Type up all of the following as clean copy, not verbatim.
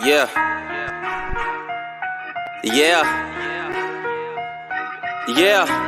Yeah. Yeah. Yeah.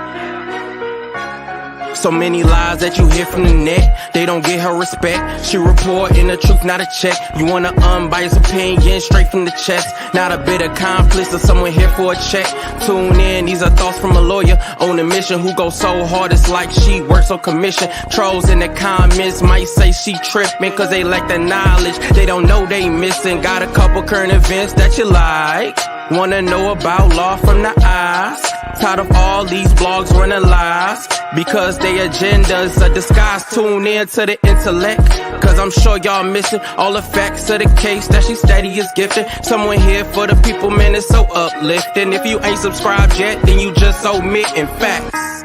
So many lies that you hear from the net, they don't get her respect. She reporting the truth, not a check. You want an unbiased opinion straight from the chest, not a bit of accomplice or someone here for a check. Tune in, these are thoughts from a lawyer on a mission who goes so hard it's like she works on commission. Trolls in the comments might say she tripping cause they lack the knowledge, they don't know they missing. Got a couple current events that you like, wanna know about law from the eyes. Tired of all these blogs running lies because their agendas are disguised. Tune in to the intellect, cause I'm sure y'all missing all the facts of the case that she steady is gifting. Someone here for the people, man, it's so uplifting. If you ain't subscribed yet, then you just omitting facts.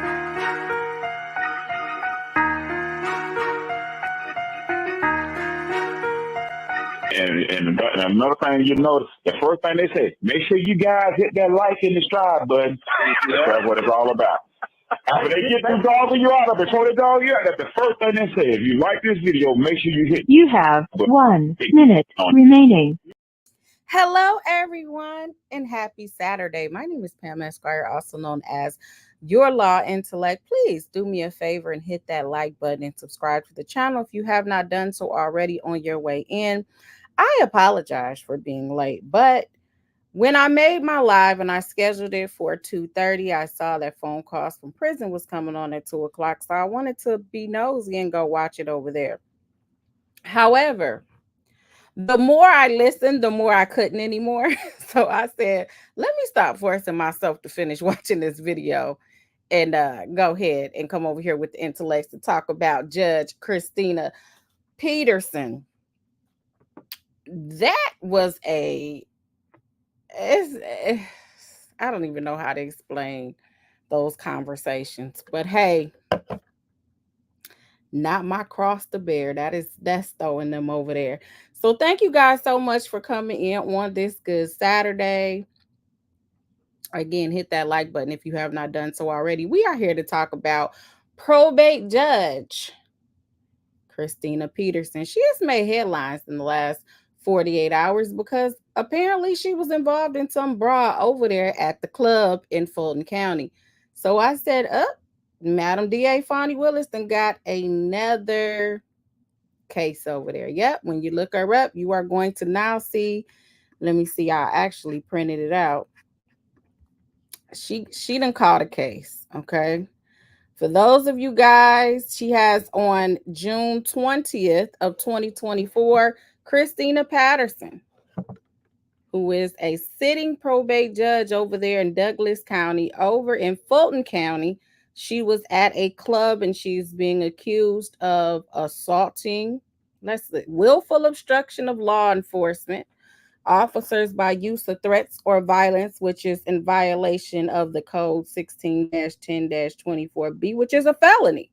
And another thing you notice, the first thing they say, make sure you guys hit that like and the subscribe button. That's what it's all about. After they get them dogging you out, before they dog you out, that's the first thing they say. If you like this video, make sure you hit. You have 1 minute remaining. Hello, everyone, and happy Saturday. My name is Pam Esquire, also known as Your Law Intellect. Please do me a favor and hit that like button and subscribe to the channel if you have not done so already on your way in. I apologize for being late, but when I made my live and I scheduled it for 2:30, I saw that phone calls from prison was coming on at 2 o'clock, so I wanted to be nosy and go watch it over there. However, the more I listened, the more I couldn't anymore. So I said, let me stop forcing myself to finish watching this video and go ahead and come over here with the intellects to talk about Judge Christina Peterson. That was I don't even know how to explain those conversations, but hey, not my cross to bear. That's throwing them over there. So thank you guys so much for coming in on this good Saturday. Again, hit that like button if you have not done so already. We are here to talk about probate judge Christina Peterson. She has made headlines in the last 48 hours because apparently she was involved in some brawl over there at the club in Fulton County. So I said, Madam DA Fonnie Williston got another case over there. Yep, when you look her up, you are going to now see. Let me see. I actually printed it out. She done caught a case. Okay. For those of you guys, she has on June 20th of 2024, Christina Patterson, who is a sitting probate judge over there in Douglas County, over in Fulton County. She was at a club and she's being accused of assaulting, willful obstruction of law enforcement officers by use of threats or violence, which is in violation of the code 16-10-24B, which is a felony.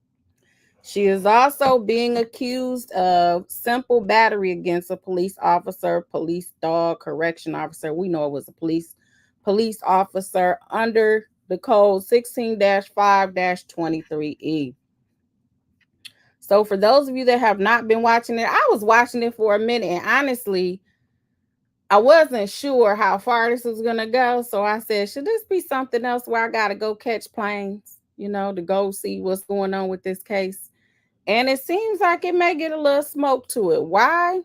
She is also being accused of simple battery against a police officer, police dog, correction officer. We know it was a police officer under the code 16-5-23E. So for those of you that have not been watching it, I was watching it for a minute, and honestly, I wasn't sure how far this was going to go. So I said, should this be something else where I got to go catch planes, to go see what's going on with this case? And it seems like it may get a little smoke to it. Why?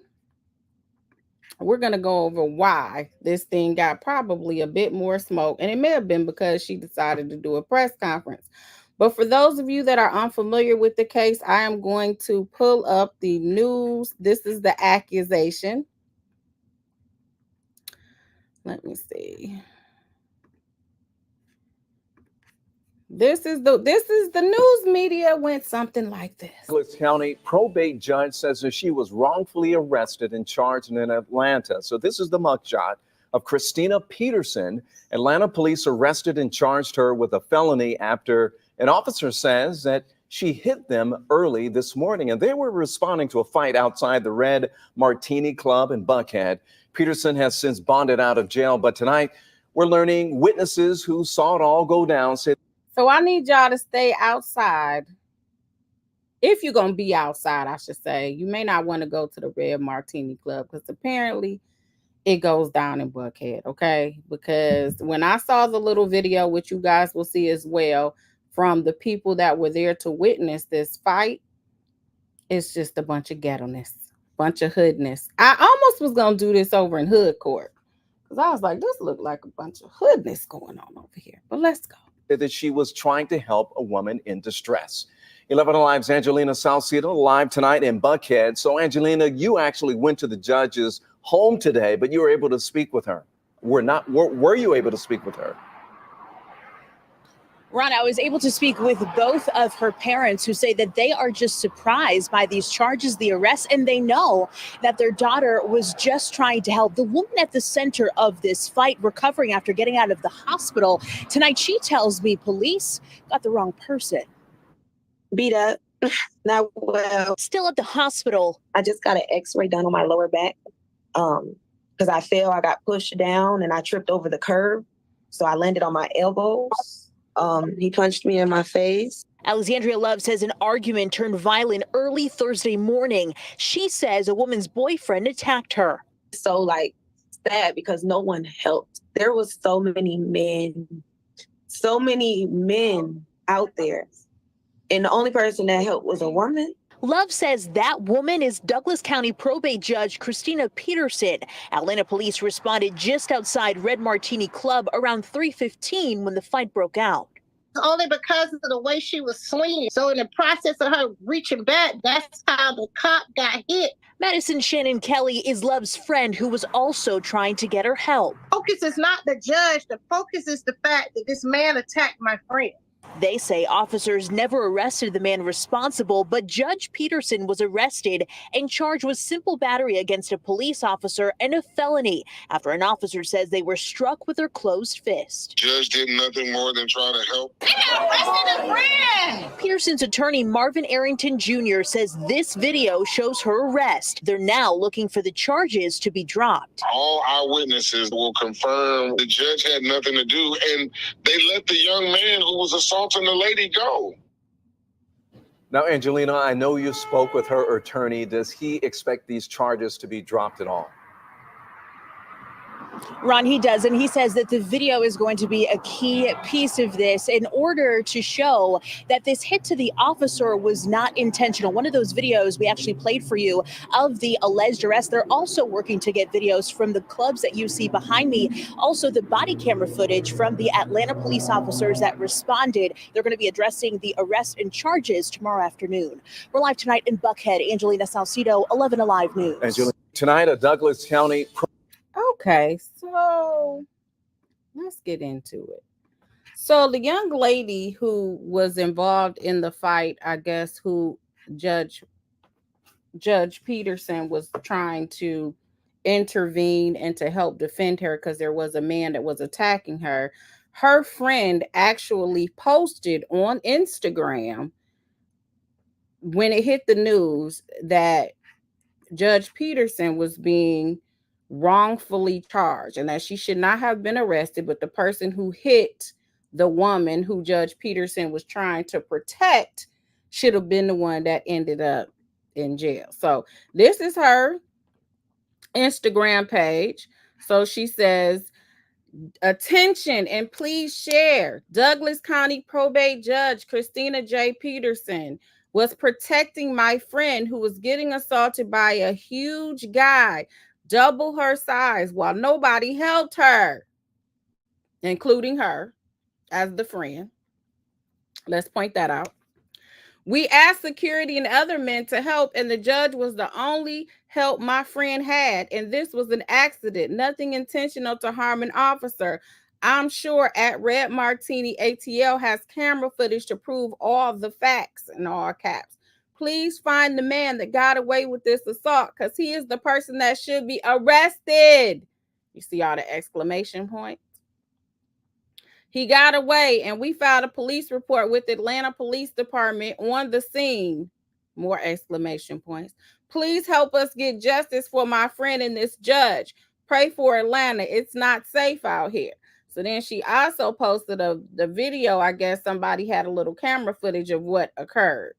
We're going to go over why this thing got probably a bit more smoke. And it may have been because she decided to do a press conference. But for those of you that are unfamiliar with the case, I am going to pull up the news. This is the accusation. Let me see. This is the news media went something like this. Douglas County probate judge says that she was wrongfully arrested and charged in Atlanta. So this is the mugshot of Christina Peterson. Atlanta police arrested and charged her with a felony after an officer says that she hit them early this morning, and they were responding to a fight outside the Red Martini Club in Buckhead. Peterson has since bonded out of jail, but tonight we're learning witnesses who saw it all go down said. So I need y'all to stay outside. If you're going to be outside, I should say. You may not want to go to the Red Martini Club because apparently it goes down in Buckhead, okay? Because when I saw the little video, which you guys will see as well, from the people that were there to witness this fight, it's just a bunch of ghetto-ness, bunch of hoodness. I almost was gonna do this over in hood court because I was like, this looked like a bunch of hoodness going on over here. But let's go. That she was trying to help a woman in distress. 11 Alive's Angelina Salcido live tonight in Buckhead. So Angelina, you actually went to the judge's home today, but you were able to speak with her. Were you able to speak with her? Ron, I was able to speak with both of her parents who say that they are just surprised by these charges, the arrest, and they know that their daughter was just trying to help. The woman at the center of this fight, recovering after getting out of the hospital tonight, she tells me police got the wrong person. Beat up, not well. Still at the hospital. I just got an x-ray done on my lower back because I fell, I got pushed down and I tripped over the curb. So I landed on my elbows. He punched me in my face. Alexandria Love says an argument turned violent early Thursday morning. She says a woman's boyfriend attacked her. So sad because no one helped. There was so many men out there. And the only person that helped was a woman. Love says that woman is Douglas County probate judge Christina Peterson. Atlanta police responded just outside Red Martini Club around 3:15 when the fight broke out. Only because of the way she was swinging. So in the process of her reaching back, that's how the cop got hit. Madison Shannon Kelly is Love's friend who was also trying to get her help. Focus is not the judge. The focus is the fact that this man attacked my friend. They say officers never arrested the man responsible, but Judge Peterson was arrested and charged with simple battery against a police officer and a felony after an officer says they were struck with their closed fist. Judge did nothing more than try to help. They got arrested a friend! Peterson's attorney Marvin Arrington Jr. says this video shows her arrest. They're now looking for the charges to be dropped. All eyewitnesses will confirm the judge had nothing to do, and they let the young man who was assaulting the lady go. Now, Angelina, I know you spoke with her attorney. Does he expect these charges to be dropped at all? Ron, he does, and he says that the video is going to be a key piece of this in order to show that this hit to the officer was not intentional. One of those videos we actually played for you of the alleged arrest. They're also working to get videos from the clubs that you see behind me. Also, the body camera footage from the Atlanta police officers that responded. They're going to be addressing the arrest and charges tomorrow afternoon. We're live tonight in Buckhead. Angelina Salcido, 11 Alive News. Angelina, tonight, a Douglas County. Okay, so let's get into it. So the young lady who was involved in the fight, I guess, who Judge Peterson was trying to intervene and to help defend her because there was a man that was attacking her. Her friend actually posted on Instagram when it hit the news that Judge Peterson was being wrongfully charged and that she should not have been arrested, but the person who hit the woman who Judge Peterson was trying to protect should have been the one that ended up in jail. So this is her Instagram page. So she says, attention and please share. Douglas County probate judge Christina J. Peterson was protecting my friend who was getting assaulted by a huge guy, double her size, while nobody helped her, including her as the friend. Let's point that out. We asked security and other men to help, and the judge was the only help my friend had. And this was an accident, nothing intentional to harm an officer. I'm sure at Red Martini ATL has camera footage to prove all the facts in all caps. Please find the man that got away with this assault because he is the person that should be arrested. You see all the exclamation points? He got away, and we filed a police report with Atlanta Police Department on the scene. More exclamation points. Please help us get justice for my friend and this judge. Pray for Atlanta. It's not safe out here. So then she also posted the video. I guess somebody had a little camera footage of what occurred.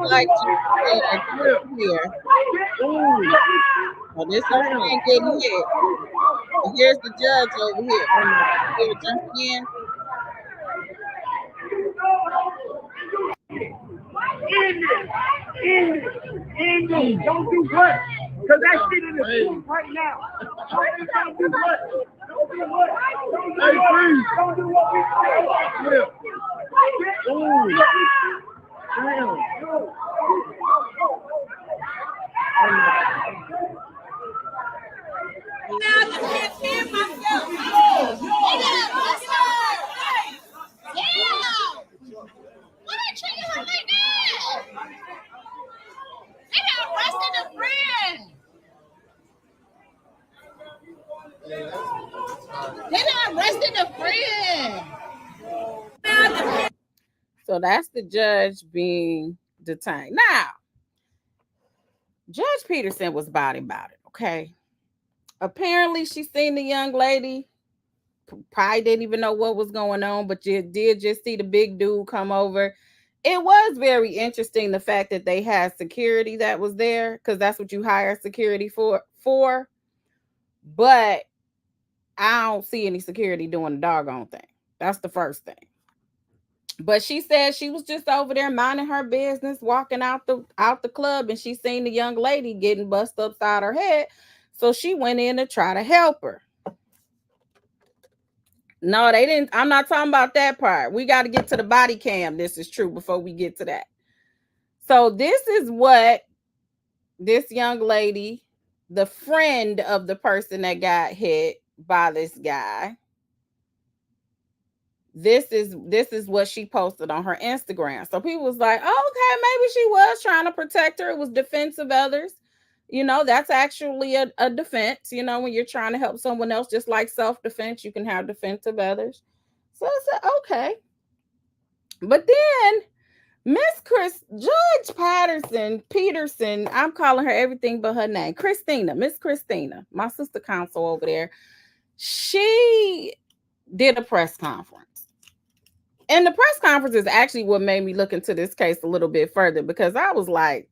Like here. Oh, this is friend getting hit. And here's the judge over here. Oh no, here jumping in. Don't do what? Because that shit in the truth right now. Don't do what? Don't do what? Don't do what? Don't do what we say. Ooh. Damn. Now I can't hear myself. Why they treating her like that? They got arrested a friend. They got arrested a friend. So that's the judge being detained. Now, Judge Peterson was body about it, okay? Apparently, she seen the young lady. Probably didn't even know what was going on, but you did just see the big dude come over. It was very interesting the fact that they had security that was there, because that's what you hire security for. But I don't see any security doing the doggone thing. That's the first thing. But she said she was just over there minding her business, walking out the club, and she seen the young lady getting bust upside her head. So she went in to try to help her. No, they didn't. I'm not talking about that part. We got to get to the body cam. This is true before we get to that. So this is what this young lady, the friend of the person that got hit by this guy, this is what she posted on her Instagram. So people was like, oh, okay, maybe she was trying to protect her. It was defense of others. You know, that's actually a defense. You know, when you're trying to help someone else, just like self-defense, you can have defense of others. So I said, okay. But then Judge Peterson, I'm calling her everything but her name. Miss Christina, my sister counsel over there, she did a press conference. And the press conference is actually what made me look into this case a little bit further, because I was like,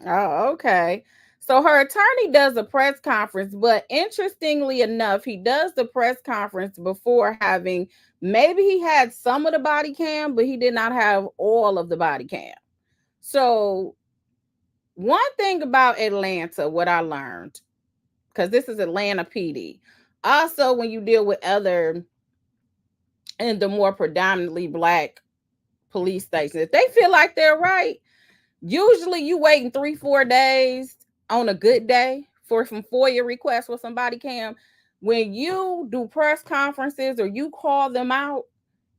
oh, okay. So her attorney does a press conference, but interestingly enough, he does the press conference before having, maybe he had some of the body cam, but he did not have all of the body cam. So one thing about Atlanta, what I learned, because this is Atlanta PD. Also, when you deal with other and the more predominantly Black police stations, if they feel like they're right, usually you waiting 3-4 days on a good day for some FOIA requests for some body cam. When you do press conferences or you call them out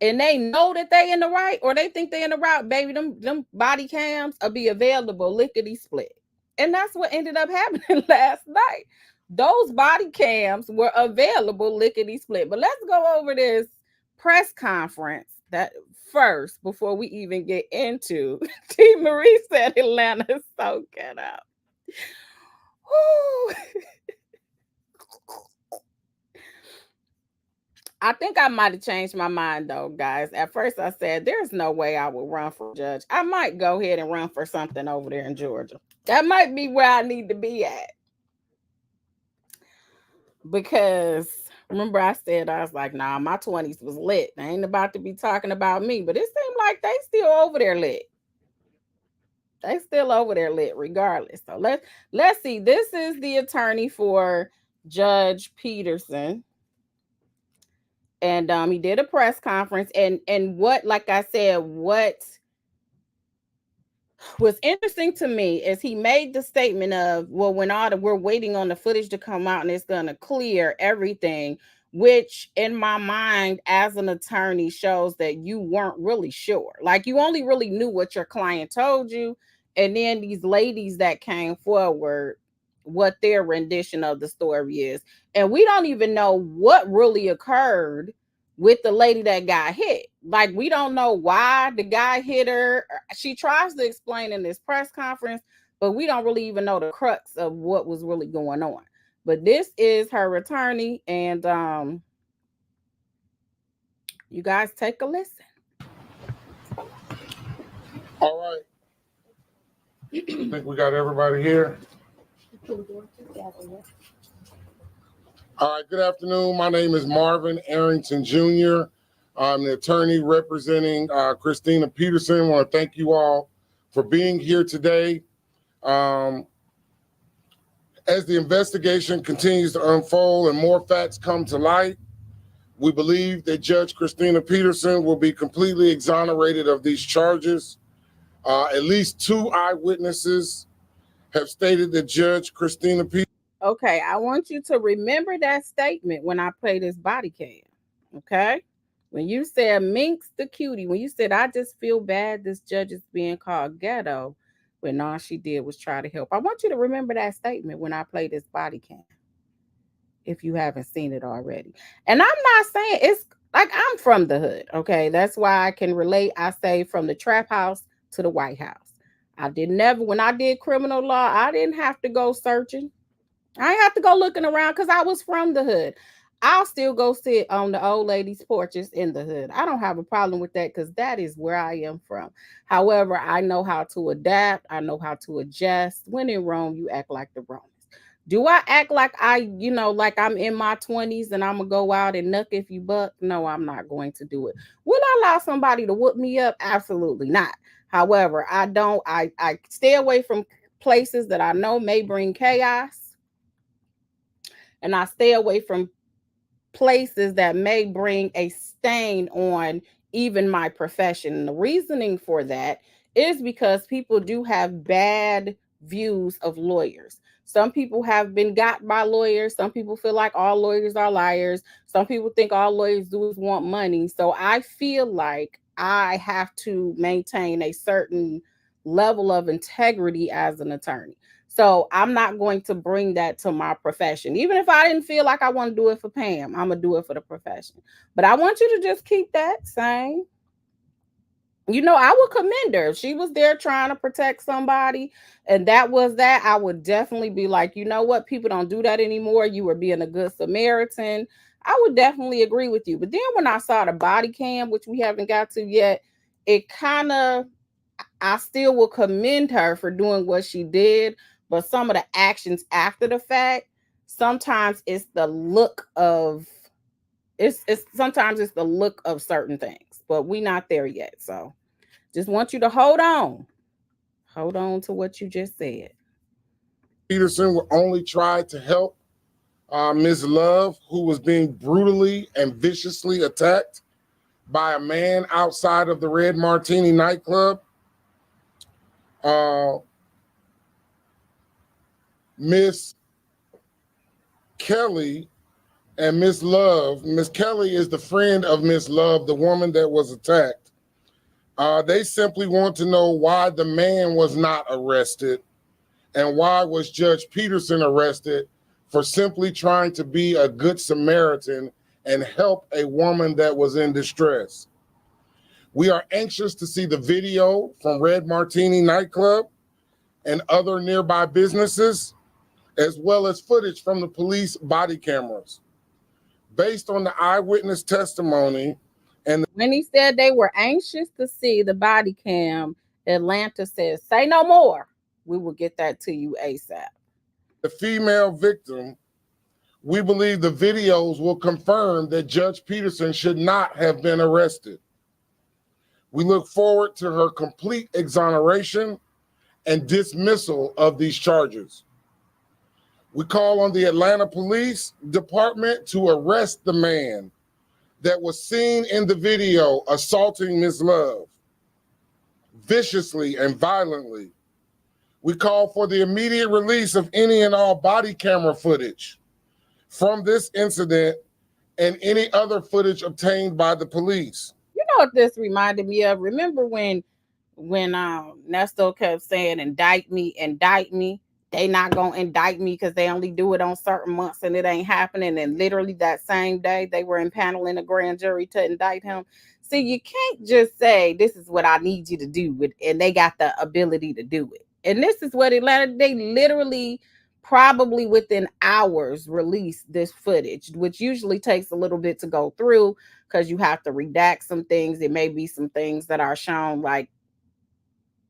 and they know that they in the right, or they think they in the right, baby, them body cams will be available lickety split. And that's what ended up happening last night. Those body cams were available lickety split. But let's go over this press conference that first before we even get into T. Marie said Atlanta is so get up. I think I might have changed my mind though, guys. At first I said there's no way I would run for judge. I might go ahead and run for something over there in Georgia. That might be where I need to be at. Because remember I said, I was like, nah, my 20s was lit. I ain't about to be talking about me. But it seemed like they still over there lit. They still over there lit regardless. So let's see. This is the attorney for Judge Peterson. And he did a press conference. And what, like I said, what was interesting to me is he made the statement of, well, when we're waiting on the footage to come out and it's going to clear everything, which in my mind as an attorney shows that you weren't really sure. Like you only really knew what your client told you. And then these ladies that came forward, what their rendition of the story is. And we don't even know what really occurred with the lady that got hit. Like, we don't know why the guy hit her. She tries to explain in this press conference, but we don't really even know the crux of what was really going on. But this is her attorney, and you guys take a listen. I think we got everybody here. All right, good afternoon. My name is Marvin Arrington Jr. I'm the attorney representing Christina Peterson. I want to thank you all for being here today. As the investigation continues to unfold and more facts come to light, we believe that Judge Christina Peterson will be completely exonerated of these charges. At least 2 eyewitnesses have stated that Judge Christina Peterson. Okay, I want you to remember that statement when I play this body cam. Okay? When you said Minx the cutie, when you said, I just feel bad this judge is being called ghetto, when all she did was try to help. I want you to remember that statement when I play this body cam, if you haven't seen it already. And I'm not saying it's like I'm from the hood, okay? That's why I can relate. I say from the trap house to the White House. When I did criminal law, I didn't have to go searching. I ain't have to go looking around because I was from the hood. I'll still go sit on the old ladies' porches in the hood. I don't have a problem with that because that is where I am from. However, I know how to adapt. I know how to adjust. When in Rome, you act like the Romans. Do I act like like I'm in my 20s and I'm going to go out and knuck if you buck? No, I'm not going to do it. Will I allow somebody to whoop me up? Absolutely not. However, I stay away from places that I know may bring chaos. And I stay away from places that may bring a stain on even my profession. And the reasoning for that is because people do have bad views of lawyers. Some people have been got by lawyers. Some people feel like all lawyers are liars. Some people think all lawyers do is want money. So I feel like I have to maintain a certain level of integrity as an attorney. So I'm not going to bring that to my profession. Even if I didn't feel like I want to do it for Pam, I'm going to do it for the profession. But I want you to just keep that same. I would commend her. If she was there trying to protect somebody and that was that, I would definitely be like, you know what? People don't do that anymore. You were being a good Samaritan. I would definitely agree with you. But then when I saw the body cam, which we haven't got to yet, I still will commend her for doing what she did. But some of the actions after the fact, sometimes it's the look of sometimes it's the look of certain things, but we're not there yet. So just want you to hold on to what you just said. Peterson will only try to help Ms. Love, who was being brutally and viciously attacked by a man outside of the Red Martini nightclub. Miss Kelly and Miss Love. Miss Kelly is the friend of Miss Love, the woman that was attacked. They simply want to know why the man was not arrested and why was Judge Peterson arrested for simply trying to be a good Samaritan and help a woman that was in distress. We are anxious to see the video from Red Martini nightclub and other nearby businesses, as well as footage from the police body cameras. Based on the eyewitness testimony and when he said they were anxious to see the body cam, Atlanta says, say no more. We will get that to you ASAP. The female victim, we believe the videos will confirm that Judge Peterson should not have been arrested. We look forward to her complete exoneration and dismissal of these charges. We call on the Atlanta Police Department to arrest the man that was seen in the video assaulting Ms. Love viciously and violently. We call for the immediate release of any and all body camera footage from this incident and any other footage obtained by the police. You know what this reminded me of? Remember when Nesto kept saying, indict me. They not going to indict me because they only do it on certain months and it ain't happening. And literally that same day they were impaneling a grand jury to indict him. See, you can't just say, this is what I need you to do. And they got the ability to do it. And this is what Atlanta, they literally probably within hours released this footage, which usually takes a little bit to go through because you have to redact some things. There may be some things that are shown like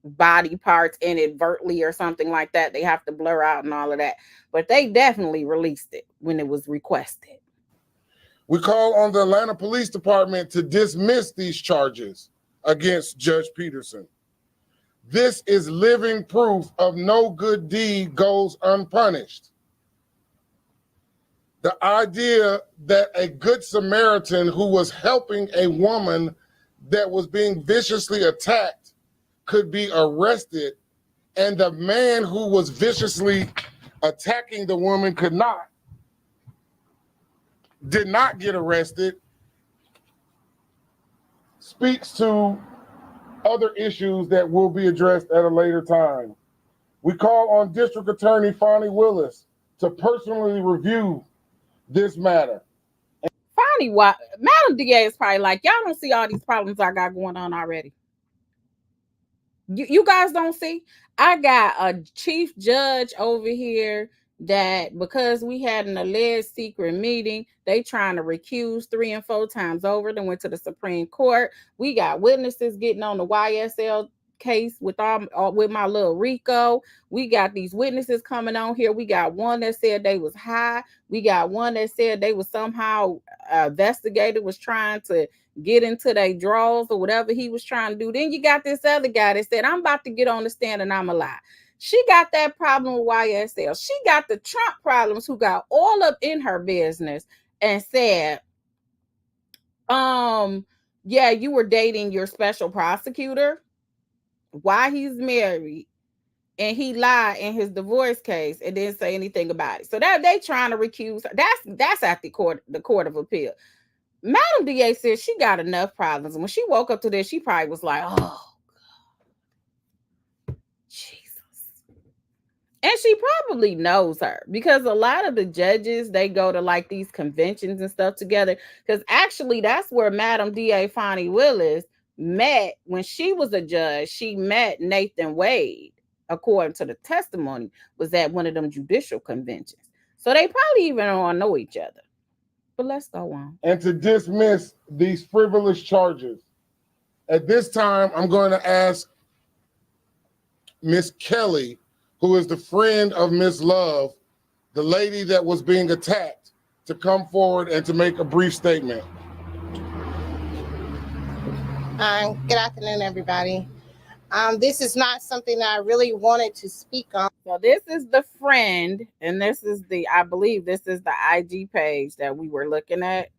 body parts inadvertently or something like that. They have to blur out and all of that. But they definitely released it when it was requested. We call on the Atlanta Police Department to dismiss these charges against Judge Peterson. This is living proof of no good deed goes unpunished. The idea that a good Samaritan who was helping a woman that was being viciously attacked could be arrested, and the man who was viciously attacking the woman did not get arrested, speaks to other issues that will be addressed at a later time. We call on District Attorney Fonnie Willis to personally review this matter. Fonnie, Madam DA is probably like, y'all don't see all these problems I got going on already. You guys don't see? I got a chief judge over here that because we had an alleged secret meeting, they trying to recuse 3 and 4 times over. Then went to the Supreme Court. We got witnesses getting on the YSL case with my little Rico. We got these witnesses coming on here. We got one that said they was high. We got one that said they was somehow investigator was trying to get into their drawers or whatever he was trying to do. Then you got this other guy that said, I'm about to get on the stand and I'm a lie. She got that problem with YSL. She got the Trump problems who got all up in her business and said, yeah, you were dating your special prosecutor. Why he's married, and he lied in his divorce case and didn't say anything about it. So that they trying to recuse her. That's at the court of appeal. Madam DA said she got enough problems. And when she woke up to this, she probably was like, oh, God. Jesus. And she probably knows her because a lot of the judges, they go to like these conventions and stuff together. Because actually, that's where Madam DA Fonnie Willis met when she was a judge. She met Nathan Wade, according to the testimony, was at one of them judicial conventions. So they probably even don't know each other. But let's go on. And to dismiss these frivolous charges. At this time, I'm going to ask Miss Kelly, who is the friend of Miss Love, the lady that was being attacked, to come forward and to make a brief statement. Good afternoon, everybody. This is not something that I really wanted to speak on. So this is the friend, and this is I believe this is the IG page that we were looking at.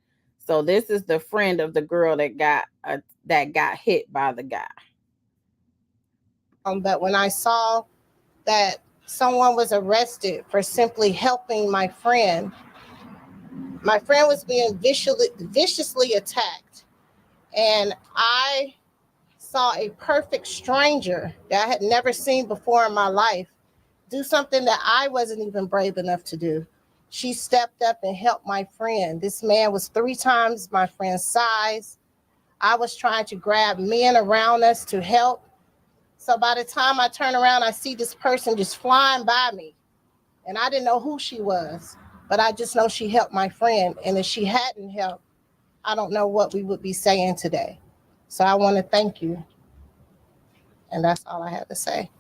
So this is the friend of the girl that got hit by the guy. But when I saw that someone was arrested for simply helping my friend was being viciously attacked, and I saw a perfect stranger that I had never seen before in my life do something that I wasn't even brave enough to do. She stepped up and helped my friend. This man was 3 times my friend's size. I was trying to grab men around us to help. So by the time I turn around, I see this person just flying by me. And I didn't know who she was, but I just know she helped my friend. And if she hadn't helped, I don't know what we would be saying today. So I want to thank you. And that's all I have to say.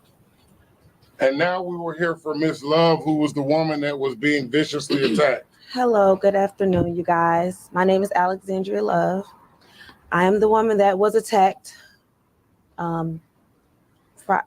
And now we will hear from Miss Love, who was the woman that was being viciously attacked. Hello, good afternoon, you guys. My name is Alexandria Love. I am the woman that was attacked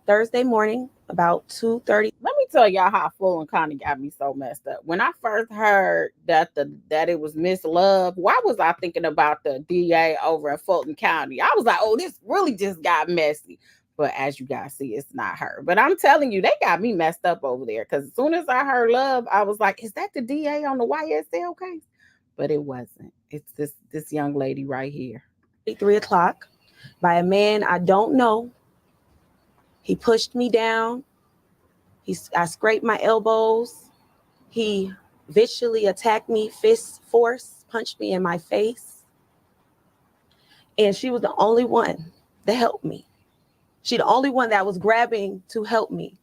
Thursday morning about 2:30. Let me tell y'all how Fulton County got me so messed up. When I first heard that it was Miss Love, why was I thinking about the DA over in Fulton County? I was like, oh, this really just got messy. But as you guys see, it's not her. But I'm telling you, they got me messed up over there. Because as soon as I heard Love, I was like, is that the DA on the YSL case? But it wasn't. It's this young lady right here. 3 o'clock by a man I don't know. He pushed me down. I scraped my elbows. He viciously attacked me, fist force, punched me in my face. And she was the only one that helped me. She the only one that was grabbing to help me.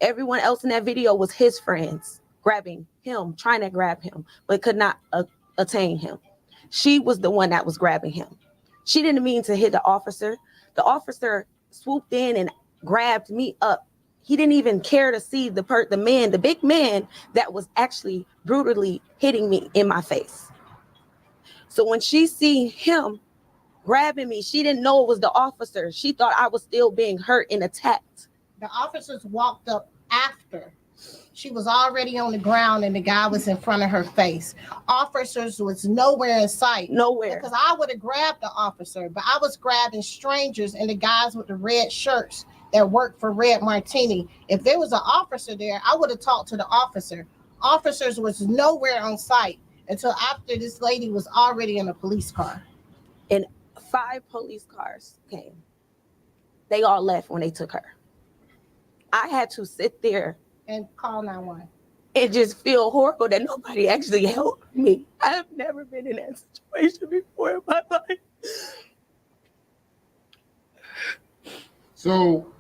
Everyone else in that video was his friends grabbing him, trying to grab him, but could not attain him. She was the one that was grabbing him. She didn't mean to hit the officer. The officer swooped in and grabbed me up. He didn't even care to see the big man that was actually brutally hitting me in my face. So when she see him grabbing me, she didn't know it was the officer. She thought I was still being hurt and attacked. The officers walked up after. She was already on the ground and the guy was in front of her face. Officers was nowhere in sight. Nowhere. Because I would have grabbed the officer, but I was grabbing strangers and the guys with the red shirts that worked for Red Martini. If there was an officer there, I would have talked to the officer. Officers was nowhere on site until after this lady was already in a police car. And 5 police cars came. They all left when they took her. I had to sit there and call 911. It just feel horrible that nobody actually helped me. I have never been in that situation before in my life. So,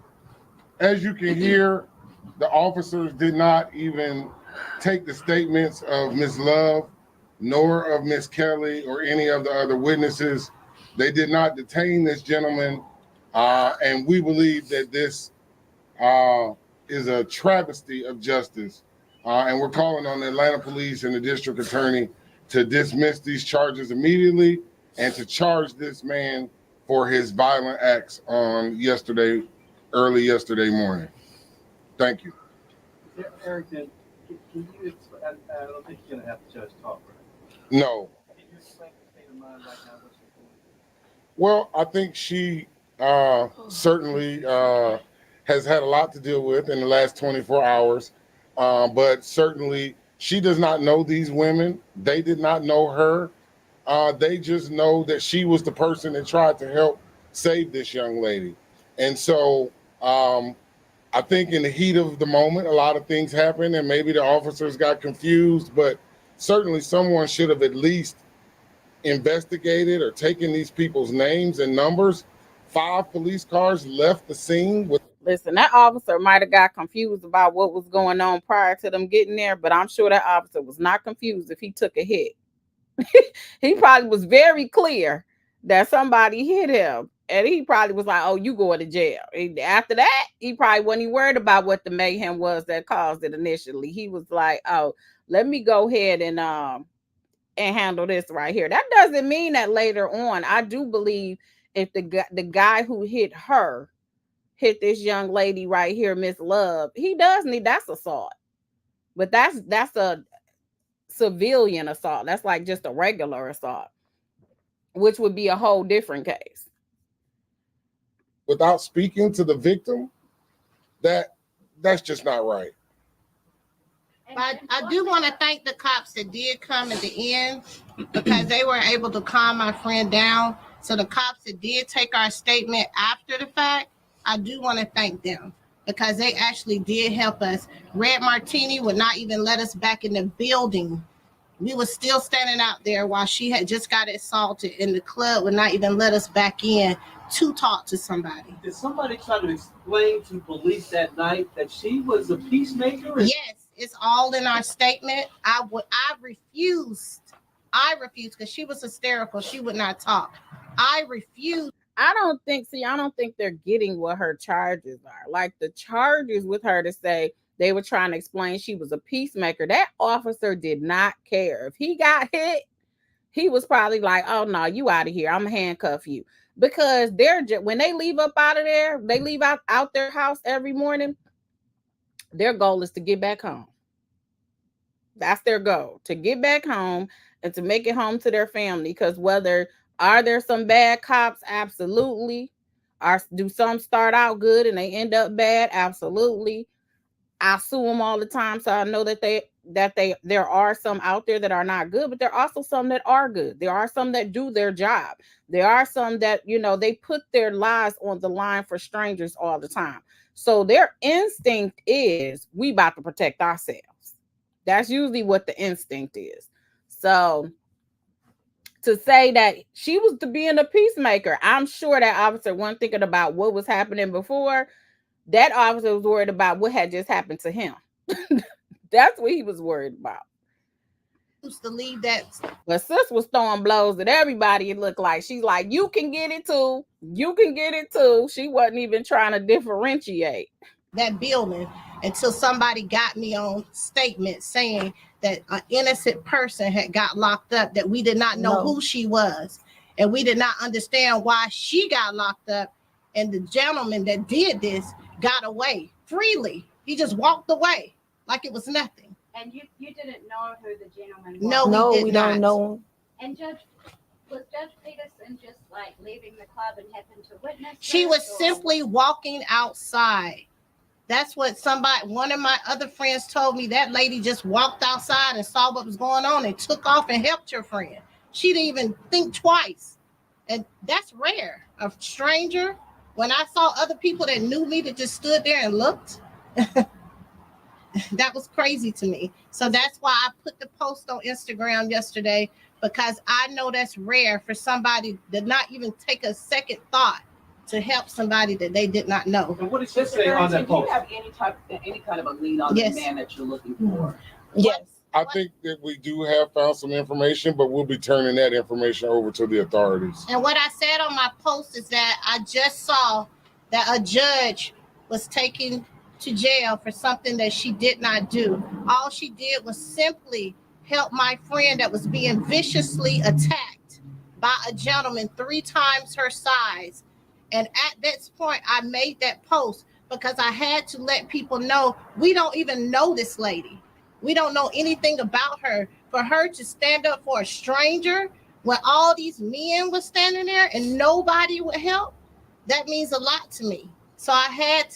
as you can hear, the officers did not even take the statements of Ms. Love, nor of Ms. Kelly or any of the other witnesses. They did not detain this gentleman, and we believe that this is a travesty of justice. And we're calling on the Atlanta police and the district attorney to dismiss these charges immediately and to charge this man for his violent acts on early yesterday morning. Thank you. Eric, can you explain? I don't think you're going to have the judge talk, right? No. Can you explain the state of mind right now? What's your point? Well, I think she certainly has had a lot to deal with in the last 24 hours. But certainly she does not know these women. They did not know her. They just know that she was the person that tried to help save this young lady. And so I think in the heat of the moment, a lot of things happened and maybe the officers got confused, but certainly someone should have at least investigated or taken these people's names and numbers. 5 police cars left the scene with. Listen, that officer might have got confused about what was going on prior to them getting there, but I'm sure that officer was not confused if he took a hit. He probably was very clear that somebody hit him, and he probably was like, oh, you going to jail. And after that, he probably wasn't worried about what the mayhem was that caused it initially. He was like, oh, let me go ahead and handle this right here. That doesn't mean that later on, I do believe if the guy who hit her hit this young lady right here, Miss Love, he does need, that's assault. But that's a civilian assault. That's like just a regular assault, which would be a whole different case. Without speaking to the victim, that's just not right. But I do want to thank the cops that did come at the end because they were able to calm my friend down. So the cops that did take our statement after the fact, I do want to thank them because they actually did help us. Red Martini would not even let us back in the building. We were still standing out there while she had just got assaulted, and the club would not even let us back in to talk to somebody. Did somebody try to explain to police that night that she was a peacemaker? Yes, it's all in our statement. I refused because she was hysterical. She would not talk. I refused. I don't think they're getting what her charges are. Like the charges with her to say they were trying to explain she was a peacemaker. That officer did not care. If he got hit, he was probably like, oh no, you out of here. I'm gonna handcuff you. Because when they leave up out of there, they leave out their house every morning. Their goal is to get back home. That's their goal, to get back home and to make it home to their family. Because are there some bad cops? Absolutely. Do some start out good and they end up bad? Absolutely. I sue them all the time, so I know that there are some out there that are not good, but there are also some that are good. There are some that do their job. There are some that, they put their lives on the line for strangers all the time. So their instinct is, we about to protect ourselves. That's usually what the instinct is. So to say that she was being a peacemaker, I'm sure that officer wasn't thinking about what was happening before. That officer was worried about what had just happened to him. That's what he was worried about. Used to leave that. But sis was throwing blows at everybody. It looked like she's like, you can get it too. You can get it too. She wasn't even trying to differentiate that building until somebody got me on statement saying that an innocent person had got locked up, that we did not know who she was, and we did not understand why she got locked up, and the gentleman that did this got away freely. He just walked away like it was nothing. And you didn't know who the gentleman was? No, we don't know. And was Judge Peterson just like leaving the club and happened to witness? She was simply walking outside. That's what one of my other friends told me. That lady just walked outside and saw what was going on and took off and helped her friend. She didn't even think twice. And that's rare. A stranger, when I saw other people that knew me that just stood there and looked, that was crazy to me. So that's why I put the post on Instagram yesterday, because I know that's rare for somebody to not even take a second thought to help somebody that they did not know. And what did she say on that post? Do you have any kind of a lead on the man that you're looking for? Yes. I think that we do have found some information, but we'll be turning that information over to the authorities. And what I said on my post is that I just saw that a judge was taken to jail for something that she did not do. All she did was simply help my friend that was being viciously attacked by a gentleman 3 times her size. And at this point, I made that post because I had to let people know we don't even know this lady. We don't know anything about her. For her to stand up for a stranger when all these men were standing there and nobody would help, that means a lot to me. So I had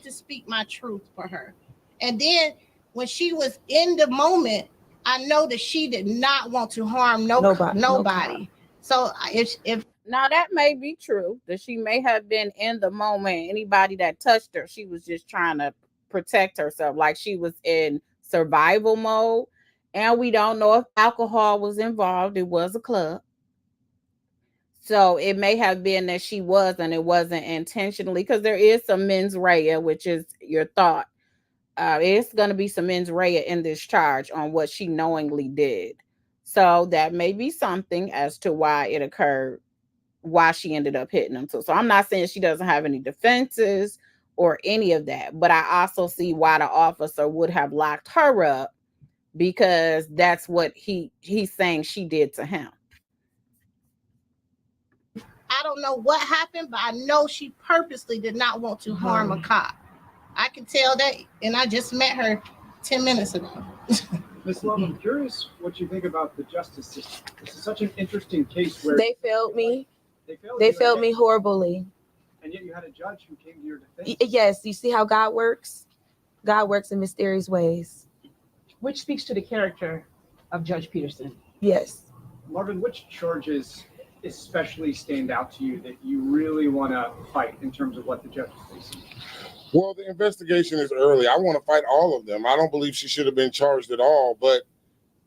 to speak my truth for her. And then when she was in the moment, I know that she did not want to harm nobody. So if now that may be true, that she may have been in the moment. Anybody that touched her, she was just trying to protect herself, like she was in survival mode. And we don't know if alcohol was involved. It was a club. So it may have been that she was, and it wasn't intentionally, because there is some mens rea, which is your thought. It's going to be some mens rea in this charge on what she knowingly did. So that may be something as to why it occurred, why she ended up hitting him too. So I'm not saying she doesn't have any defenses or any of that, but I also see why the officer would have locked her up, because that's what he's saying she did to him. I don't know what happened, but I know she purposely did not want to harm a cop. I can tell that, and I just met her 10 minutes ago. Ms. Love, I'm curious what you think about the justice system. This is such an interesting case where they failed me. They failed me horribly. And yet you had a judge who came to your defense. Yes, you see how God works? God works in mysterious ways. Which speaks to the character of Judge Peterson. Yes. Marvin, which charges especially stand out to you that you really want to fight in terms of what the judge is facing? Well, the investigation is early. I want to fight all of them. I don't believe she should have been charged at all, but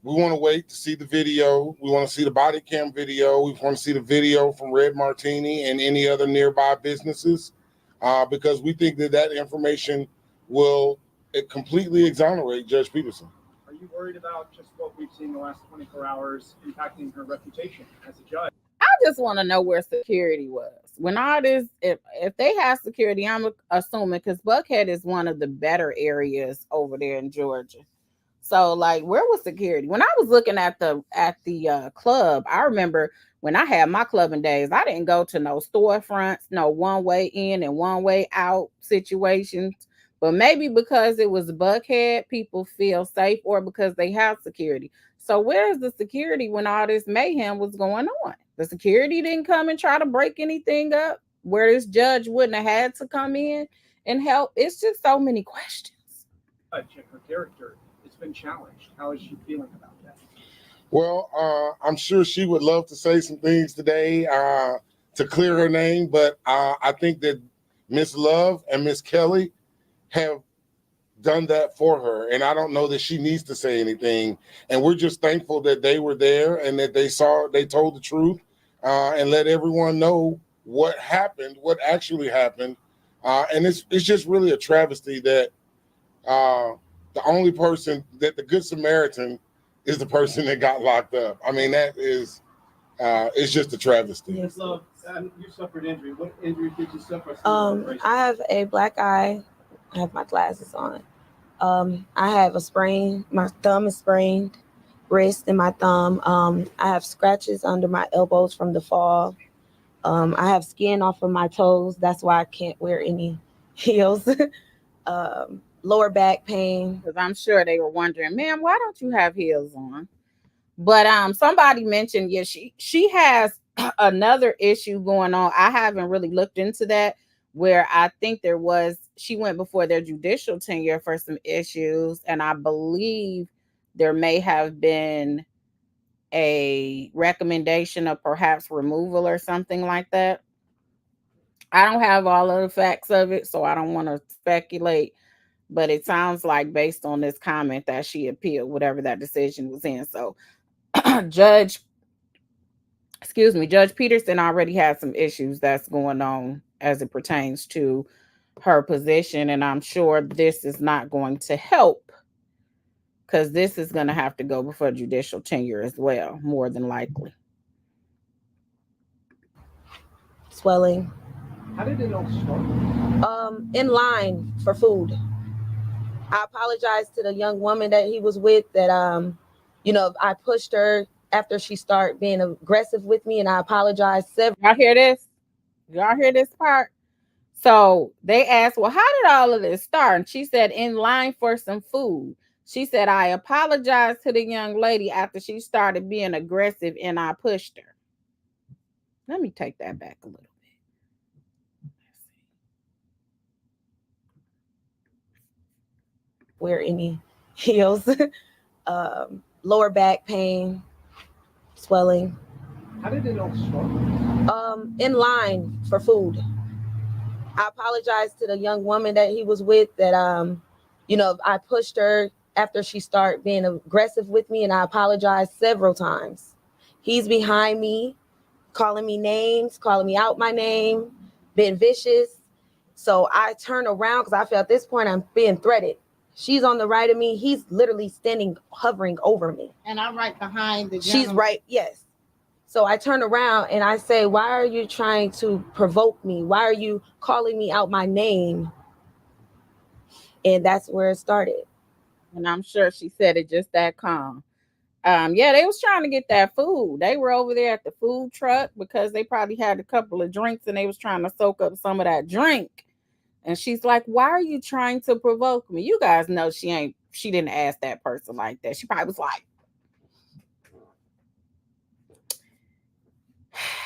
we want to wait to see the video. We want to see the body cam video. We want to see the video from Red Martini and any other nearby businesses, because we think that information will completely exonerate Judge Peterson. Are you worried about just what we've seen the last 24 hours impacting her reputation as a judge? I just want to know where security was. When all this, if they have security, I'm assuming, because Buckhead is one of the better areas over there in Georgia. So, like, where was security? When I was looking at the club, I remember when I had my clubbing days, I didn't go to no storefronts, no one-way in and one-way out situations. But maybe because it was Buckhead, people feel safe, or because they have security. So where's the security when all this mayhem was going on? The security didn't come and try to break anything up, where this judge wouldn't have had to come in and help. It's just so many questions. Her character has been challenged. How is she feeling about that? Well, I'm sure she would love to say some things today to clear her name, but I think that Miss Love and Miss Kelly have done that for her, and I don't know that she needs to say anything. And we're just thankful that they were there and that they told the truth, and let everyone know what happened, what actually happened. And it's just really a travesty that the only person, that the Good Samaritan is the person that got locked up. I mean, that is it's just a travesty. Yes. You suffered injury. What injury did you suffer? I have a black eye. I have my glasses on. I have a sprain. My thumb is sprained, wrist and my thumb. I have scratches under my elbows from the fall. I have skin off of my toes. That's why I can't wear any heels. Lower back pain. Because I'm sure they were wondering, ma'am, why don't you have heels on? But somebody mentioned, yeah, she has another issue going on. I haven't really looked into that, where I think she went before their judicial tenure for some issues, and I believe there may have been a recommendation of perhaps removal or something like that. I don't have all of the facts of it, so I don't want to speculate, but it sounds like, based on this comment, that she appealed whatever that decision was in. So Judge Peterson already had some issues that's going on as it pertains to her position, and I'm sure this is not going to help, because this is going to have to go before judicial tenure as well, more than likely. Swelling. How did it all start? In line for food. I apologized to the young woman that he was with, that I pushed her after she started being aggressive with me, and I apologized several. Y'all hear this? Y'all hear this part? So they asked, well, how did all of this start? And she said, in line for some food. She said, I apologized to the young lady after she started being aggressive and I pushed her. Let me take that back a little bit. Wear any heels. Lower back pain, swelling. How did it all start? In line for food. I apologized to the young woman that he was with, that I pushed her after she started being aggressive with me, and I apologized several times. He's behind me, calling me names, calling me out my name, being vicious. So I turn around because I feel at this point I'm being threatened. She's on the right of me. He's literally standing, hovering over me. And I'm right behind the gentleman. She's right, yes. So I turn around and I say, why are you trying to provoke me? Why are you calling me out my name? And that's where it started. And I'm sure she said it just that calm. Yeah, they was trying to get that food. They were over there at the food truck because they probably had a couple of drinks and they was trying to soak up some of that drink. And she's like, why are you trying to provoke me? You guys know she didn't ask that person like that. She probably was like,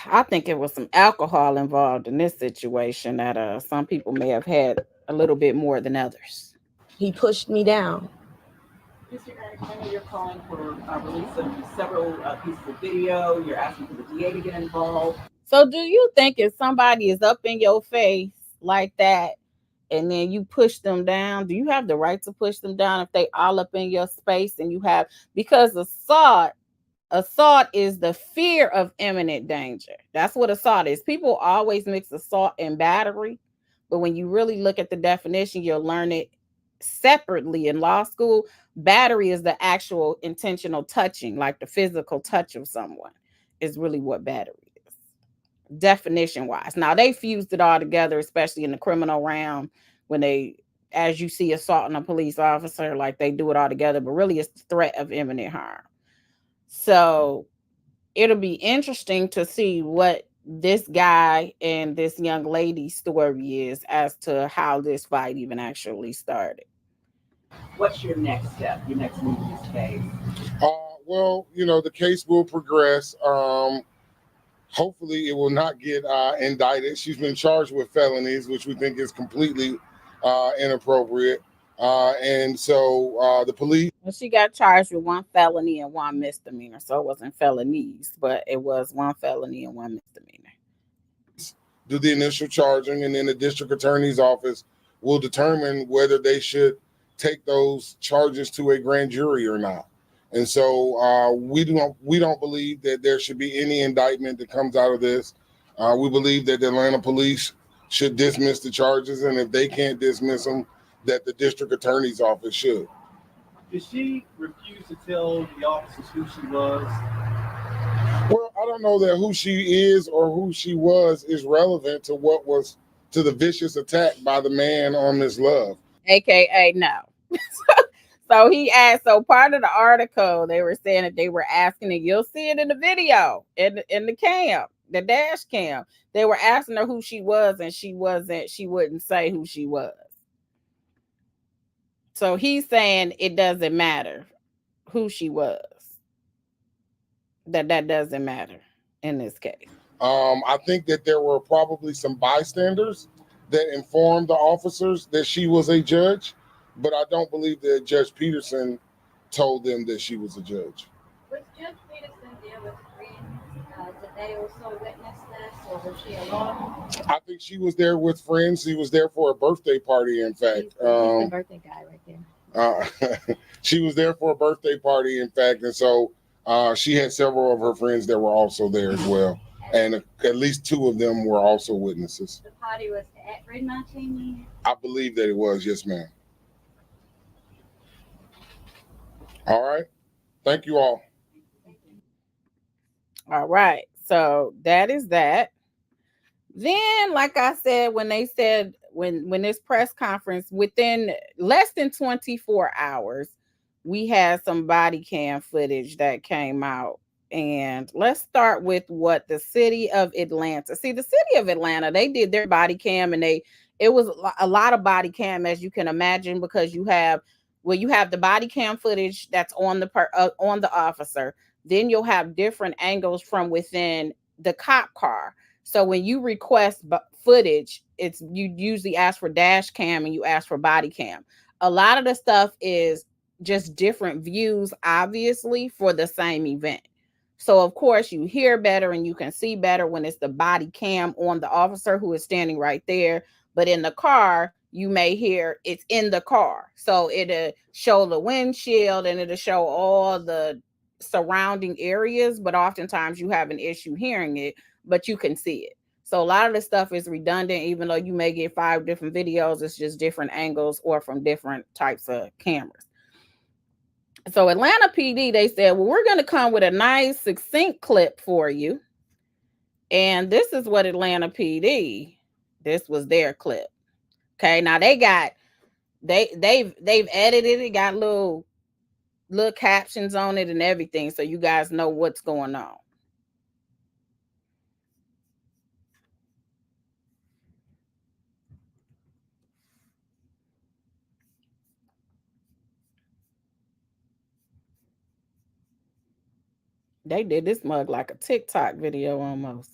I think it was some alcohol involved in this situation that some people may have had a little bit more than others. He pushed me down. Mr. Eric, I know you're calling for release of several pieces of video. You're asking for the DA to get involved. So do you think if somebody is up in your face like that and then you push them down, do you have the right to push them down if they all up in your space? And because assault is the fear of imminent danger. That's what assault is. People always mix assault and battery, but when you really look at the definition, you'll learn it separately in law school. Battery is the actual intentional touching, like the physical touch of someone, is really what battery is, definition wise. Now they fused it all together, especially in the criminal realm, when they, as you see, assaulting a police officer, like they do it all together, but really it's the threat of imminent harm. So it'll be interesting to see what this guy and this young lady's story is as to how this fight even actually started. What's your next step, your next move in this case? Well, the case will progress. Hopefully it will not get indicted. She's been charged with felonies, which we think is completely inappropriate. And so the police. Well, she got charged with one felony and one misdemeanor. So it wasn't felonies, but it was one felony and one misdemeanor. Do the initial charging, and then the district attorney's office will determine whether they should take those charges to a grand jury or not. And so we don't believe that there should be any indictment that comes out of this. We believe that the Atlanta police should dismiss the charges, and if they can't dismiss them, that the district attorney's office should. Did she refuse to tell the officers who she was? Well, I don't know that who she is or who she was is relevant to what was to the vicious attack by the man on Miss Love. AKA no. So he asked, so part of the article, they were saying that they were asking, and you'll see it in the video, in the cam, the dash cam. They were asking her who she was, and she wouldn't say who she was. So he's saying it doesn't matter who she was. That doesn't matter in this case. I think that there were probably some bystanders that informed the officers that she was a judge, but I don't believe that Judge Peterson told them that she was a judge. Was Judge Peterson there with friends? Did they also witness this, or was she alone? I think she was there with friends. She was there for a birthday party, in fact. He's the birthday guy right there. She was there for a birthday party, in fact, and so she had several of her friends that were also there as well. And at least two of them were also witnesses. The party was at Red Martini? I believe that it was, yes, ma'am. All right. Thank you all. All right. So that is that. Then, like I said, when they said, when this press conference, within less than 24 hours, we had some body cam footage that came out. And let's start with what the city of Atlanta. See, the city of Atlanta, they did their body cam, and it was a lot of body cam, as you can imagine, because you have the body cam footage that's on the officer. Then you'll have different angles from within the cop car. So when you request footage, you usually ask for dash cam and you ask for body cam. A lot of the stuff is just different views, obviously, for the same event. So, of course, you hear better and you can see better when it's the body cam on the officer who is standing right there. But in the car, you may hear it's in the car. So it'll show the windshield and it'll show all the surrounding areas. But oftentimes you have an issue hearing it, but you can see it. So a lot of the stuff is redundant, even though you may get 5 different videos. It's just different angles or from different types of cameras. So Atlanta PD, they said, well, we're going to come with a nice succinct clip for you. And this is what Atlanta PD, this was their clip. Okay, now they've edited it, got little captions on it and everything, so you guys know what's going on. They did this mug like a TikTok video almost.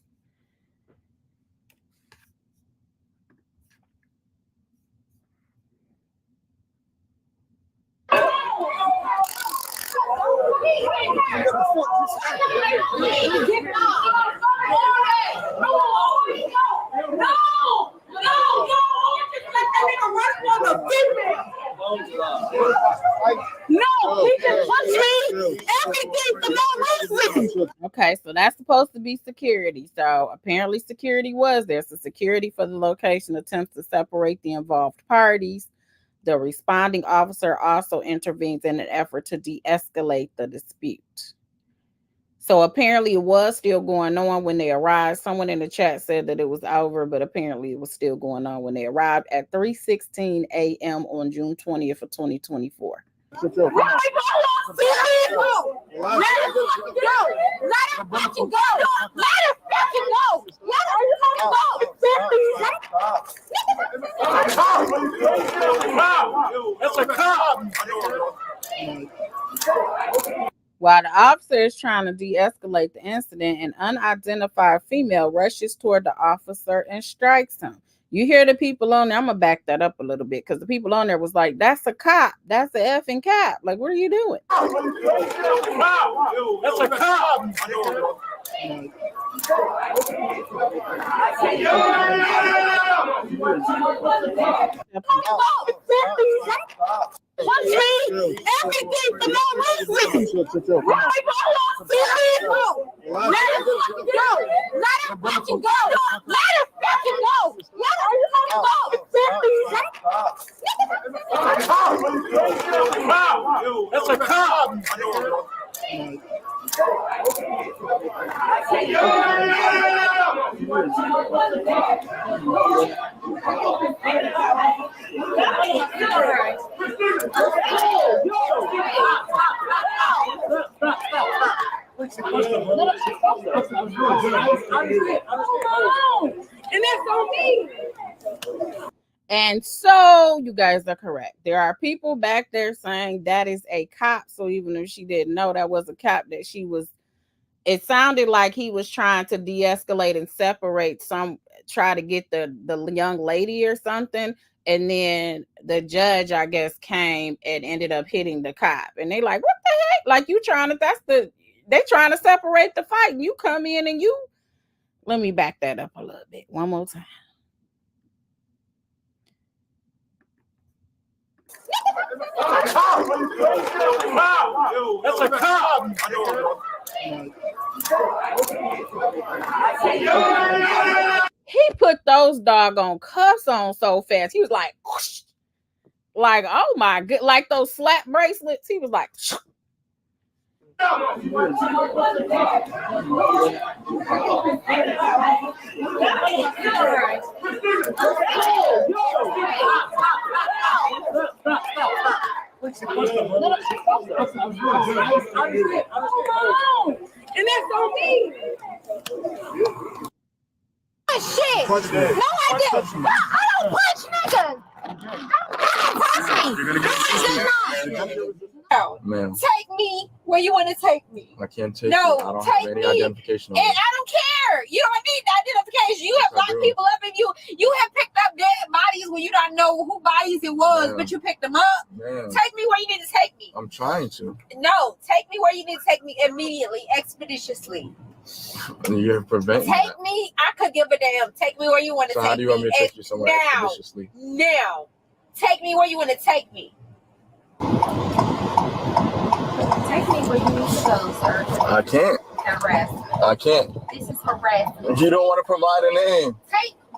No, he just punched me. Everything for no reason. Okay, so that's supposed to be security. So apparently security was there. So security for the location attempts to separate the involved parties. The responding officer also intervenes in an effort to de-escalate the dispute. So apparently it was still going on when they arrived. Someone in the chat said that it was over, but apparently it was still going on when they arrived at 3:16 a.m. on June 20th of 2024. Let it fucking go! Let it fucking go! Let it fucking go! Let it fucking go! That's a cop! While the officer is trying to de-escalate the incident, an unidentified female rushes toward the officer and strikes him. You hear the people on there, I'm going to back that up a little bit, because the people on there was like, that's a cop. That's a effing cop. Like, what are you doing? That's a cop! Punch me! Everything for no reason! Let it fucking go! Let it fucking go! Let it fucking go! Let it fucking go! That's a cop! And that's on me. And so you guys are correct. There are people back there saying that is a cop. So even if she didn't know that was a cop, that she was, it sounded like he was trying to de-escalate and separate try to get the young lady or something. And then the judge, I guess, came and ended up hitting the cop. And they like, what the heck? Like, you trying to, they trying to separate the fight. And you come in and let me back that up a little bit. One more time. That's a cop. He put those doggone cuffs on so fast. He was like, whoosh. Like, oh my god, like those slap bracelets. He was like, whoosh. And that's on me. Shit. No, I didn't. No, I don't punch niggas. No. Take me where you want to take me. I can't take no, you. I don't take have any me. identification. And I don't care. You don't need identification. You have locked people up, and you have picked up dead bodies when you don't know who bodies it was, but you picked them up. Take me where you need to take me. I'm trying to. No, take me where you need to take me immediately, expeditiously. You have prevented. Take me. I could give a damn. Take me where you want to take me. So how do you want me to take you somewhere expeditiously? Now, take me where you want to take me. Take me where you need to go, sir. I can't. Harassment. I can't. This is harassment. You don't want to provide a name.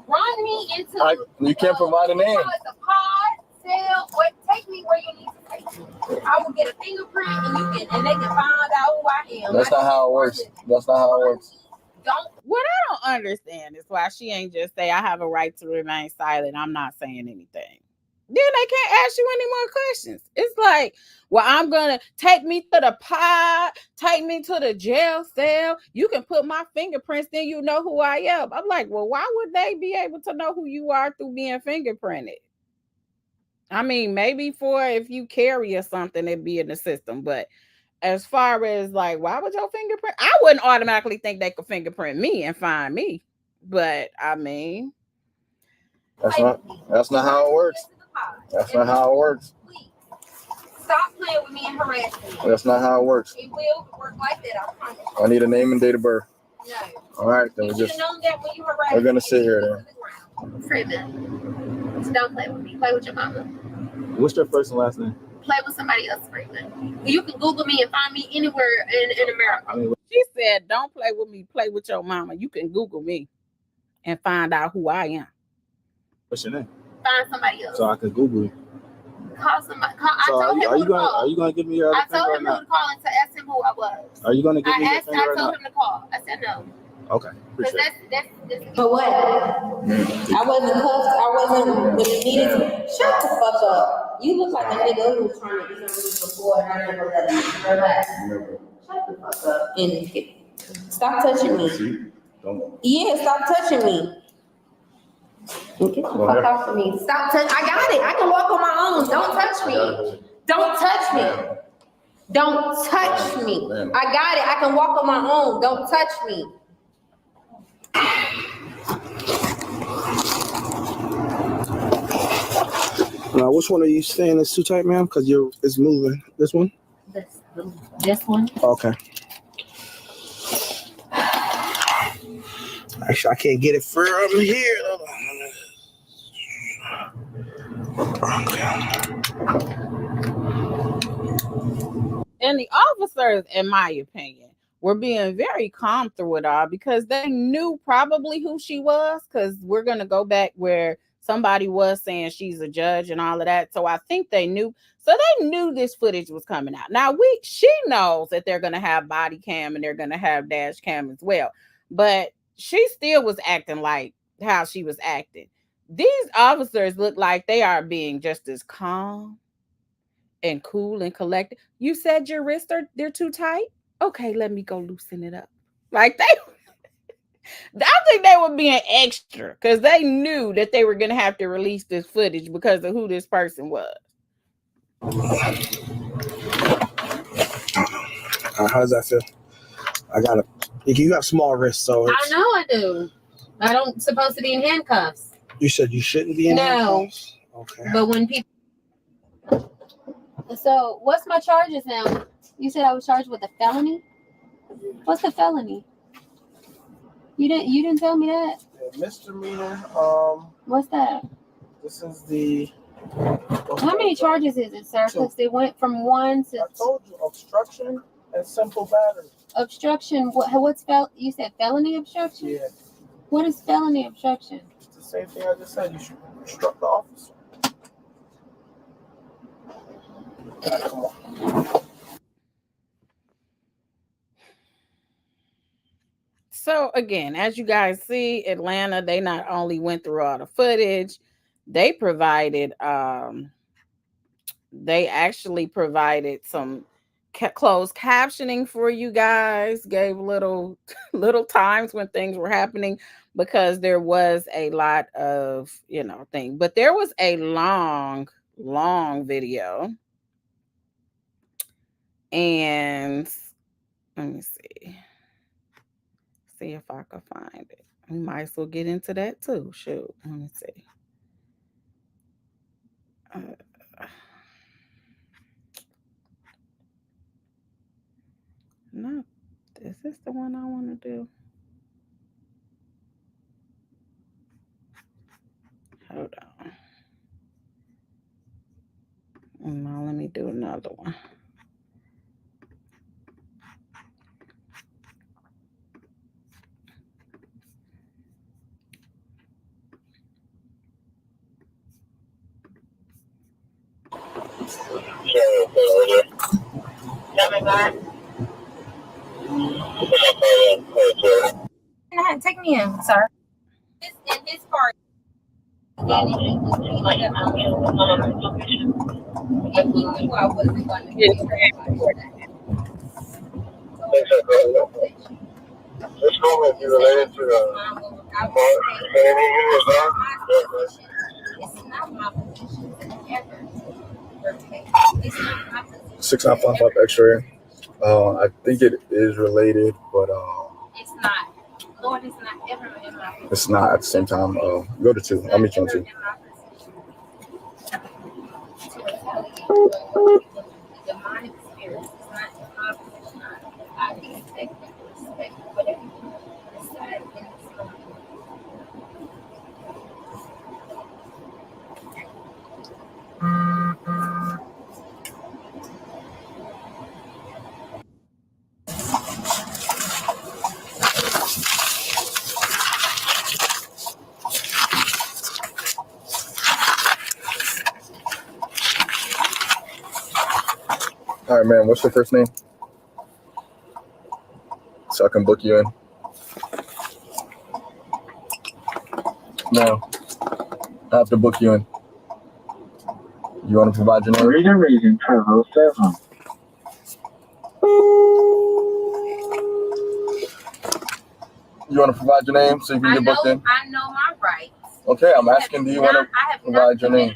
Run me into. You can't provide a name. It's a pod, cell, or take me where you need to take me. I will get a fingerprint, and they can find out who I am. That's not how it works. That's not how it works. What I don't understand is why she ain't just say, I have a right to remain silent. I'm not saying anything. Then they can't ask you any more questions. It's like, well, I'm going to take me to the pod, take me to the jail cell. You can put my fingerprints, then you know who I am. I'm like, well, why would they be able to know who you are through being fingerprinted? I mean, maybe for if you carry or something, it'd be in the system. But as far as like, why would your fingerprint? I wouldn't automatically think they could fingerprint me and find me. But I mean, that's not how it works. That's not how it works. Stop playing with me and harassing me. That's not how it works. It will work like that, I promise. I need a name and date of birth. No. All right, then you should have known that when you harassed we're gonna sit here then. Freeman. Don't play with me. Play with your mama. What's your first and last name? Play with somebody else, Freeman. You can Google me and find me anywhere in America. She said, don't play with me, play with your mama. You can Google me and find out who I am. What's your name? Find somebody else. So I can Google you. Call somebody. I told him who to call. Are you gonna give me your I told him who to call and to ask him who I was. Are you gonna give me your finger I told him to call. I said no. Okay. Because that's But what? I wasn't cuffed. I wasn't when you needed to. Shut the fuck up. You look like a nigga who was trying to do something before and I never let him. Relax. Shut the fuck up. And stop touching me. Yeah, stop touching me. Get the fuck off of me. Stop touching. I got it. I can walk on my own. Don't touch me. Don't touch me. Don't touch me. I got it. I can walk on my own. Don't touch me. Now, which one are you saying is too tight, ma'am? Because it's moving. This one? This one. Okay. Actually, I can't get it from here. And the officers, in my opinion, were being very calm through it all because they knew probably who she was, because we're going to go back where somebody was saying she's a judge and all of that. So I think they knew. So they knew this footage was coming out. Now, she knows that they're going to have body cam and they're going to have dash cam as well. But she still was acting like how she was acting. These officers look like they are being just as calm and cool and collected. You said your wrists they're too tight? Okay, let me go loosen it up. Like I think they were being extra because they knew that they were going to have to release this footage because of who this person was. How does that feel? You have small wrists, so I know I do. I don't supposed to be in handcuffs. You said you shouldn't be in handcuffs? Okay. But when people. So what's my charges now? You said I was charged with a felony? What's the felony? You didn't tell me that? Misdemeanor. What's that? This is the. How many charges is it, sir? Because they went from 1 to. I told you obstruction and simple battery. Obstruction. What's you said felony obstruction? Yeah. What is felony obstruction? It's the same thing I just said. You struck the officer. Come on. So again, as you guys see, Atlanta, they not only went through all the footage, they provided they actually provided some closed captioning for you guys, gave little times when things were happening because there was a lot of, thing. But there was a long video. And let me see if I can find it. We might as well get into that too. Shoot, let me see. No, is this the one I want to do? Hold on. Now let me do another one. Take me in, sir. In his car. And he knew I wasn't going to get This moment you related to It's not my position ever. 6955 X-ray. I think it is related, but it's not. Lord, it's not ever in my position. it's not at the same time. Go to 2. I'll meet you on 2. Demonic spirits. It's not my position. I respect whatever you decide in this moment. All right, man. What's your first name? So I can book you in. No, I have to book you in. You want to provide your name? Reason 707. You want to provide your name so you can get booked in? I know my rights. Okay, I'm asking, do you want to provide your name?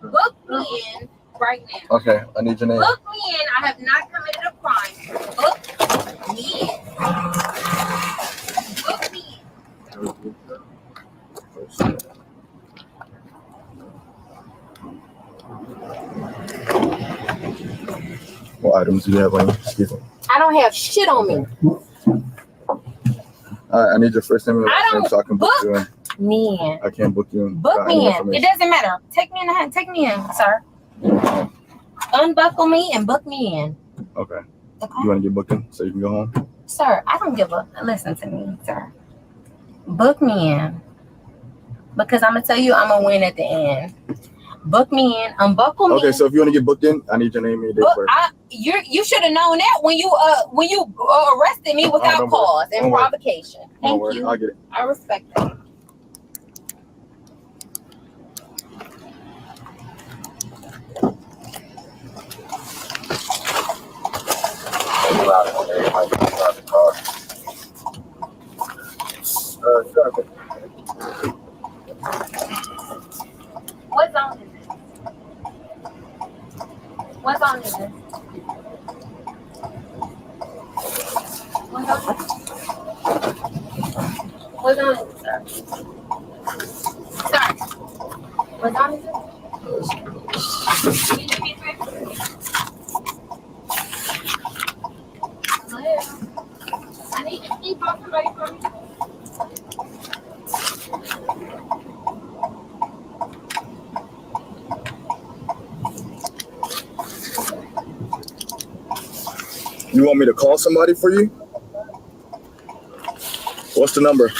Book me in right now. Okay, I need your name. Book me in. I have not committed a crime. Book me in. Book me in. What items do you have on you? Excuse me. I don't have shit on me. All right, I need your first name and last name so I can book you in. Me in. I can't book you in. Book me in. It doesn't matter. Take me in, sir. Unbuckle me and book me in. Okay. You want to get booked in so you can go home? Sir, I don't give a listen to me, sir. Book me in. Because I'm gonna tell you I'm gonna win at the end. Book me in, unbuckle me. Okay, so if you want to get booked in, I need your name and your date of birth. You should have known that when you arrested me without cause and provocation. Thank you. I'll get it. I respect that. might be inside the car. What zone is this? What zone is this? What zone is this? What zone is it, sir? Sir, what zone is it? Can you give me a quick? Hello? I need to keep on somebody for me. You want me to call somebody for you? What's the number?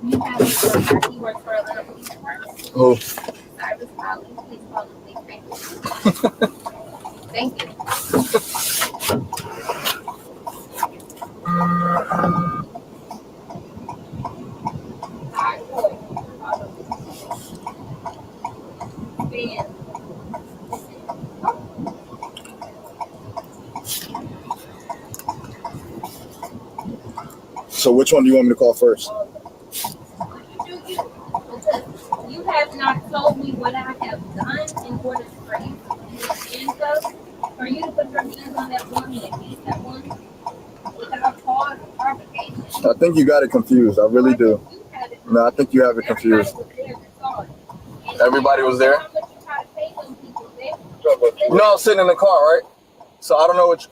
You have his number. He works for a little police department. Who? Cyrus Polly. Please call the police. Thank you. So which one do you want me to call first? You have not told me what I have done in order for you to be handcuffed, for you to put your hands on that woman and beat that woman without cause or provocation. I think you got it confused. I really do. No, I think you have it confused. Everybody was there? No, I was sitting in the car, right? So I don't know which.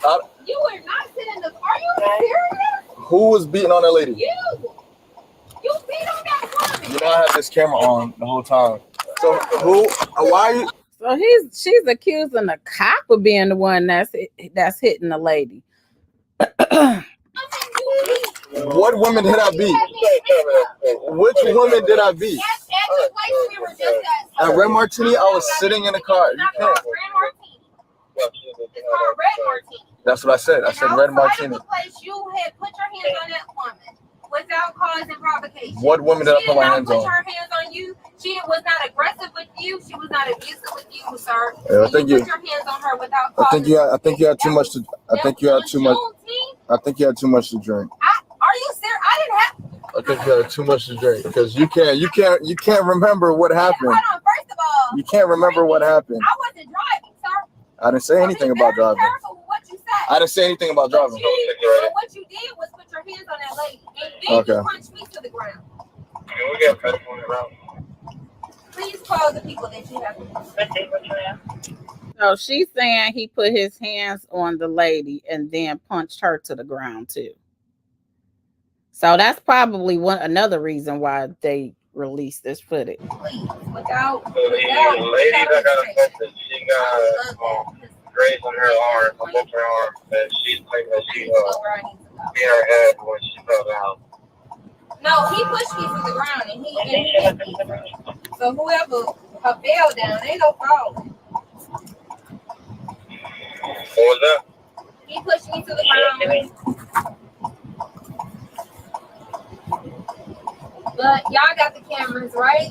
You were not sitting in the car. Are you serious? Who was beating on that lady? You beat on that woman. You know, I had this camera on the whole time. So who? Why are you? So she's accusing the cop of being the one that's hitting the lady. What woman did I beat? Which woman did I beat? At Red Martini, I was sitting in the car. You can't. It's called Red Martini. That's what I said. I said Red Martini. You had put your hands on that woman without cause and provocation. What woman did I put my hands on? She did not put her hands on you. She was not aggressive with you. She was not abusive with you, sir. Yeah, I think you put your hands on her without cause. I think you had too much to. I think you had too much. I think you had too much to drink. Are you serious? I didn't have. I think you had too much to drink because you can't remember what happened. Hold on. First of all, you can't remember what happened. I wasn't driving, sir. I didn't say anything about driving. Careful with what you said. I didn't say anything about driving. So what you did was put your hands on that lady, and then you punched me to the ground. We got press on the route. Please call the people that you have. So she's saying he put his hands on the lady and then punched her to the ground too. So that's probably another reason why they released this footage. Please, without ladies, I got a message. She got grace on her arm, on both her arms, and she's claiming that she hit her head when she fell down. No, he pushed me to the ground and he hit me. So whoever fell down, ain't no falling. What was that? He pushed me to the ground. But y'all got the cameras, right?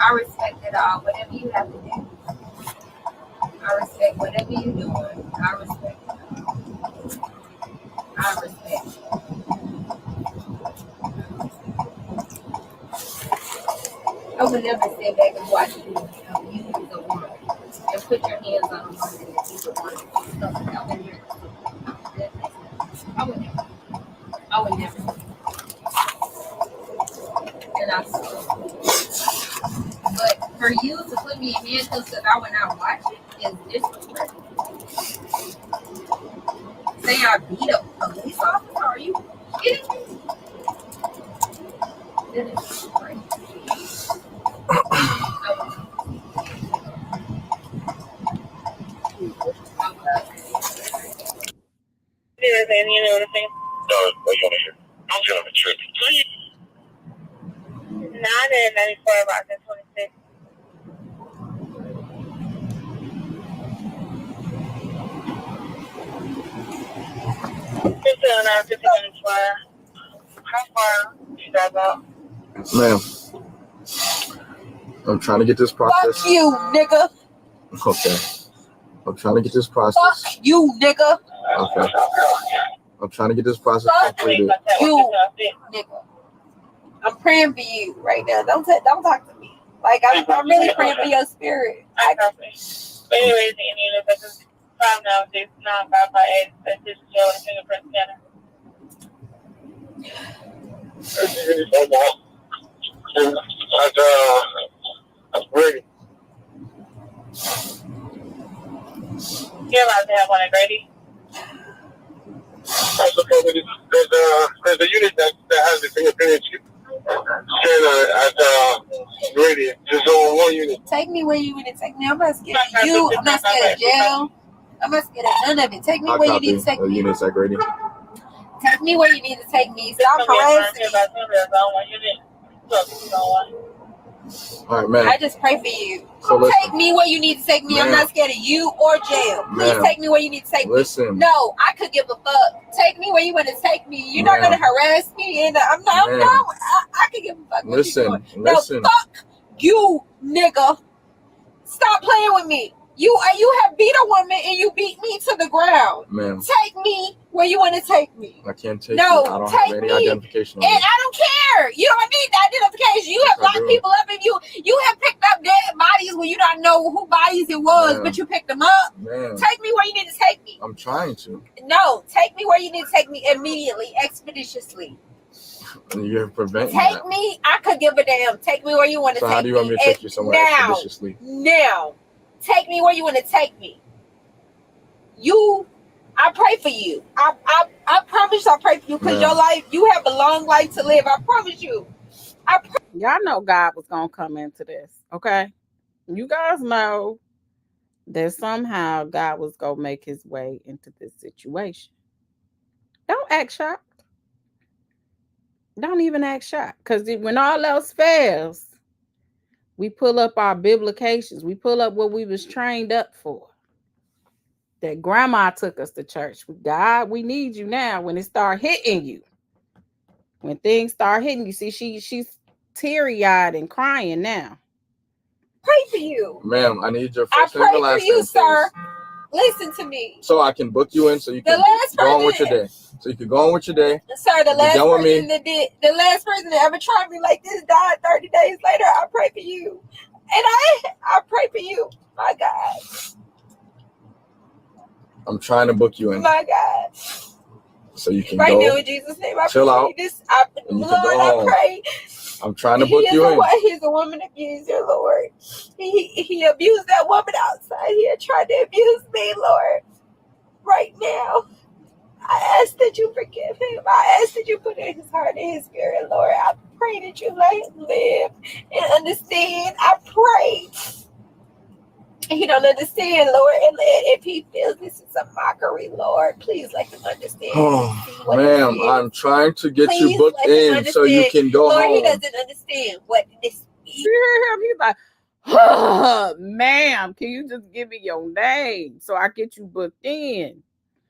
I respect it all, whatever you have to do. I respect whatever you're doing. I respect it. I respect it. I would never sit back and watch you abuse a woman and put your hands on a woman and abuse a woman. I would never. I would never. And I saw. But for you to put me in handcuffs because I would not watch it is disrespectful. Say I beat a police officer? Are you kidding me? That is crazy. You know what I'm saying? No, what you want to hear? I'm going to trip. 994 about 26. How far you drive out? Ma'am, I'm trying to get this process. Fuck you, nigga. Okay. I'm trying to get this process. Fuck you, nigga. Okay. I'm trying to get this process completed. You, nigga. I'm praying for you right now. Don't talk to me. Like I'm really praying for your spirit. Anyways, the Indian is 596-955-8. That's just Joe and fingerprint scanner. Ready. You're allowed to have one at Grady. There's a unit that has the fingerprint scanner at Grady. Just on one unit. Take me where you want to take me. I'm not scared of you. I'm not scared of jail. I'm not scared of none of it. Take me where you need to take me. Units at Grady. Take me where you need to take me. Stop harassing me. All right, man. I just pray for you. So Take me where you need to take me. I'm not scared of you or jail. Please take me where you need to take me. No, I could give a fuck. Take me where you want to take me. You're not gonna harass me, and I'm not. I could give a fuck. Listen. No, fuck you, nigga. Stop playing with me. You have beat a woman and you beat me to the ground. Ma'am. Take me where you want to take me. I can't take No, you. I don't take have any me. identification on And you. I don't care. You don't need the identification. You have I locked do. people up, and you have picked up dead bodies when you don't know who bodies it was, Ma'am. but you picked them up. Ma'am. Take me where you need to take me. I'm trying to. No, take me where you need to take me immediately, expeditiously. And you're preventing Take that. me. I could give a damn. Take me where you want to So take me. how do you want me to take you somewhere expeditiously? Now. Take me where you want to take me. I pray for you. I promise I pray for you because your life, you have a long life to live. I promise you. Y'all know God was going to come into this, okay? You guys know that somehow God was going to make his way into this situation. Don't act shocked. Don't even act shocked. Because when all else fails, we pull up our biblications. We pull up what we was trained up for. That grandma took us to church. God, we need you now when it start hitting you. When things start hitting you. See, she's teary-eyed and crying now. Pray for you. Ma'am, I need your first name I and pray last for you, name, sir. please. Listen to me. So I can book you in so you can go on with your day. So you can go on with your day. Sir, the last done with me. the last person that ever tried me like this died 30 days later. I pray for you. And I pray for you. My God. I'm trying to book you in My God. so you can Right go. now in Jesus' name, I chill pray out. this. And you Lord, can go I home. pray. I'm trying to book you in. He's a woman abuser, Lord. He abused that woman outside here, tried to abuse me, Lord. Right now, I ask that you forgive him. I ask that you put in his heart and his spirit, Lord. I pray that you let him live and understand. I pray. He don't understand, Lord. And if he feels this is a mockery, Lord, please let him understand. Oh, ma'am, I'm trying to get you Please booked let him in so you can go Lord, home. he doesn't understand what this is. You hear him? He's like, oh, ma'am, can you just give me your name so I get you booked in?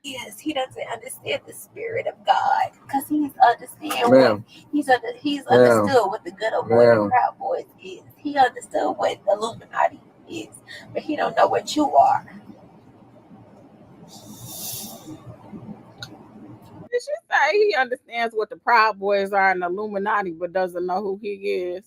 Yes, he doesn't understand the spirit of God because he's understand Ma'am. he's understood what the good old boy and proud boys is. He understood what Illuminati is, but he don't know what you are. Did she say he understands what the Proud Boys are in Illuminati, but doesn't know who he is?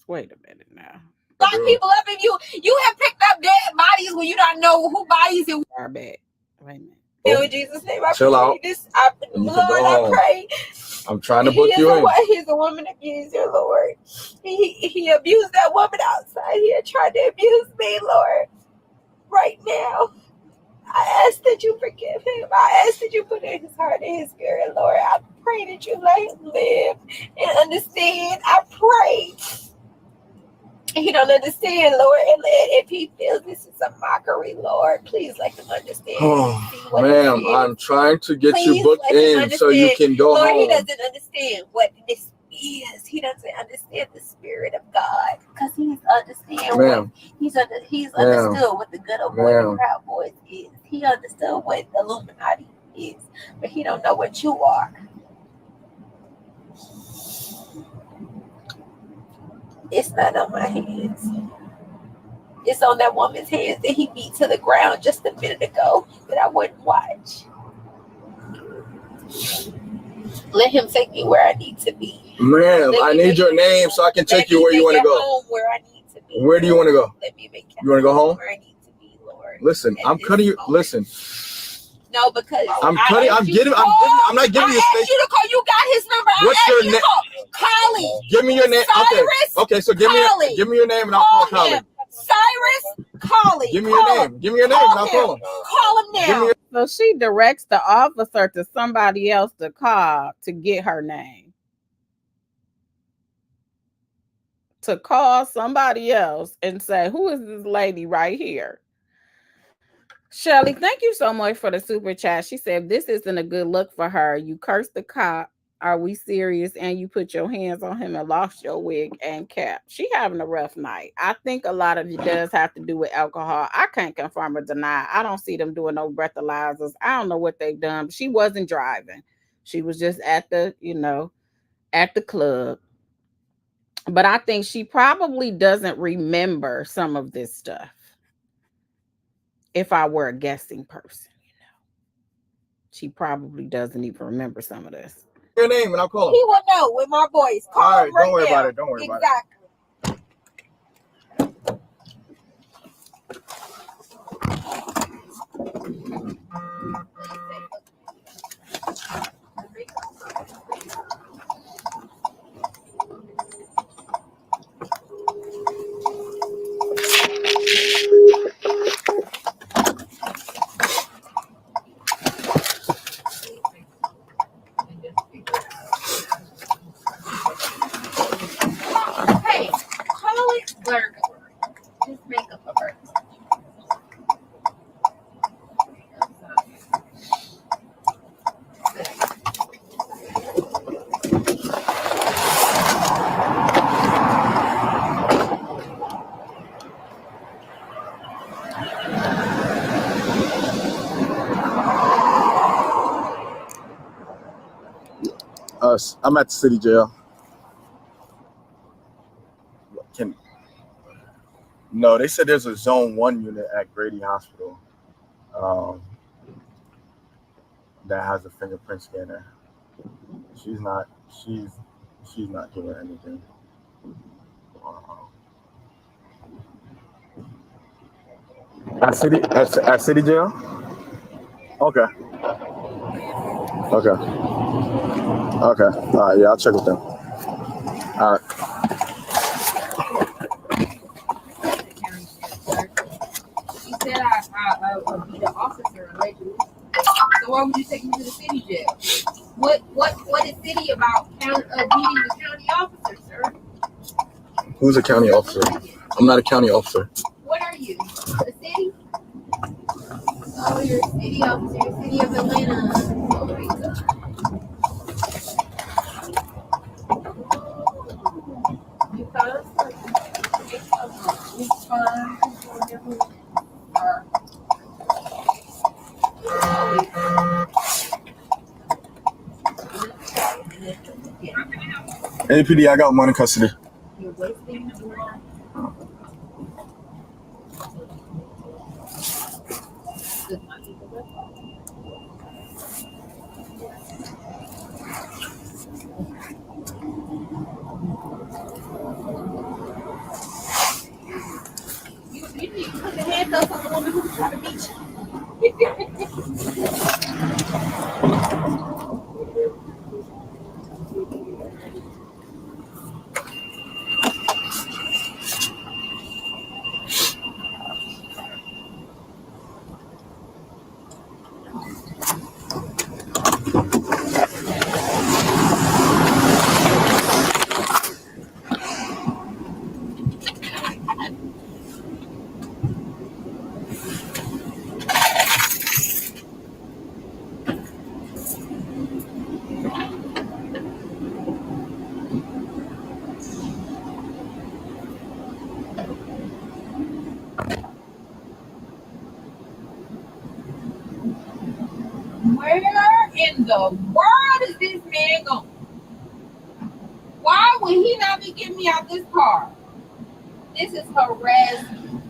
Wait a minute now. Lock people up and you have picked up dead bodies when you don't know who bodies it are. Bad. Wait a minute. In Jesus' name, I Chill pray out. this. And you Lord, can go I home. pray. I'm trying to book you in. He's a woman abuser, Lord. He abused that woman outside here, tried to abuse me, Lord. Right now, I ask that you forgive him. I ask that you put in his heart and his spirit, Lord. I pray that you let him live and understand. I pray. He don't understand, Lord. And if he feels this is a mockery, Lord, please let him understand. Oh, ma'am, I'm trying to get you booked in so you can go Lord, home. he doesn't understand what this is. He doesn't understand the spirit of God because he's understood what the good old boy and proud boys is. He understood what Illuminati is, but he don't know what you are. It's not on my hands. It's on that woman's hands that he beat to the ground just a minute ago that I wouldn't watch. Let him take me where I need to be. Ma'am, I need your name so I can take you where you want to go. Home where I need to be. Where do you want to go? Let me make it. You want to go home? Where I need to be, Lord. Listen, I'm cutting you. Listen. No, because I'm not giving you space. I asked you to call. You got his number. What's your name? Collie. Give me your name. Okay, so give me your name and I'll call Collie. Cyrus Collie. Give me your name. Give me your name and I'll call him. Call him now. So she directs the officer to somebody else to call to get her name. To call somebody else and say, who is this lady right here? Shelly, thank you so much for the super chat. She said, this isn't a good look for her. You cursed the cop. Are we serious? And you put your hands on him and lost your wig and cap. She having a rough night. I think a lot of it does have to do with alcohol. I can't confirm or deny. I don't see them doing no breathalyzers. I don't know what they've done. But she wasn't driving. She was just at the, at the club. But I think she probably doesn't remember some of this stuff. If I were a guessing person, she probably doesn't even remember some of this. Your name and I'll call him. He will know with my voice. Call all right, him right don't worry now. about it. Don't worry about it. Hey, call it burger. Just make up a burger. I'm at the city jail. No, they said there's a zone 1 unit at Grady Hospital that has a fingerprint scanner. She's not doing anything. At city jail? Okay. All right, yeah, I'll check with them. All right. She said I would be the officer allegedly. So why would you take me to the city jail? What is city about beating the county officer, sir? Who's a county officer? I'm not a county officer. What are you? The city? Oh, you're a city officer. You're city of Atlanta. Oh my God. You fine? You fine? APD, I got one in custody. You're wasting your You need to put your hands up on the woman who's trying to beat Where in the world is this man going? Why would he not be getting me out this car? This is harassment.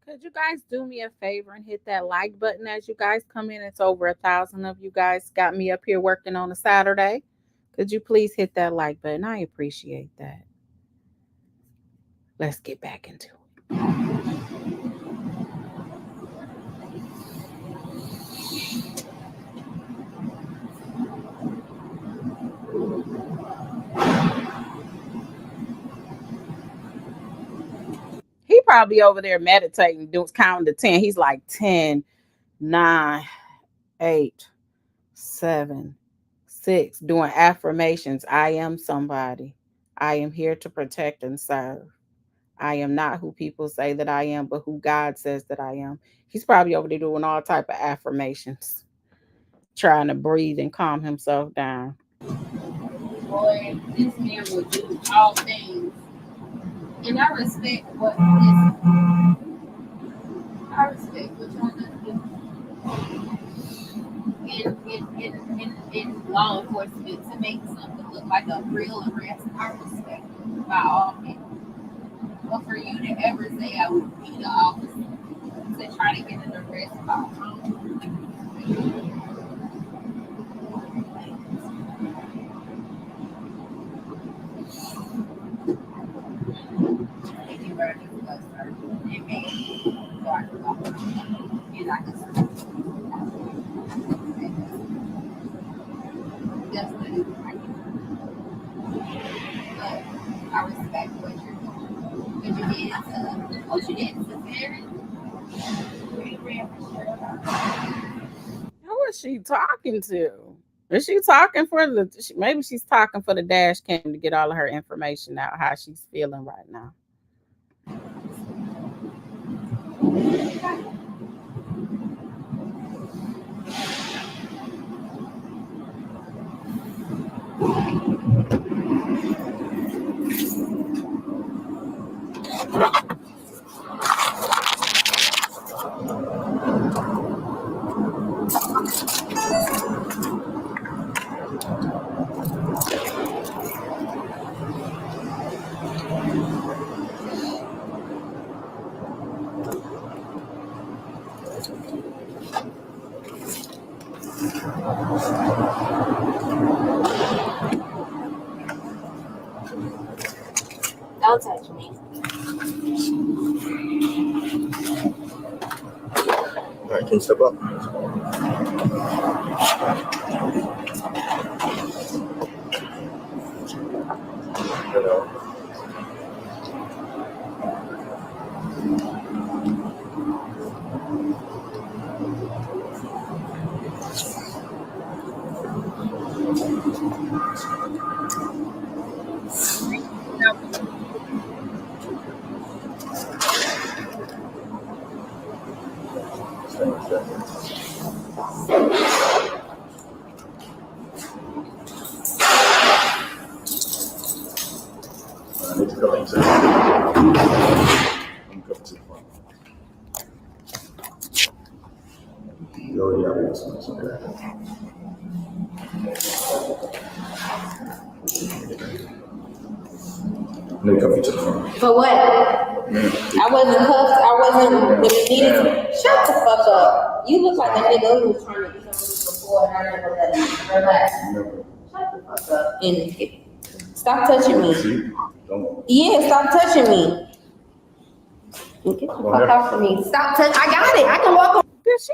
Could you guys do me a favor and hit that like button as you guys come in? It's over 1,000 of you guys got me up here working on a Saturday. Could you please hit that like button? I appreciate that. Let's get back into it. He probably over there meditating, counting to 10. He's like 10, 9, 8, 7, 6, doing affirmations. I am somebody. I am here to protect and serve. I am not who people say that I am, but who God says that I am. He's probably over there doing all type of affirmations, trying to breathe and calm himself down. Boy, this man will do all things. And I respect what y'all do in law enforcement to make something look like a real arrest. I respect it by all means. But for you to ever say I would be the officer to try to get an arrest by I respect what you're doing. But you did to Barry. Who is she talking to? Is she talking for maybe she's talking for the dash cam to get all of her information out, how she's feeling right now. Don't touch me. All right, can you step up? Hello. I need to come into I'm coming to the front. You already have this much, okay? Let me come to the front. For what? I wasn't cuffed. I wasn't needed. Shut the fuck up. You look like a nigga who was trying to do something before and I never let him. Relax. Shut the fuck up. And stop touching me. Yeah, stop touching me. Get the fuck off of me. Stop touching. I got it. I can walk on. Did she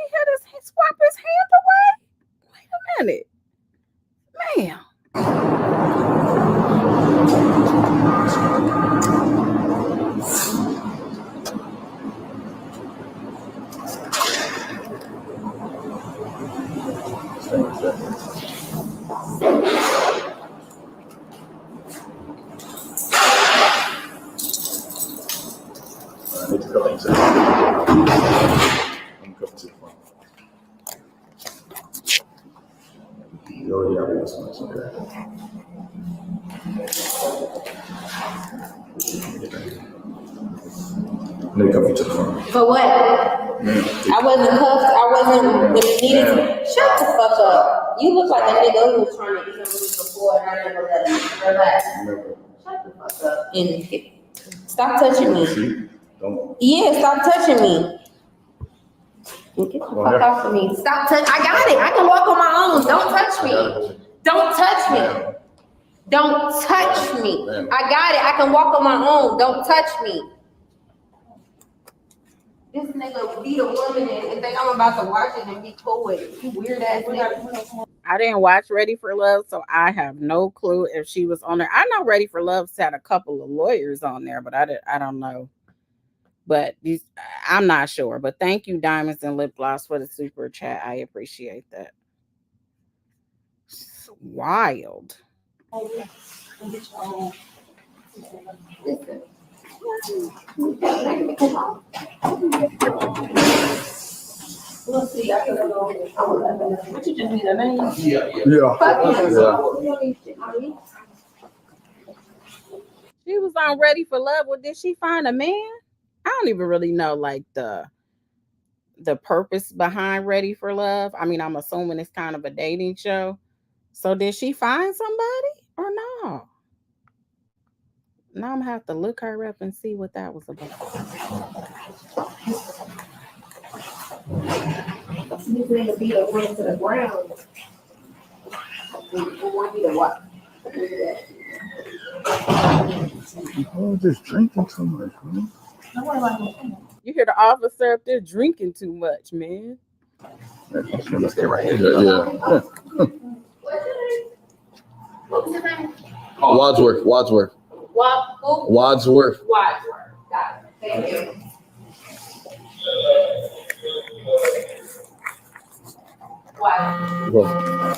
swap his hand away? Wait a minute. Man. I need to come into the front. I'm coming to the front. You already have this much, okay? Let me come you to the phone. For what? I wasn't cuffed. I wasn't when it needed. Shut the fuck up. You look like a nigga who was trying to do something before and I never let him. Relax. Shut the fuck up. And stop touching me. Yeah, stop touching me. Get the fuck off of me. Stop touching. I got it. I can walk on my own. Don't touch me. Don't touch me. Don't touch me. I got it. I can walk on my own. Don't touch me. This nigga beat a woman and think I'm about to watch it and be cool with it. You weird ass nigga. I didn't watch Ready for Love, so I have no clue if she was on there. I know Ready for Love's had a couple of lawyers on there, but I don't know. But I'm not sure. But thank you, Diamonds and Lip Gloss, for the super chat. I appreciate that. It's wild. Listen. We'll see. What you just need a name? She was on Ready for Love. Well, did she find a man? I don't even really know like the purpose behind Ready for Love. I mean, I'm assuming it's kind of a dating show. So did she find somebody or no? Now I'm gonna have to look her up and see what that was about. You need to beat a woman to the ground. You want me to what? Oh, just drinking too much, man. You hear the officer up there drinking too much, man. Let's get right here. Yeah. Wadsworth. What? Who? Wadsworth. Wadsworth. Got it. Thank you. Wow.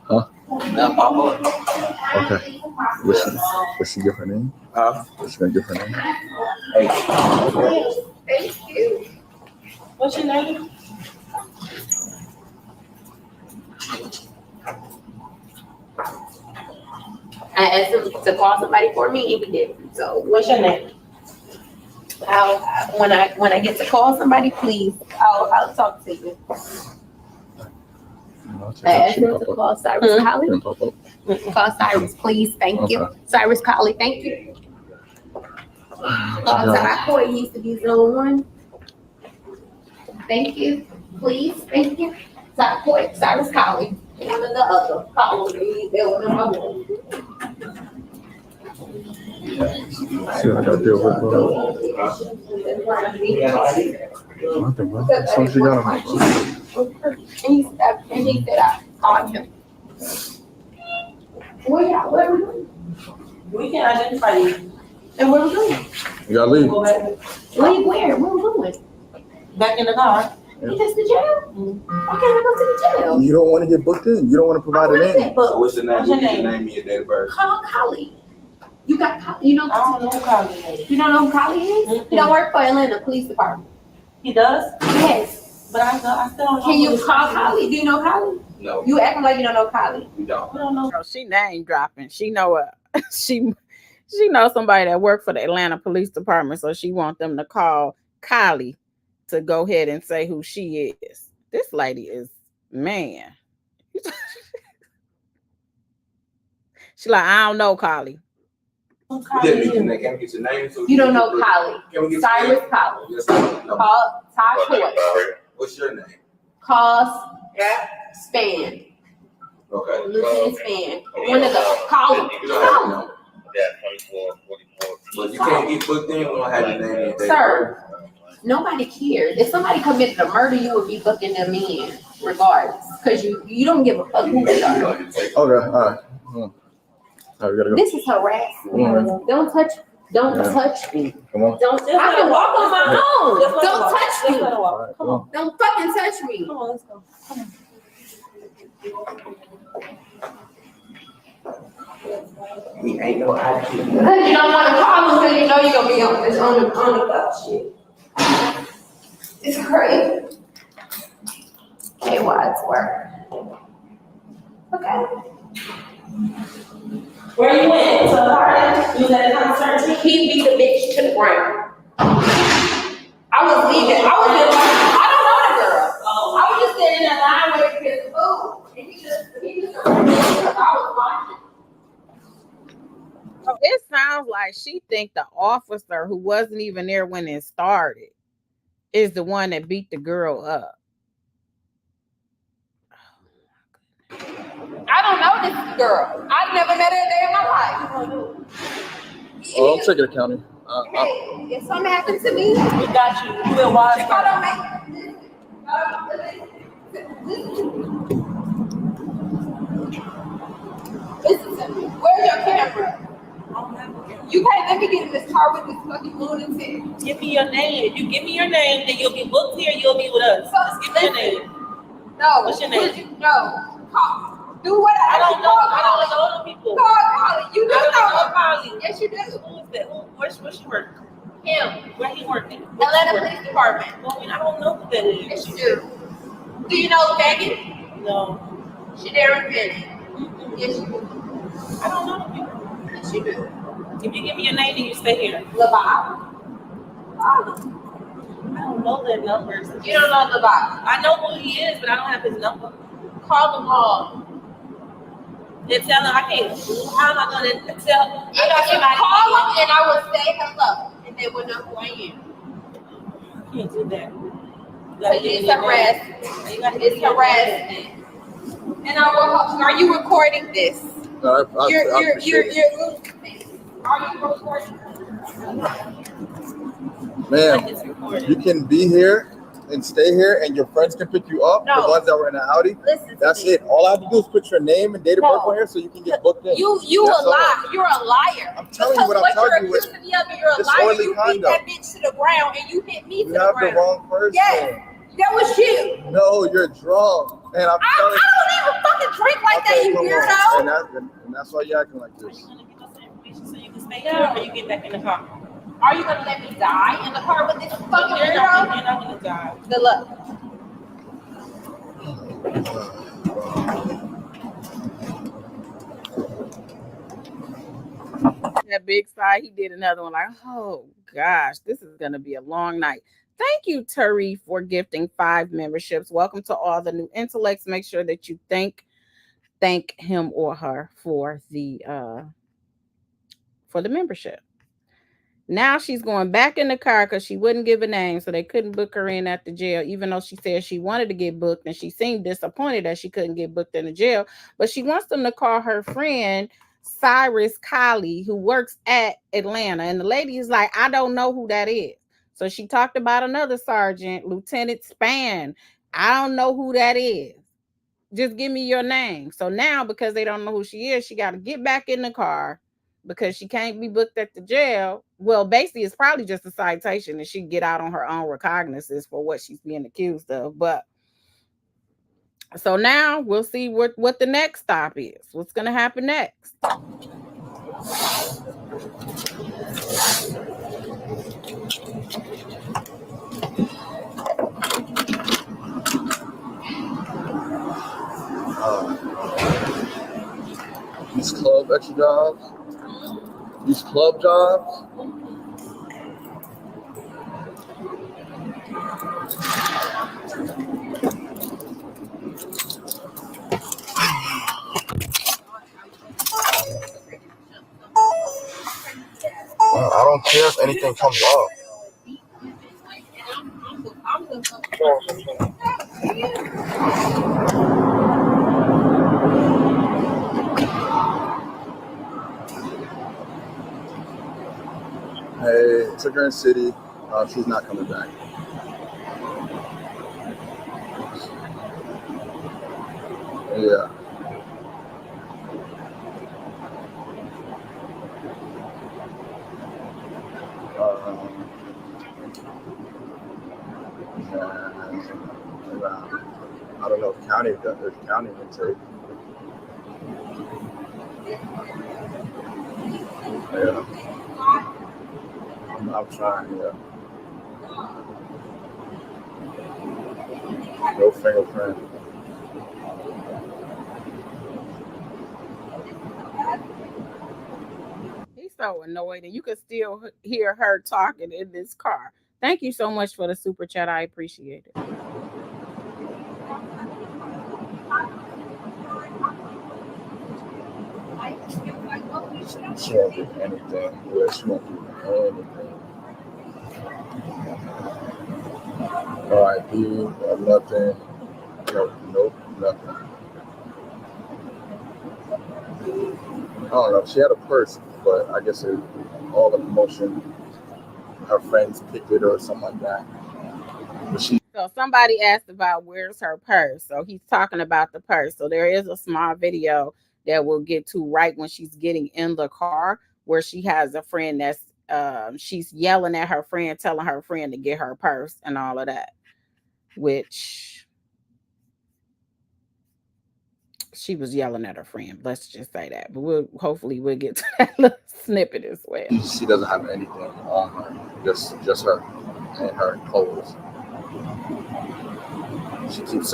Huh? Okay. What's she give her name? What's she gonna give her name? Thank you. What's your name? I asked him to call somebody for me, he did. So what's your name? When I get to call somebody, please, I'll talk to you. I asked him to call Cyrus Colley. Call Cyrus, please. Thank you. Cyrus Colley, thank you. Call Ty Coy, he used to be 01. Thank you. Please, thank you. Ty Coy, Cyrus Colley. One or the other. Call me. They were number one. See what I got there with nothing, bro. That's all she got on her, bro. And he said I called him. Where we going? We can identify you. And where we going? You gotta leave. Leave where? Where we going? Back in the car. Yeah. Because the jail? Why can't I go to the jail? You don't want to get booked in. You don't want to provide a name. So what's the name? What's your name? Name me your date of birth. Call Colley. You got, you know, I don't know who Colley is. You don't know who Colley is? Mm-hmm. He don't work for Atlanta Police Department. He does? Yes. But I still don't know. Can you call Colley? Do you know Colley? No. You acting like you don't know Colley. We don't. We don't know. Girl, she name dropping. She know she knows somebody that worked for the Atlanta Police Department, so she want them to call Colley to go ahead and say who she is. This lady is, man. She like, I don't know Colley. You don't know Colley. Cyrus Colley. Yes, no. Call Ty Coy. What's your name? Call Span. Okay. Lieutenant Span. One of those. Call him. Call him. But you can't get booked in. We don't have your name in there. Sir, nobody cares. If somebody committed a murder, you would be booking them in regardless, because you don't give a fuck who they are. Okay, all right. All right, we gotta go. This is harassment. Don't touch. Don't touch me. Come on. Don't. I can walk on my own. Don't touch me. Right, come on. Don't fucking touch me. Come on, let's go. Come on. He ain't no ID. You don't want to call him because you know you're gonna be on the fuck shit. It's crazy. Okay, why it's work? Okay. Where you went? To the party? You was at a concert? He beat the bitch to the ground. I was leaving. I don't know the girl. Oh. I was just sitting in a line waiting for his food. And he just I was watching. So it sounds like she think the officer who wasn't even there when it started is the one that beat the girl up. I don't know this girl. I've never met her a day in my life. Oh, I'm taking the county. Hey, if something happened to me, We got you. We'll watch. if I don't make listen to me. Where's your camera? You can't let me get in this car with this fucking lunatic. Give me your name. If you give me your name, then you'll be booked here. You'll be with us. Just give me your name. No. What's your name? No. Call. Do what I don't know. I don't know the people. Call. You do I don't know know. Polly. Yes, you do. Who is that? Where's she working? Him. Where he working? Atlanta Police Department. Well, I don't know who that is. Yes, you do. Do you know Megan? No. She there with Megan. Yes, you do. I don't know the people. Yes, you do. If you give me your name, then you stay here. LeBob. I don't know their numbers. You don't know LeBob. I know who he is, but I don't have his number. Call them all. And tell him I can't. How am I going to tell him? I got somebody. Call them and I will say hello, and they will know who I am. I can't do that. It's harassment. It's harassment. And I will. Are you recording this? No, I You're appreciate it. losing this. Are you recording? Ma'am, you can be here and stay here, and your friends can pick you up. No. The ones that were in the Audi. Listen. That's it. All I have to do is put your name and date of birth on here, so you can get booked in. You That's a all. lie. You're a liar. I'm telling you what I'm telling you. You're accusing me of, you're a liar. disorderly You beat conduct. that bitch to the ground, and you hit me to You the have ground. the wrong person. Yes, that was you. No, you're drunk. And I'm I telling don't even fucking drink like that, you come weirdo. on. And that's why you're acting like this. So you can stay here or you get back in the car. Are you gonna let me die in the car with this fucking You're weirdo? not gonna die. Good luck. That big sigh, he did another one like, oh gosh, this is gonna be a long night. Thank you, Turi, for gifting 5 memberships. Welcome to all the new intellects. Make sure that you thank him or her for the membership. Now she's going back in the car because she wouldn't give a name, so they couldn't book her in at the jail, even though she said she wanted to get booked, and she seemed disappointed that she couldn't get booked in the jail. But she wants them to call her friend Cyrus Colley, who works at Atlanta. And the lady is like, I don't know who that is. So she talked about another sergeant, Lieutenant Span. I don't know who that is. Just give me your name. So now, because they don't know who she is, she got to get back in the car because she can't be booked at the jail. Well, basically, it's probably just a citation and she can get out on her own recognizance for what she's being accused of. But so now we'll see what the next stop is. What's going to happen next? These club extra jobs, these club jobs. I don't care if anything comes up. took her in city. She's not coming back. Yeah. I don't know if county can take. Yeah. I'm trying, yeah. No fingerprint. He's so annoyed, and you can still hear her talking in this car. Thank you so much for the super chat. I appreciate it. She won't get anything. Yeah, she won't get anything. No ID, nothing. Nope, nothing. I don't know. She had a purse, but I guess all the promotion, her friends picked it or something like that. But So somebody asked about where's her purse. So he's talking about the purse. So there is a small video that we'll get to right when she's getting in the car, where she has a friend that's she's yelling at her friend, telling her friend to get her purse and all of that, which she was yelling at her friend. Let's just say that. But hopefully we'll get to that little snippet as well. She doesn't have anything on her, just her and her clothes. She keeps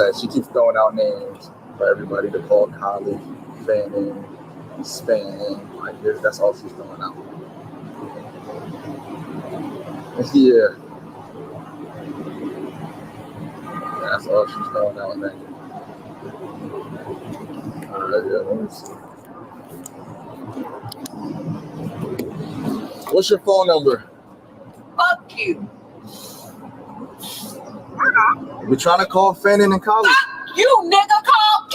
throwing out names for everybody to call colleague, fanning, spam. Like that's all she's throwing out. Yeah. That's all she's throwing out, man. Alright, yeah, let me see. What's your phone number? Fuck you. We're trying to call Fannin and Collie. You nigga, call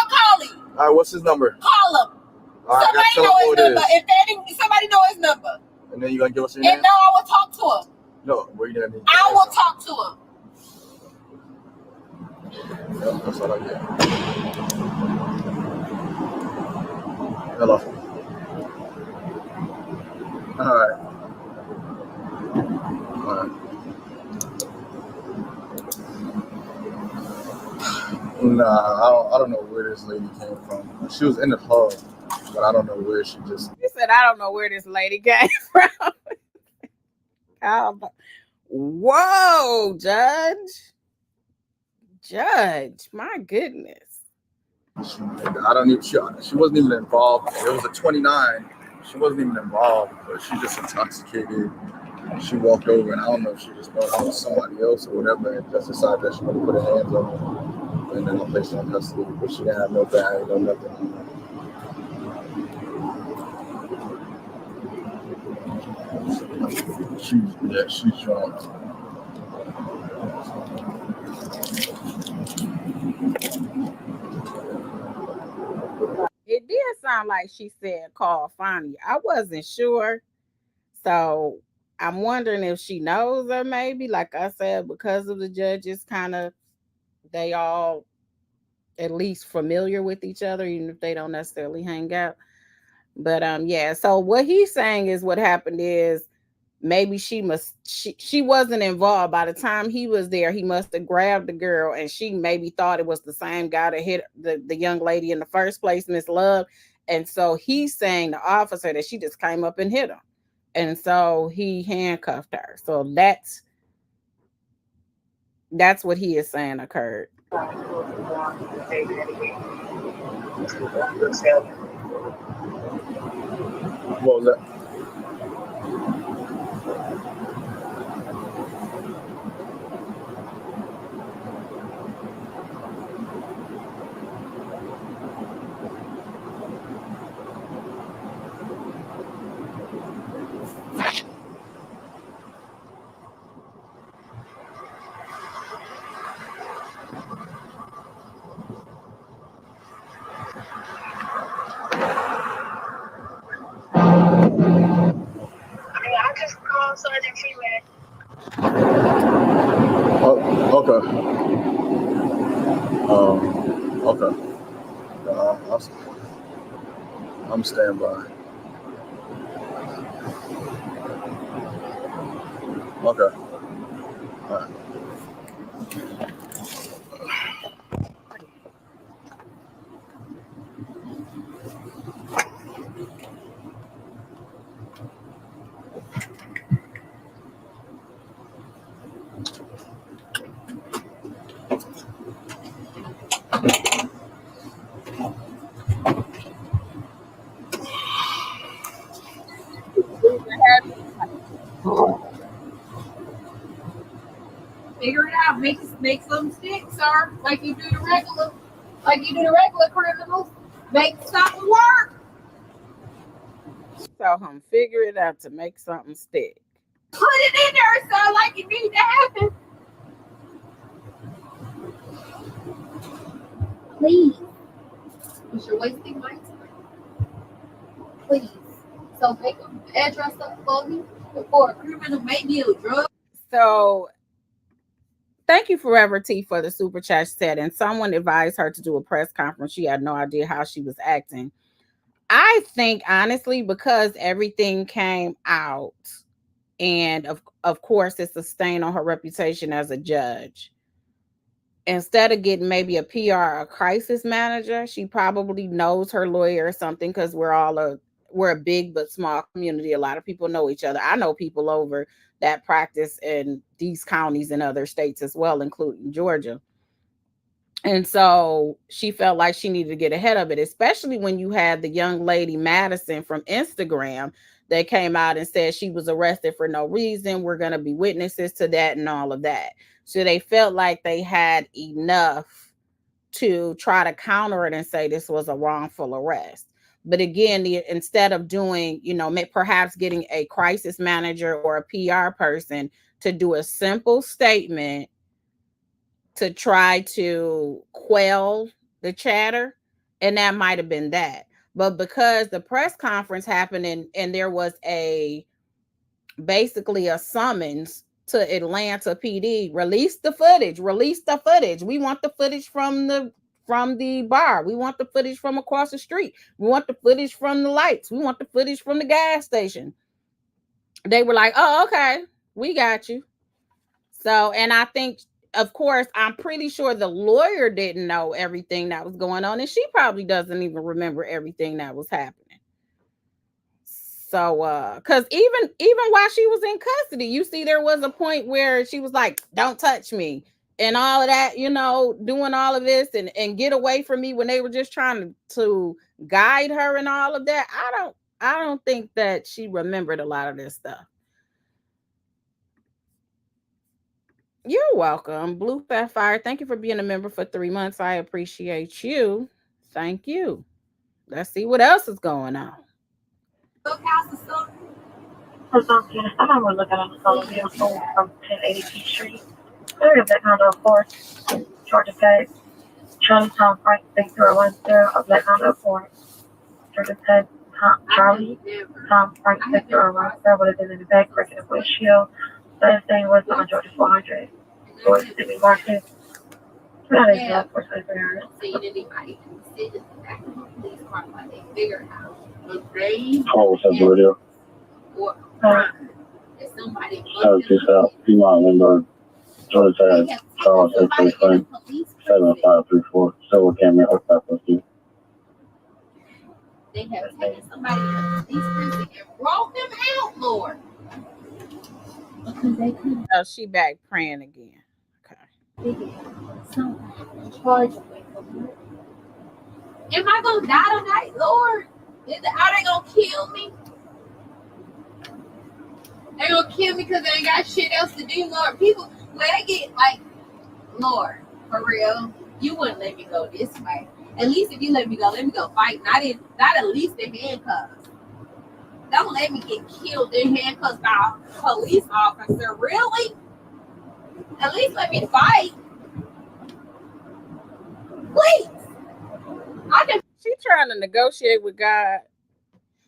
Collie. All right, what's his number? Call him. All right, Somebody know his number. If somebody know his number. And then you gonna give us your And name? no, I will talk to him. No, where you gonna need? I will talk to him. Yeah, that's all I get. Hello. All right. Nah, I don't know where this lady came from. She was in the club, but I don't know where she just. He said, I don't know where this lady came from. Whoa, Judge, my goodness. I don't even. She wasn't even involved. It was a 29. She wasn't even involved, but she just intoxicated. She walked over, and I don't know if she just thought I was somebody else or whatever, and just decided that she wanted to put her hands on me. And then I placed her in custody, but she didn't have no bag, no nothing on her. She's drunk. It did sound like she said call Fonnie. I wasn't sure. So I'm wondering if she knows her, maybe, like I said, because of the judges they all at least familiar with each other, even if they don't necessarily hang out. But yeah, so what he's saying is what happened is maybe she wasn't involved. By the time he was there, he must have grabbed the girl, and she maybe thought it was the same guy that hit the young lady in the first place, Miss Love. And so he's saying the officer that she just came up and hit him. And so he handcuffed her. So that's what he is saying occurred. What was that? Okay. Okay. I'm standing by. Okay. All right. Figure it out. Make something stick, sir. Like you do the regular criminals. Make something work. So figure it out to make something stick. Put it in there, sir, like it need to happen. Please. Because you're wasting my time. Please. So make an address up for me before a criminal make me a drug. So thank you, Forever T, for the super chat. Said, and someone advised her to do a press conference. She had no idea how she was acting. I think, honestly, because everything came out, and of course, it's a stain on her reputation as a judge. Instead of getting maybe a PR or crisis manager, she probably knows her lawyer or something, because we're a big but small community. A lot of people know each other. I know people over that practice in these counties and other states as well, including Georgia. And so she felt like she needed to get ahead of it, especially when you had the young lady Madison from Instagram that came out and said she was arrested for no reason. We're going to be witnesses to that and all of that. So they felt like they had enough to try to counter it and say this was a wrongful arrest. But again, instead of doing, perhaps getting a crisis manager or a PR person to do a simple statement to try to quell the chatter, and that might have been that. But because the press conference happened and there was basically a summons to Atlanta PD, release the footage. We want the footage from the bar. We want the footage from across the street. We want the footage from the lights. We want the footage from the gas station. They were like, oh, okay, we got you. So, and I think, of course, I'm pretty sure the lawyer didn't know everything that was going on, and she probably doesn't even remember everything that was happening. So, because even while she was in custody, you see, there was a point where she was like, "Don't touch me," and all of that, doing all of this and get away from me, when they were just trying to guide her and all of that. I don't think that she remembered a lot of this stuff. You're welcome. Blue Sapphire, thank you for being a member for 3 months. I appreciate you. Thank you. Let's see what else is going on. I was looking at the solar vehicle from 1080 P Street. There is that kind of report. Georgia Tech. Charlie Tom Frank, Victor Winston of that kind of report. Georgia Tech. Charlie Tom Frank, Victor Winston would have been in the back, breaking the windshield. Last thing was on Georgia 400. Georgia City Market. Not as much for Siberia. Oh, what's up, radio? Female member, Georgia Tech, Charles X. Frank, 7534, Silver Camera, Oak. They have taken somebody to police precinct and brought them out, Lord. Because they couldn't. Oh, she back praying again. Okay. Charge away from me. Am I gonna die tonight, Lord? Are they gonna kill me? They gonna kill me because they ain't got shit else to do, Lord. People, when they get like, Lord, for real, you wouldn't let me go this way. At least if you let me go fight. Not at least in handcuffs. Don't let me get killed in handcuffs by a police officer. Really? At least let me fight. Please. She's trying to negotiate with God.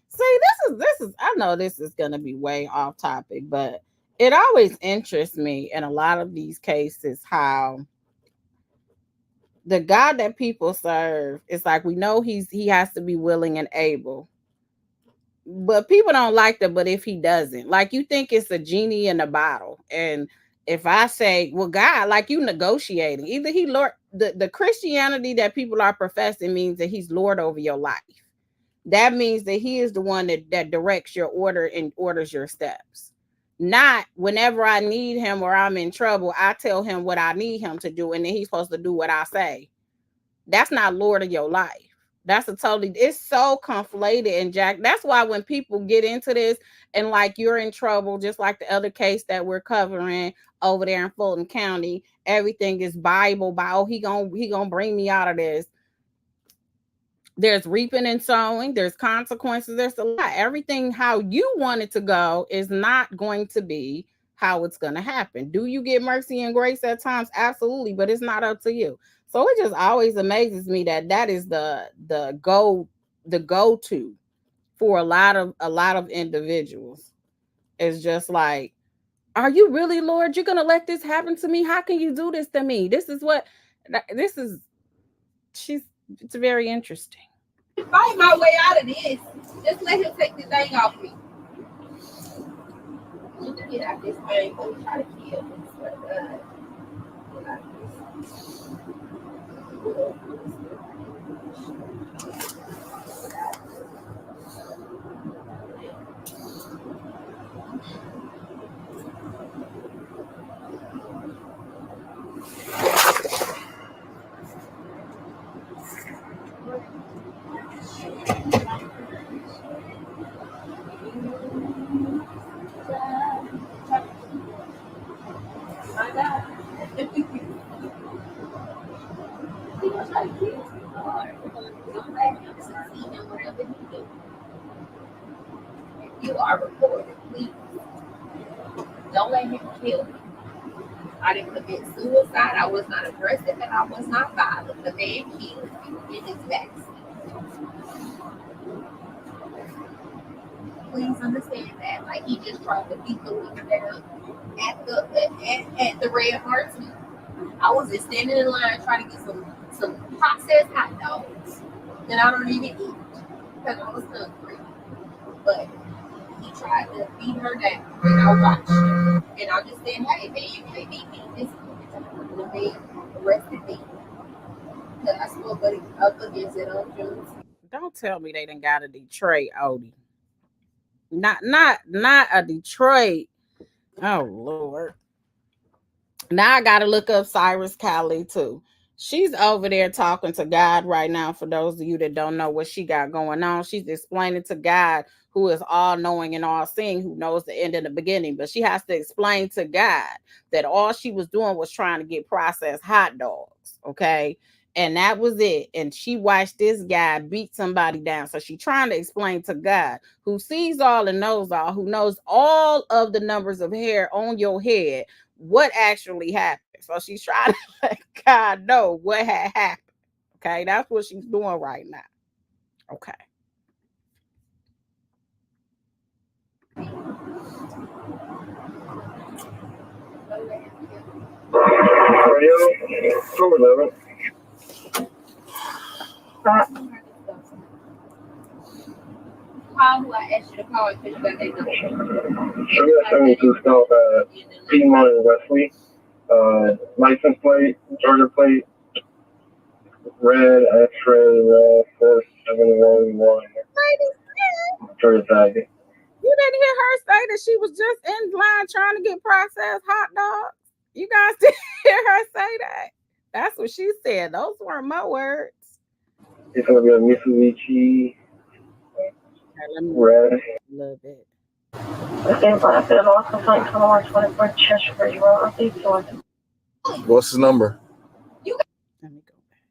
See, this is I know this is gonna be way off topic, but it always interests me in a lot of these cases how the God that people serve, it's like we know he has to be willing and able. But people don't like that, but if he doesn't, like you think it's a genie in a bottle. And if I say, well, God, like you negotiating, either he Lord, the Christianity that people are professing means that he's Lord over your life. That means that he is the one that directs your order and orders your steps. Not whenever I need him or I'm in trouble, I tell him what I need him to do, and then he's supposed to do what I say. That's not Lord of your life. That's it's so conflated and jacked. That's why when people get into this and like you're in trouble, just like the other case that we're covering over there in Fulton County, everything is Bible. He gonna bring me out of this. There's reaping and sowing. There's consequences. There's a lot. Everything how you want it to go is not going to be how it's going to happen. Do you get mercy and grace at times? Absolutely, but it's not up to you. So it just always amazes me that is the go-to for a lot of individuals. It's just like, are you really Lord? You're gonna let this happen to me? How can you do this to me? It's very interesting. Fight my way out of this. Just let him take the thing off me. You can get out this thing. Don't try to kill me. Swear to God. Get out of this. My God. He gonna try to kill me. Don't let him succeed in whatever he do. If you are recorded, please don't let him kill me. I didn't commit suicide. I was not aggressive and I was not violent. The man killed me in his backseat. Please understand that. Like he just tried to beat the woman down at the Red Heart. I was just standing in line trying to get some processed hot dogs that I don't even eat because I was hungry. But he tried to beat her down, and I watched him. And I just said, "Hey, man, you can't beat me." This the man arrested me because I spoke up against it on June. Don't tell me they done got a Detroit Odie. Not a Detroit. Oh Lord. Now I gotta look up Cyrus Cali too. She's over there talking to God right now. For those of you that don't know what she got going on, she's explaining to God, who is all knowing and all seeing, who knows the end and the beginning. But she has to explain to God that all she was doing was trying to get processed hot dogs. Okay. And that was it. And she watched this guy beat somebody down. So she's trying to explain to God, who sees all and knows all, who knows all of the numbers of hair on your head, what actually happened. So she's trying to let God know what had happened. Okay, that's what she's doing right now. Okay. Call who I asked you to call because you got that number. So we got 72 South Piedmont and Wesley. License plate, Georgia plate, red, X-ray, red, 4711. Georgia tag. You didn't hear her say that she was just in line trying to get processed hot dogs? You guys didn't hear her say that? That's what she said. Those weren't my words. It's going to be a Mitsubishi red. A little bit. What's his number? Let me go back.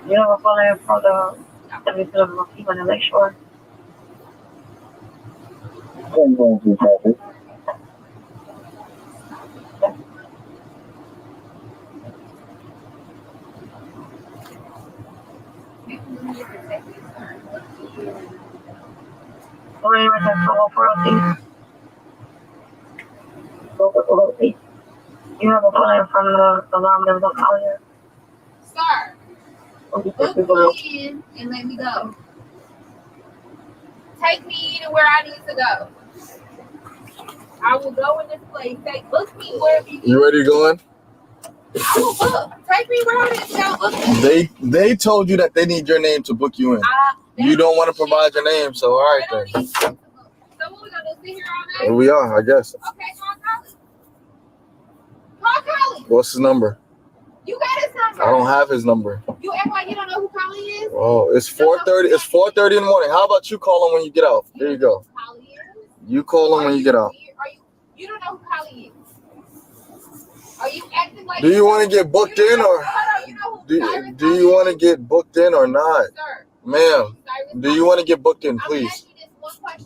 You know, we're following for the people to make sure. You have a plan from the alarm that was on here? Sir, book me in and let me go. Take me anywhere I need to go. I will go in this place. Book me wherever you need. You ready to go in? I will book. Take me where I need to go. Book me. They told you that they need your name to book you in. You don't want to provide your name, so all right then. So what we gonna do? Sit here all day? Here we are, I guess. Okay, call Collie. Call Collie. What's his number? You got his number. I don't have his number. You act like you don't know who Collie is? Oh, it's 4:30. It's 4:30 in the morning. How about you call him when you get out? There you go. You call him when you get out. You don't know who Collie is. Are you acting like? Do you want to get booked in or? Do you want to get booked in or not? Sir, ma'am, do you want to get booked in, please?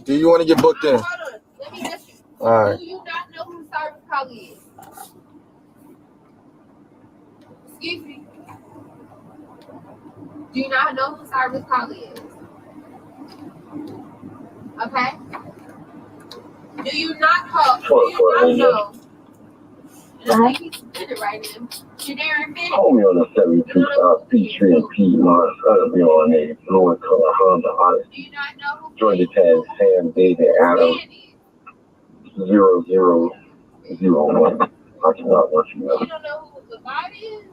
Do you want to get booked in? Hold on. Let me ask you. All right. Do you not know who Cyrus Collie is? Excuse me. Do you not know who Cyrus Collie is? Okay. Do you not know? I think he's suspended right now. Generic Finn. Call me on the 72 South Peachtree and Piedmont. Be on a Florida color Honda Odyssey. Do you not know who Georgia Tag Sam David Adams 0001. I cannot let you know. You don't know who the body is?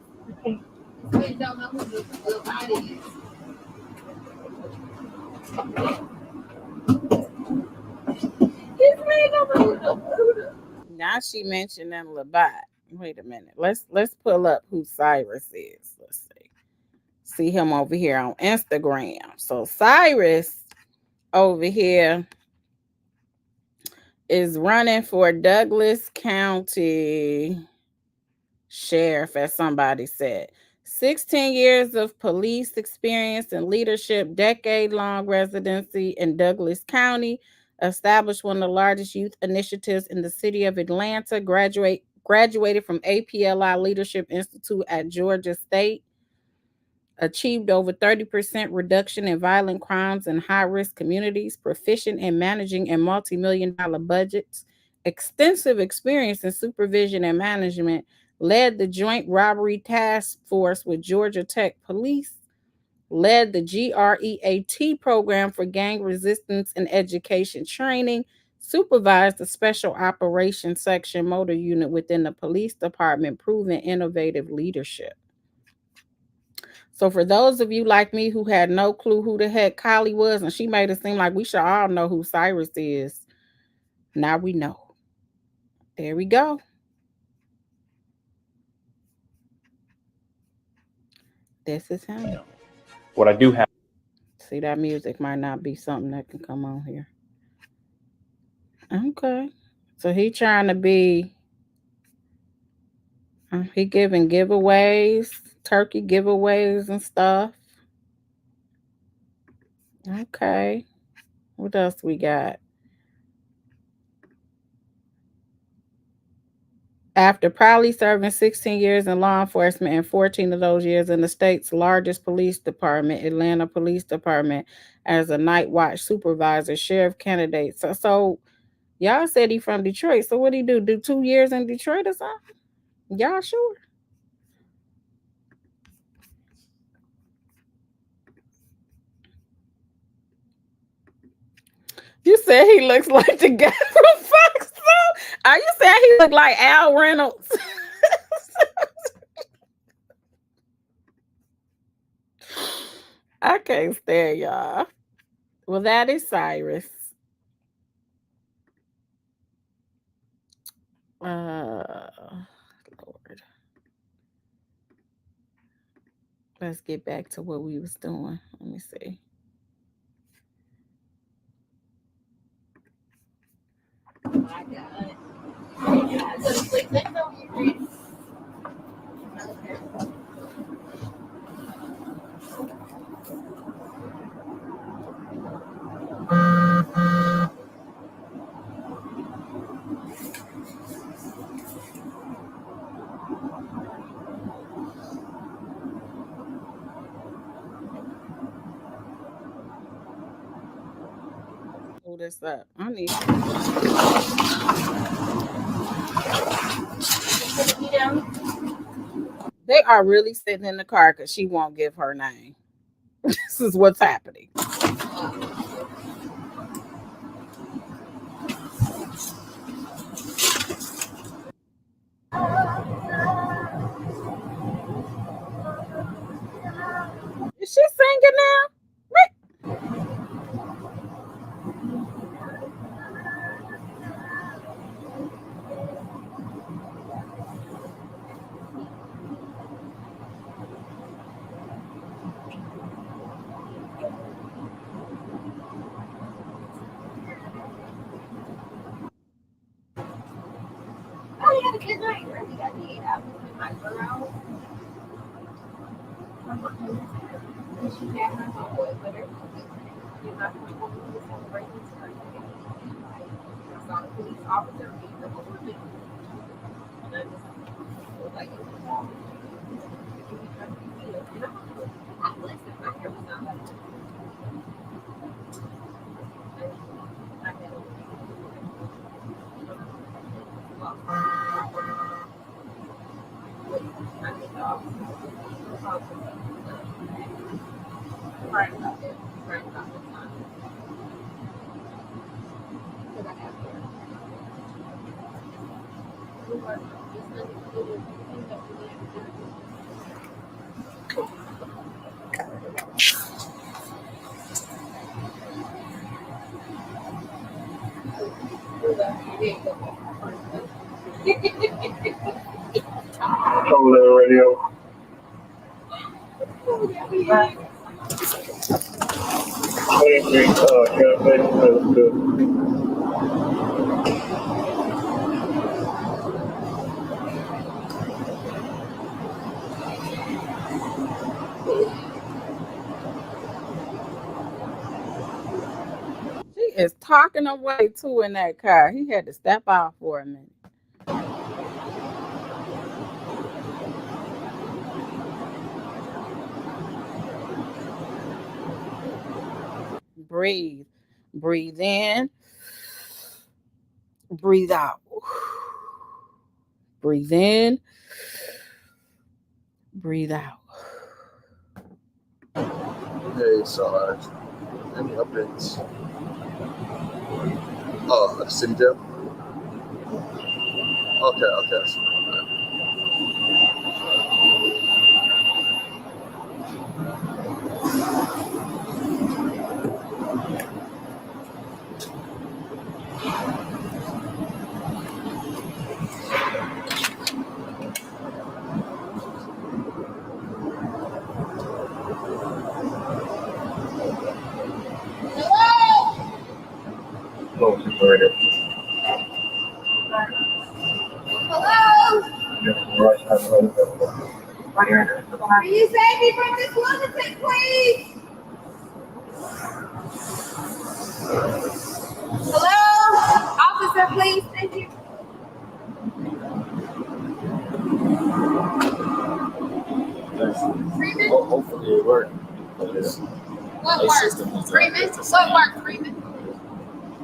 You don't know who the body is. This man don't know who the Now she mentioned them Labat. Wait a minute. Let's pull up who Cyrus is. Let's see. See him over here on Instagram. So Cyrus over here is running for Douglas County Sheriff, as somebody said. 16 years of police experience and leadership, decade-long residency in Douglas County, established one of the largest youth initiatives in the city of Atlanta, graduated from APLI Leadership Institute at Georgia State, achieved over 30% reduction in violent crimes in high-risk communities, proficient in managing and multi-million-dollar budgets, extensive experience in supervision and management, led the Joint Robbery Task Force with Georgia Tech Police, led the GREAT program for gang resistance and education training, supervised the Special Operations Section Motor Unit within the police department, proven innovative leadership. So for those of you like me who had no clue who the heck Kylie was, and she made it seem like we should all know who Cyrus is, now we know. There we go. This is him. What I do have. See, that music might not be something that can come on here. Okay. So he trying to be, he giving giveaways, turkey giveaways and stuff. Okay. What else we got? After proudly serving 16 years in law enforcement and 14 of those years in the state's largest police department, Atlanta Police Department, as a night watch supervisor, sheriff candidate. So y'all said he from Detroit. So what he do? Do 2 years in Detroit or something? Y'all sure? You said he looks like the guy from Fox. Are you saying he look like Al Reynolds? I can't stand y'all. Well, that is Cyrus. Lord. Let's get back to what we was doing. Let me see. My God. I go to sleep. Let's go get ready. this up. I need. They are really sitting in the car because she won't give her name. This is what's happening. Is she singing now? Oh, you had a good night. Really got to eat out with my girl. She had her homeboy with her. You know, we celebrated his birthday. I saw the police officer beat the woman. And I just was like, I blessed him. I never saw that. I had right about that. Right about that time. Because I have to. We were just nothing to do with anything that we had to do. Control the radio. She is talking away too in that car. He had to step out for a minute. Breathe. Breathe in. Breathe out. Breathe in. Breathe out. Hey, Sarge. Any updates? Oh, the city jail? Okay. Close the radio. Hello? Right. Can you save me from this lunatic, please? Hello? Officer, please. Thank you. Freeman? Hopefully it worked. What works? Freeman? What works, Freeman?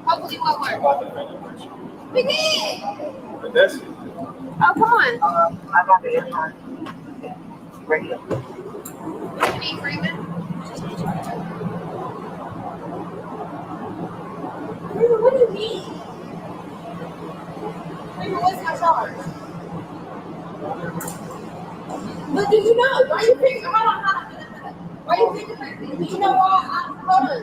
Hopefully what works? We did. But that's it. Oh, come on. I got the inside. Radio. What you need, Freeman? Freeman, what do you need? Freeman, what's my charge? But do you know? Why you picking? Hold on. Why you picking? Do you know why? Hold on.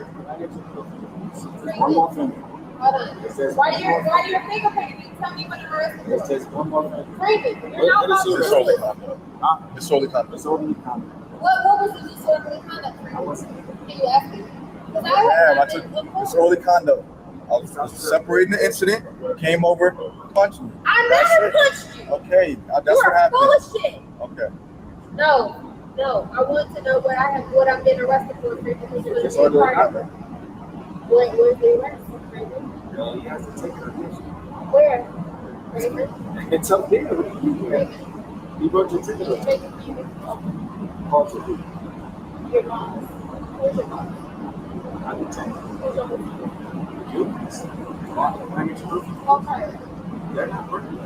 One more thing. Hold on. Why you're fingerprinting? Tell me what the rest is. It's just one more thing. Freeman, you're not about to Disorderly conduct. Disorderly conduct. Disorderly conduct. What was the disorderly conduct, Freeman? Can you ask me? I took disorderly conduct. I was separating the incident, came over, punched me. I never punched you. Okay, that's You what are happened. full of shit. Okay. No. I want to know what I'm being arrested for, Freeman. Disorderly conduct. Where's the arrest, Freeman? You have to take her attention. Where? Freeman? It's up there. You wrote your ticket up. Call to who? Your boss. Where's your boss? I'm the tank. Who's your boss? Okay. They're not working.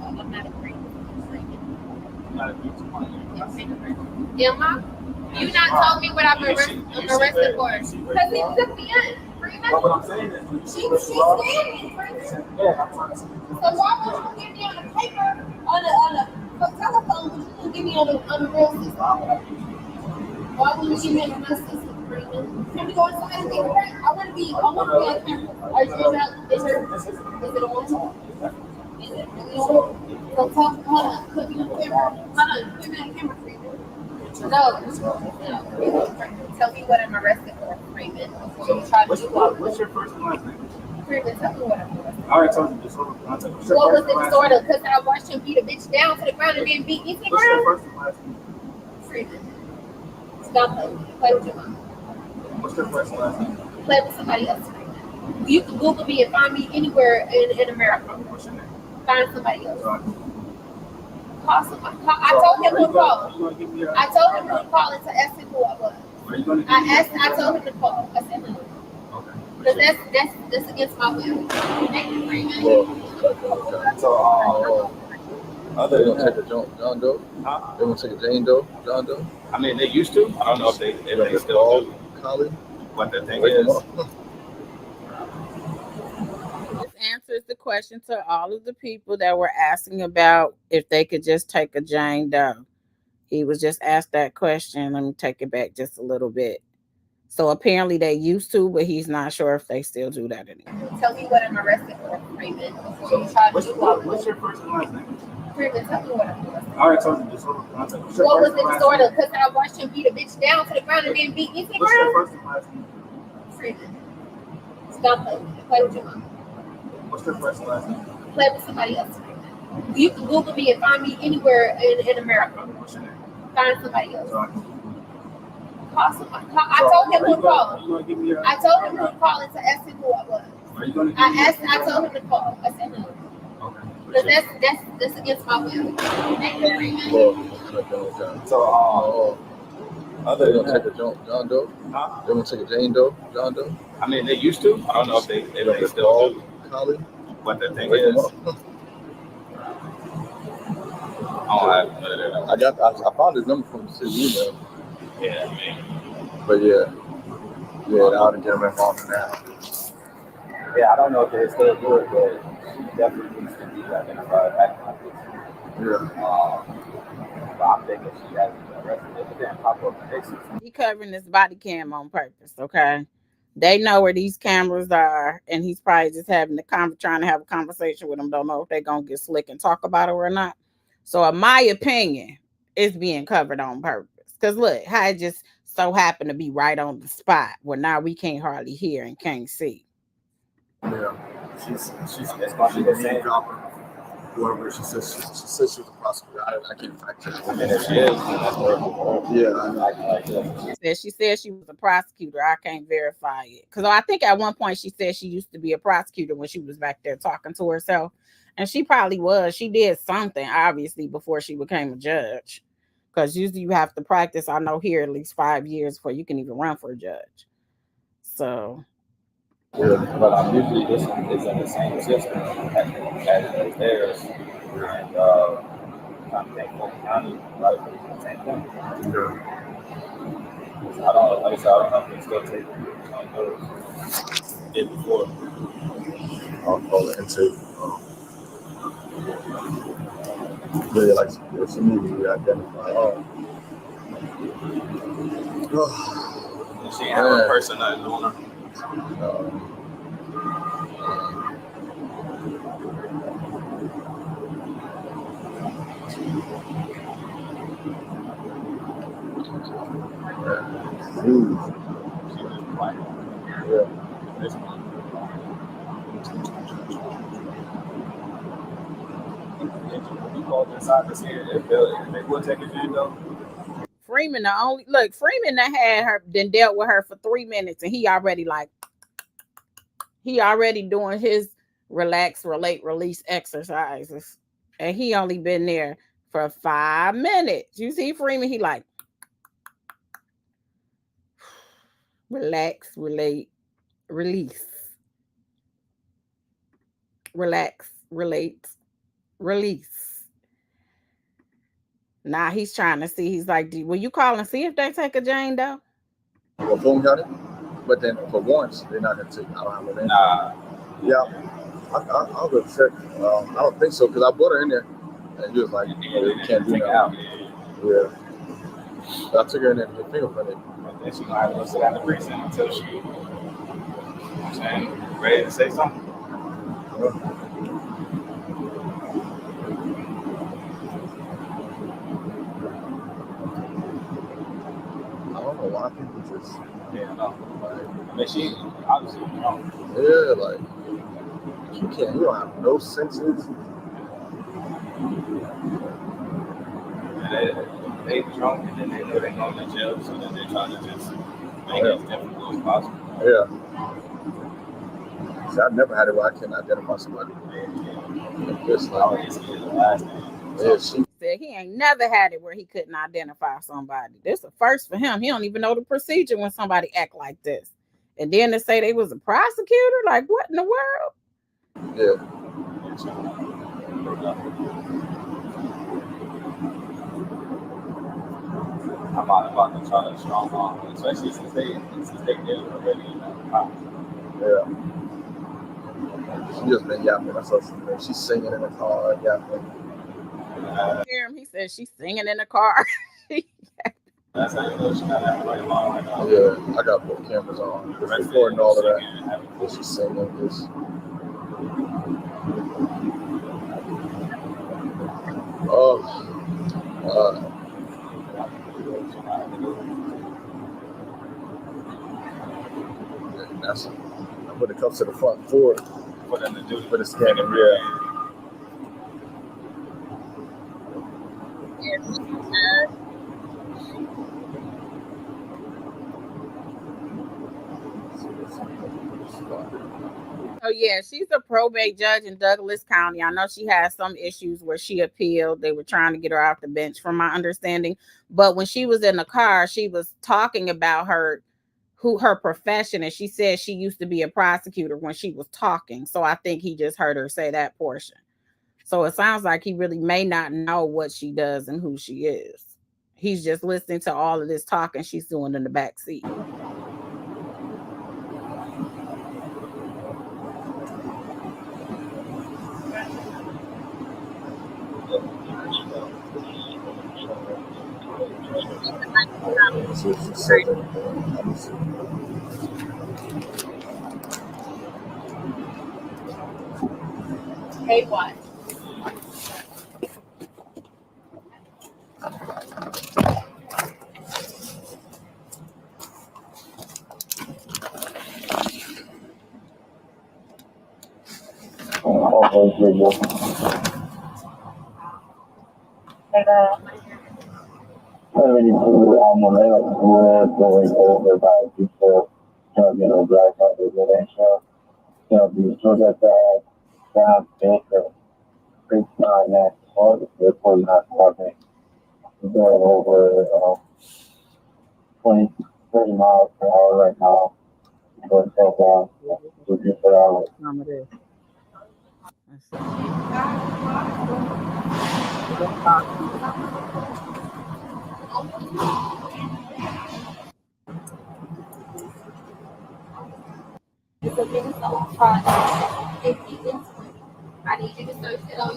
I'm not afraid. Not a beautiful one. Am I? You not told me what I'm arrested for. Because he took me in. But what I'm saying is, She's standing. yeah, I'm trying to see. So why would you give me on the paper, on the telephone, but you didn't give me on the real system? Why would you give me on the real system, Freeman? Can we go inside and take a break? I want to be on camera. Are you not? Is it on? Is it really on? So hold on, put me on camera. Hold on, put me on camera, Freeman. No. Tell me what I'm arrested for, Freeman. What's your first and last name? Freeman, tell me what I'm arrested for. I already told you disorder of conduct. What was the disorder? Because I watched him beat a bitch down to the ground and then beat me to the What's your ground? first and last name? Freeman. Stop playing. Play with your mom. What's your first and last name? Play with somebody else, Freeman. You can Google me and find me anywhere in America. What's your name? Find somebody else. Call somebody. I told him to call. I told him to call and to ask him who I was. I told him to call. I said no. Because that's against my will. Thank you, Freeman. So, they gonna take a John Doe? Huh? They gonna take a Jane Doe? John Doe? I mean, they used to. I don't know if they still do. Collie? But the thing is, This answers the question to all of the people that were asking about if they could just take a Jane Doe. He was just asked that question. Let me take it back just a little bit. So apparently they used to, but he's not sure if they still do that anymore. Tell me what I'm arrested for, Freeman. What's your first and last name? Freeman, tell me what I'm arrested for. I already told you disorder of conduct. What was the disorder? Because I watched him beat a bitch down to the ground and then beat me to the What's your ground? first and last name? Freeman. Stop playing. Play with your mom. What's your first and last name? Play with somebody else, Freeman. You can Google me and find me anywhere in America. What's your name? Find somebody else. Call somebody. I told him to call. I told him to call and to ask him who I was. I told him to call. I said no. Because that's against my will. Thank you, Freeman. So, They gonna take a John Doe? Huh? They gonna take a Jane Doe? John Doe? I mean, they used to. I don't know if they still do. Collie? But the thing is, I found his number from the city email. Yeah, I mean. But yeah, I ought to get him involved in that. Yeah, I don't know if they still do it, but she definitely needs to be identified acting like this. Yeah. But I'm thinking she has arrested. It didn't pop up in Texas. He covering this body cam on purpose, okay? They know where these cameras are, and he's probably just having trying to have a conversation with them. Don't know if they're gonna get slick and talk about it or not. So, in my opinion, it's being covered on purpose. Because look, how it just so happened to be right on the spot where now we can't hardly hear and can't see. Yeah, she's the name dropper. Whoever she says she was a prosecutor. I can't fact check. And if she is, then that's yeah. She said she was a prosecutor. I can't verify it because I think at one point she said she used to be a prosecutor when she was back there talking to herself, and she probably was. She did something obviously before she became a judge, because usually you have to practice. I know here at least 5 years before you can even run for a judge. So. Yeah, but usually this one is in the same system as theirs, and I think Fulton County probably the same thing. Yeah. I don't know if they still take those. Did before. I'll call it intake. Yeah, like it's a movie we identify. She ain't have a person nothing on her. You called inside this here, they will take it in though. Freeman Freeman that dealt with her for 3 minutes, and he already doing his relax, relate, release exercises, and he only been there for 5 minutes. You see Freeman, he like, Relax, relate, release. Relax, relate, release. Now he's trying to see. He's like, will you call and see if they take a Jane Doe? Well, boom, got it. But then for once, they're not gonna take. I don't have a name. Nah. Yeah, I'll go check. I don't think so because I brought her in there, and he was like, you can't do that. Yeah. I took her in there to get fingerprinted. And then she gonna have to go sit down the precinct until she, you know what I'm saying, ready to say something. Yeah. I don't know why people just. Yeah, no. Like, I mean, she obviously, you know. Yeah, like, you don't have no senses. And they drunk and then they know they're going to jail, so then they're trying to just make it as difficult as possible. Yeah. See, I've never had it where I can't identify somebody. Just like, yeah, she said he ain't never had it where he couldn't identify somebody. This is a first for him. He don't even know the procedure when somebody act like this. And then to say they was a prosecutor, like what in the world? Yeah. I'm not about to try to strong arm, especially since they did already. Yeah. She just been yapping. That's what she's doing. She's singing in the car, yapping. Hear him? He said she's singing in the car. That's how you know she's not having right long right now. Yeah, I got both cameras on. Just recording all of that. And she's singing this. Oh. That's I put the cups to the front for them to do for the scanning. Yeah. Oh yeah, she's a probate judge in Douglas County. I know she has some issues where she appealed. They were trying to get her off the bench, from my understanding. But when she was in the car, she was talking about her profession, and she said she used to be a prosecutor when she was talking. So I think he just heard her say that portion. So it sounds like he really may not know what she does and who she is. He's just listening to all of this talking she's doing in the back seat. Hey, what? Already when they like going over by people talking or black out the show. So the sort of down baker creek on that part, therefore not talking going over 20, 30 miles per hour right now. Going so fast, we're just around it. It's a Minnesota project. I need you to search it on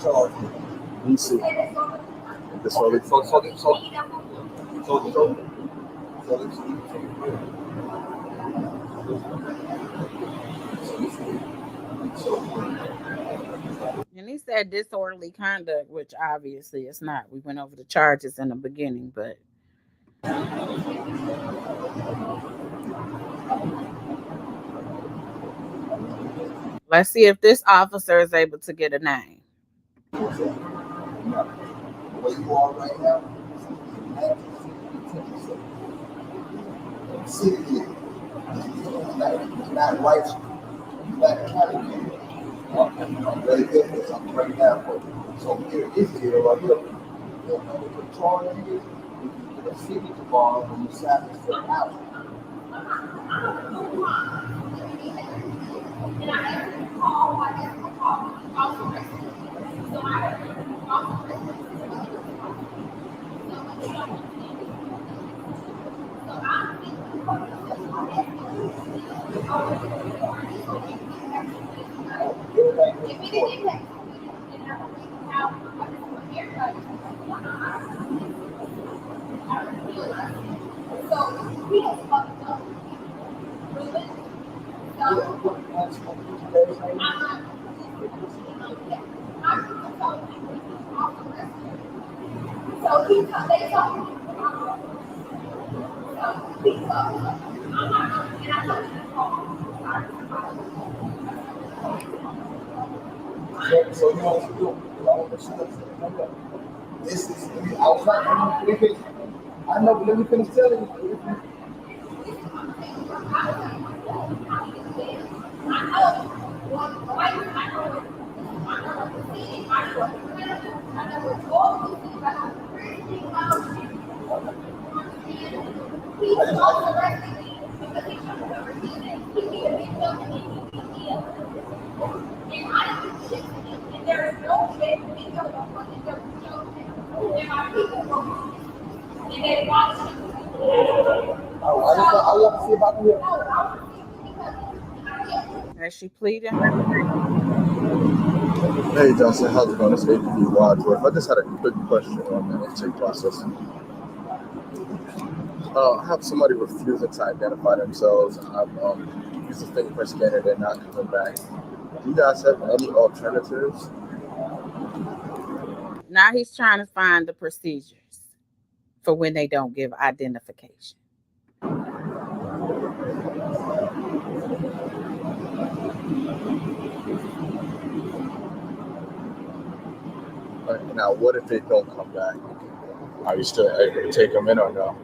charge? Let me see. This early. And he said disorderly conduct, which obviously it's not. We went over the charges in the beginning, but let's see if this officer is able to get a name. Where you are right now, city here. Not right. I'm very good at this. I'm right now. So here is here right here. The control here. The city tomorrow when you sat this out. So you know what to do. This is outside. I know, but let me finish telling you. I want to see about you. As she pleaded. Hey Johnson, how's it going? It's APD Wadsworth. I just had a quick question on the intake process. I have somebody refusing to identify themselves. I've used a fingerprint scanner, they're not coming back. Do you guys have any alternatives? Now he's trying to find the procedures for when they don't give identification. Now, what if they don't come back? Are you still able to take them in or no?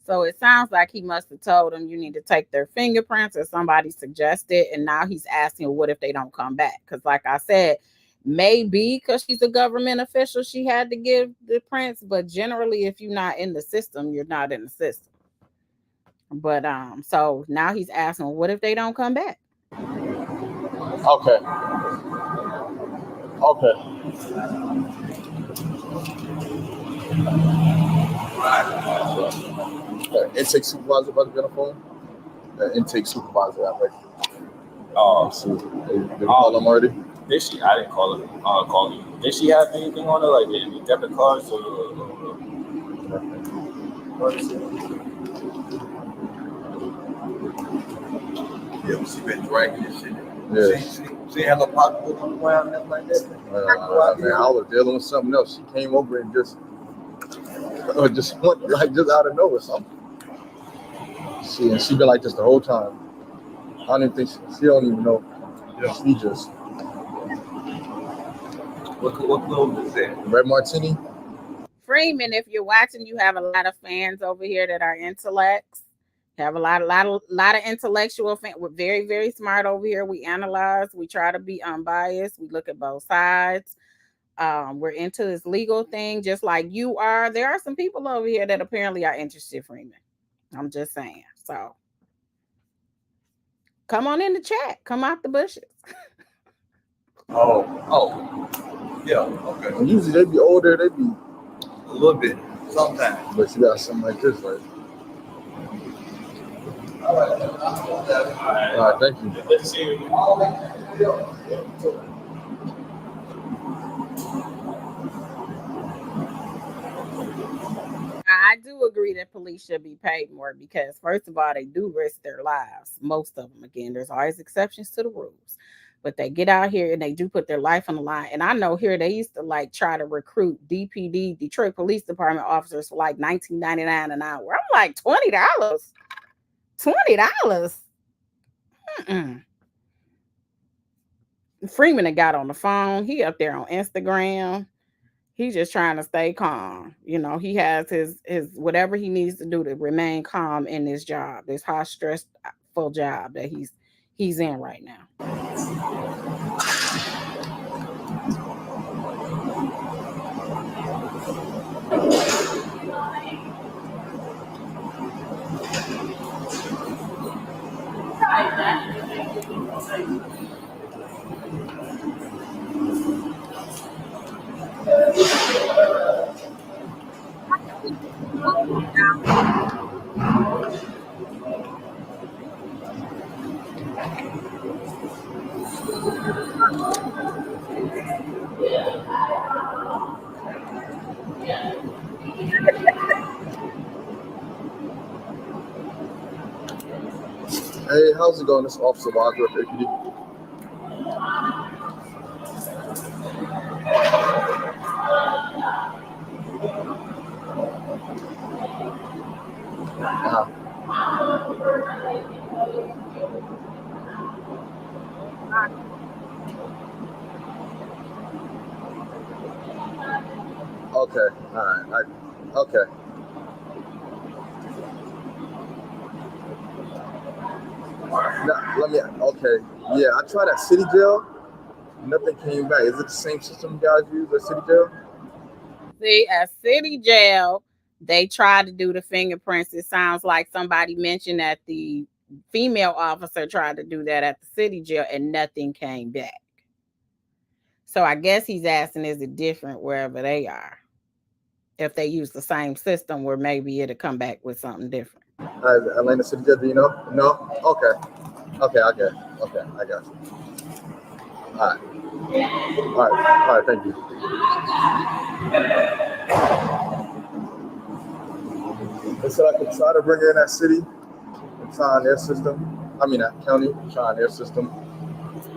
So it sounds like he must have told them you need to take their fingerprints, or somebody suggested, and now he's asking what if they don't come back? Because like I said, maybe because she's a government official, she had to give the prints, but generally if you're not in the system, you're not in the system. But so now he's asking what if they don't come back? Okay. Intake supervisor about to be on the phone? The intake supervisor, I think. Oh, so they call him already? Did she? I didn't call her. Call you. Did she have anything on her, like any debit cards or? Yeah, she been dragging this shit. Yeah. She had a pocketbook on the ground and like that. Man, I was dealing with something else. She came over and just went like just out of nowhere something. She been like this the whole time. I don't even think she don't even know. Yeah. She just. What clothes is that? Red Martini. Freeman, if you're watching, you have a lot of fans over here that are intellects. You have a lot of intellectual fans. We're very, very smart over here. We analyze. We try to be unbiased. We look at both sides. We're into this legal thing, just like you are. There are some people over here that apparently are interested, Freeman. I'm just saying. So come on in the chat. Come out the bushes. Oh, yeah, okay. And usually they be older, they be a little bit sometimes. But you got something like this, right? All right, thank you. I do agree that police should be paid more because, first of all, they do risk their lives. Most of them, again, there's always exceptions to the rules, but they get out here and they do put their life on the line. And I know here they used to like try to recruit DPD, Detroit Police Department officers for like $19.99 an hour. I'm like, $20. Freeman had got on the phone. He up there on Instagram. He's just trying to stay calm. You know, he has his whatever he needs to do to remain calm in this job, this high stressful job that he's in right now. Hey, how's it going? This is Officer Wadsworth, APD. Okay, all right. Okay. Okay. Yeah, I tried at City Jail. Nothing came back. Is it the same system you guys use at City Jail? See, at City Jail, they tried to do the fingerprints. It sounds like somebody mentioned that the female officer tried to do that at the City Jail and nothing came back. So I guess he's asking, is it different wherever they are? If they use the same system where maybe it'll come back with something different. Atlanta City Jail, do you know? No? Okay. Okay, I get it. Okay, I got you. All right, thank you. They said I could try to bring her in that city and try on their system. I mean, that county, try on their system.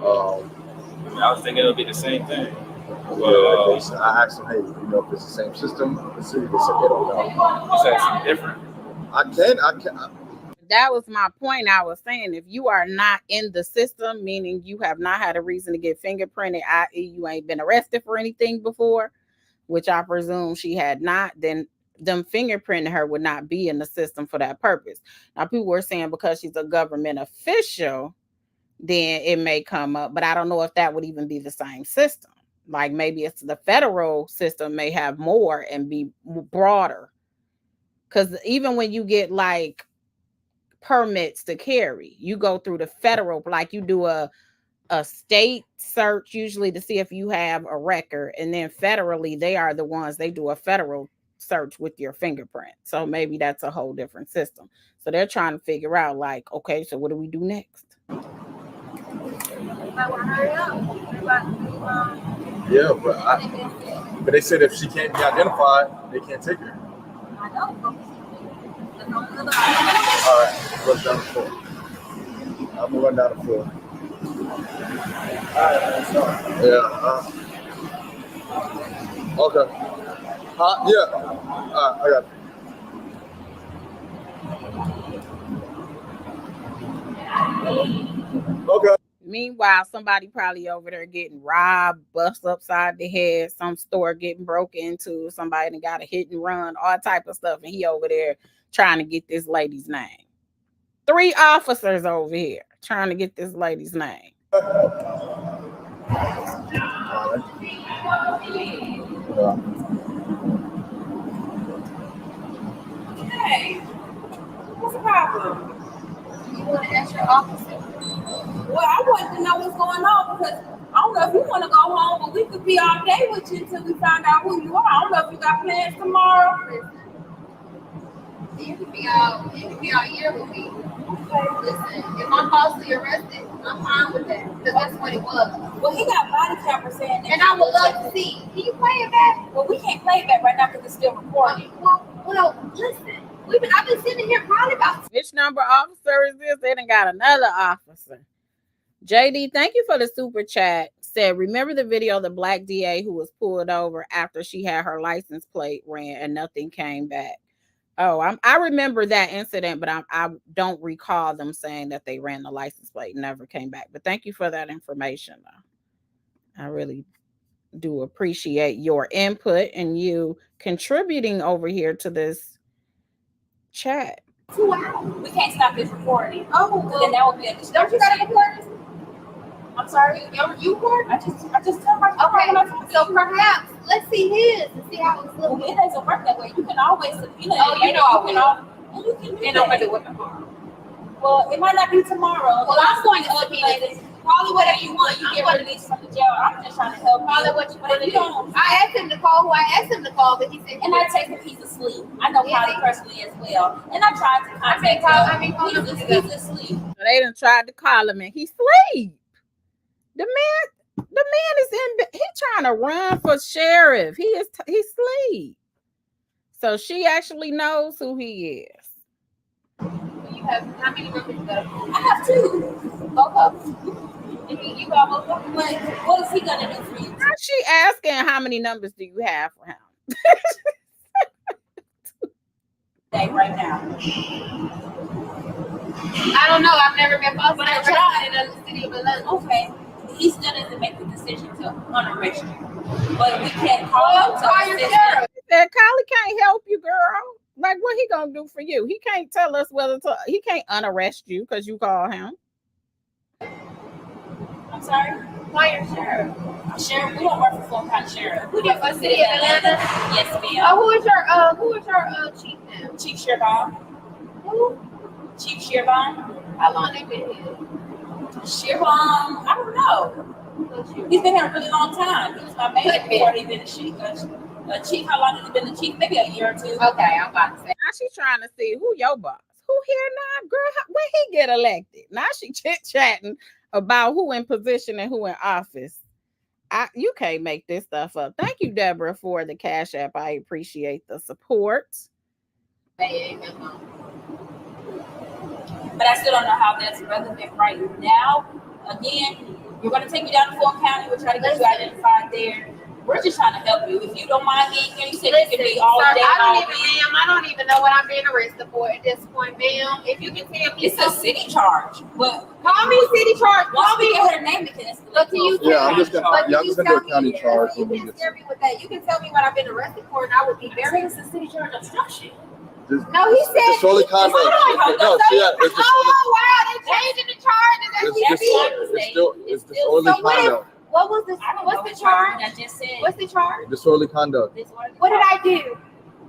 I was thinking it'll be the same thing. I asked them, hey, you know if it's the same system? The city, they said they don't know. You said something different. I can. That was my point. I was saying, if you are not in the system, meaning you have not had a reason to get fingerprinted, i.e. you ain't been arrested for anything before, which I presume she had not, then them fingerprinting her would not be in the system for that purpose. Now, people were saying because she's a government official, then it may come up, but I don't know if that would even be the same system. Like maybe it's the federal system may have more and be broader. Because even when you get like permits to carry, you go through the federal, like you do a state search usually to see if you have a record, and then federally they are the ones, they do a federal search with your fingerprint. So maybe that's a whole different system. So they're trying to figure out like, okay, so what do we do next? Yeah, but they said if she can't be identified, they can't take her. I know. All right, let's down the floor. I'm gonna run down the floor. Yeah. Okay. Yeah. I got it. Okay. Meanwhile, somebody probably over there getting robbed, bust upside the head, some store getting broken into, somebody that got a hit and run, all type of stuff, and he over there trying to get this lady's name. 3 officers over here trying to get this lady's name. Hey, what's the problem? You want to ask your officer? Well, I wanted to know what's going on because I don't know if you want to go home, but we could be all day with you until we find out who you are. I don't know if you got plans tomorrow. You could be all year with me. Okay. Listen, if I'm falsely arrested, I'm fine with that because that's what it was. Well, he got body cameras saying that. And I would love to see. Can you play it back? Well, we can't play it back right now because it's still recording. Well, Well, listen, I've been sitting here probably about. Which number officer is this? They done got another officer. JD, thank you for the super chat. Said, remember the video of the black DA who was pulled over after she had her license plate ran and nothing came back? Oh, I remember that incident, but I don't recall them saying that they ran the license plate and never came back. But thank you for that information, though. I really do appreciate your input and you contributing over here to this chat. 2 hours. We can't stop this recording. Oh, well, then that would be a don't you gotta record this? I'm sorry. You record? I just tell my okay. So perhaps let's see his and see how it's looking. Well, it doesn't work that way. You can always, you know. Oh, you know I will. You can do and that. I'm gonna do it tomorrow. Well, it might not be tomorrow. Well, I'm going to subpoena this. Call it whatever you want. You get released from the jail. I'm just trying to help. Call it what you want to do. I asked him to call who I asked him to call, but he said. And I take him he's asleep. I know Polly personally as well. And I tried to contact him. He's asleep. They done tried to call him and he's asleep. The man is in. He's trying to run for sheriff. He's asleep. So she actually knows who he is. You have how many numbers you got? I have 2. Both of them. You got both of them. What is he gonna do for you? How's she asking how many numbers do you have for him? Right now. I don't know. I've never been boss, but I tried in the city of Atlanta. Okay. He still doesn't make the decision to unarrest you. But we can't call him to assist him. That Kylie can't help you, girl. Like, what he gonna do for you? He can't tell us whether to. He can't unarrest you because you call him. I'm sorry. Why you're sheriff? Sheriff, we don't work for Fulton County Sheriff. We work for the city of Atlanta. Yes, ma'am. Who is your chief now? Chief Sherbon. Who? Chief Sherbon. How long they been here? Sherbon, I don't know. He's been here a really long time. He was my mayor before he been a chief. Chief, how long has he been the chief? Maybe a year or 2. Okay, I'm about to say. Now she's trying to see who your boss. Who here now, girl? When he get elected? Now she chit-chatting about who in position and who in office. You can't make this stuff up. Thank you, Deborah, for the Cash App. I appreciate the support. But I still don't know how that's relevant right now. Again, you're going to take me down to Fulton County. We'll try to get you identified there. We're just trying to help you. If you don't mind being here, you said you can be all day, all week. I don't even know what I'm being arrested for at this point, ma'am. If you can tell me, it's a city charge. But call me city charge. Once we get her name, because but can you? Yeah, I'm just gonna do a county charge. You can scare me with that. You can tell me what I've been arrested for, and I would be very. It's a city charge obstruction. No, he said. Disorderly conduct. No, see, it's oh wow, they changing the charges. It's disorderly conduct. What was the? What's the charge? I just said. What's the charge? Disorderly conduct. What did I do?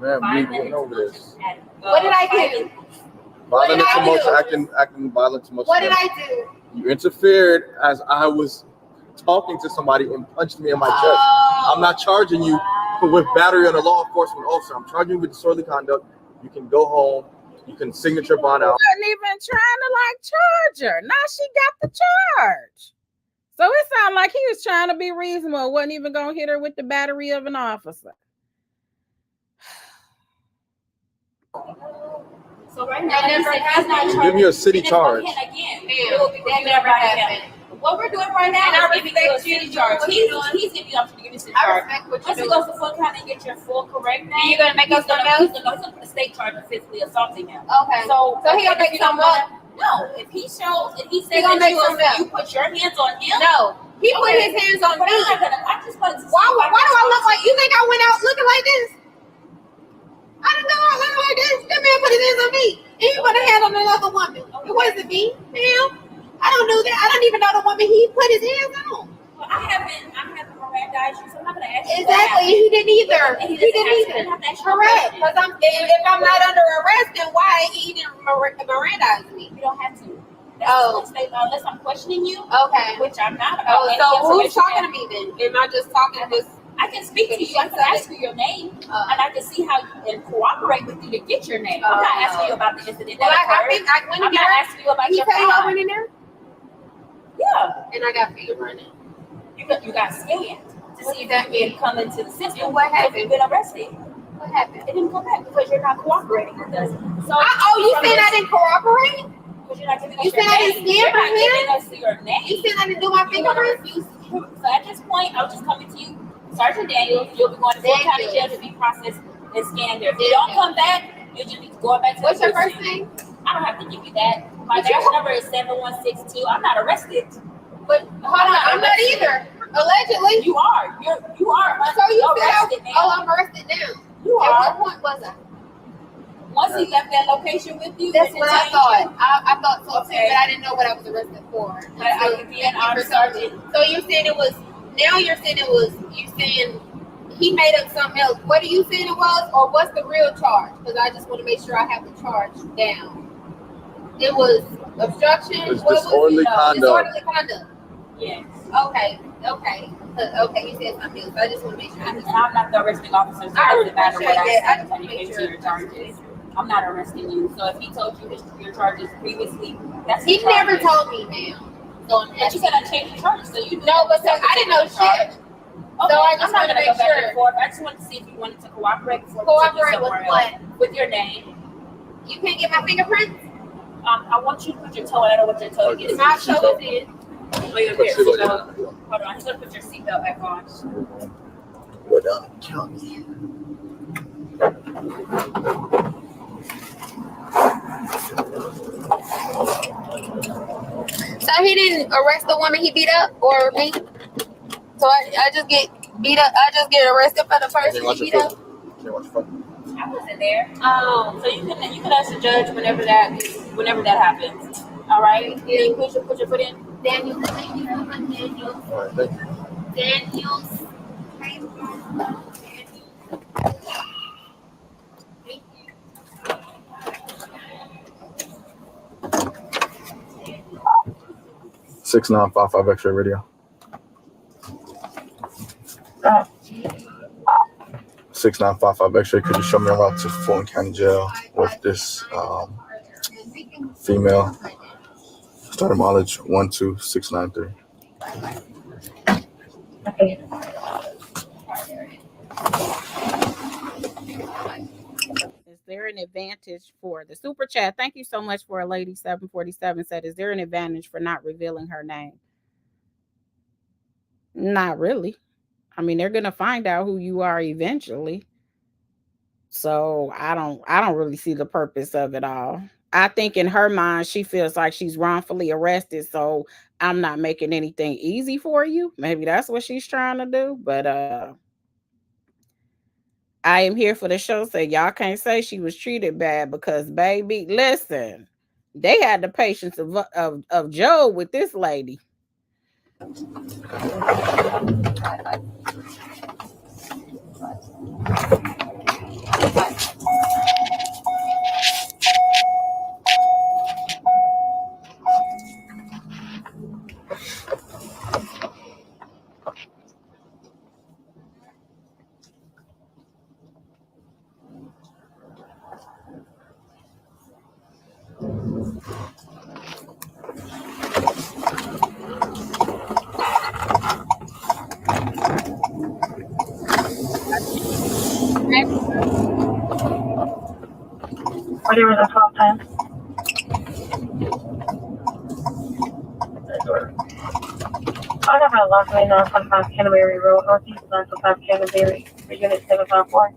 Man, we went over this. What did I do? Violent emotion, acting violent emotion. What did I do? You interfered as I was talking to somebody and punched me in my chest. I'm not charging you with battery on a law enforcement officer. I'm charging you with disorderly conduct. You can go home. You can signature bond out. Wasn't even trying to charge her. Now she got the charge. So it sounded like he was trying to be reasonable. Wasn't even gonna hit her with the battery of an officer. So right now, he's not charging. Give me a city charge. Again, that never happened. What we're doing right now is giving you a city charge. He's giving you a city charge. Once you go to Fulton County and get your full correct name, you're gonna make us something else. He's gonna put a state charge of physically assaulting him. Okay. So he gonna make something up. No, if he shows, if he says that you put your hands on him. No, he put his hands on me. I just wanted to. Why do I look like? You think I went out looking like this? I didn't know I looked like this. That man put his hands on me. And he put a hand on another woman. It wasn't me, ma'am. I don't know that. I don't even know the woman he put his hands on. Well, I haven't Mirandized you, so I'm not gonna ask you. Exactly, he didn't either. He didn't either. Correct. Because if I'm not under arrest, then why he didn't Mirandize me? You don't have to. That's unless I'm questioning you. Okay. Which I'm not. So who's talking to me then? Am I just talking to this? I can speak to you. I can ask you your name, and I can see how you can cooperate with you to get your name. I'm not asking you about the incident. Well, I went in there. I'm not asking you about your crime. I went in there. Yeah. And I got finger running. You got scanned to see if that man come into the system. What happened? You've been arrested. What happened? It didn't come back because you're not cooperating with us. So you said I didn't cooperate? Because you're not giving us You your said I name. didn't scan You're for not giving him? us your name. You said I didn't do my You want to fingerprints? refuse. So at this point, I'm just coming to you, Sergeant Daniels. You'll be going to Fulton County Jail to be processed and scanned there. If you don't come back, you just need to go back to What's the your first precinct. name? I don't have to give you that. My dash number is 7162. I'm not arrested. But hold on, I'm not either. Allegedly. You are. You are So you arrested said now. I'm arrested now. You At are. what point was I? Once he left that location with you, That's what I thought. I thought so too, Okay. but I didn't know what I was arrested for. But again, I'm Sergeant. So you're saying it was, now you're saying it was, you saying he made up something else. What are you saying it was, or what's the real charge? Because I just want to make sure I have the charge down. It was obstruction. It's What disorderly was it? conduct. Disorderly conduct. Yes. Okay. Okay, you said something else. I just want to make sure. I'm not the arresting officer, so it I doesn't matter what appreciate that. I I just say want when to it make came sure. to your charges. I'm not arresting you. So if he told you your charges previously, that's He his charges. never told me now. So But you said I changed the charges, so you no, but so I didn't know shit. Okay, So I I'm just not want to gonna make go back sure. and forth. I just wanted to see if you wanted to cooperate before we Cooperate took you with somewhere what? else. With your name. You can't get my fingerprints? I want you to put your toe in. I don't want your toe to get My toe is in. Wait a minute. Hold on. He's gonna put your seatbelt back on. Go down the county. So he didn't arrest the woman he beat up or me? So I just get beat up. I just get arrested for the person he beat up? I wasn't there. So you can ask the judge whenever that happens. All right. Yeah. You put your foot in. Daniel, thank you so much, Daniel. All right, thank you. Daniels. 6955 X-ray radio. 6955 X-ray. Could you show me around to Fulton County Jail with this female? Starting mileage 12693. Okay. Is there an advantage for the super chat? Thank you so much for a lady 747 said, is there an advantage for not revealing her name? Not really. I mean, they're gonna find out who you are eventually. So I don't really see the purpose of it all. I think in her mind, she feels like she's wrongfully arrested. So I'm not making anything easy for you. Maybe that's what she's trying to do. But I am here for the show. So y'all can't say she was treated bad because, baby, listen, they had the patience of Job with this lady. What are the 12 times? I got a last name 925 Canterbury Road, Northeast 925 Canterbury, for Unit 754.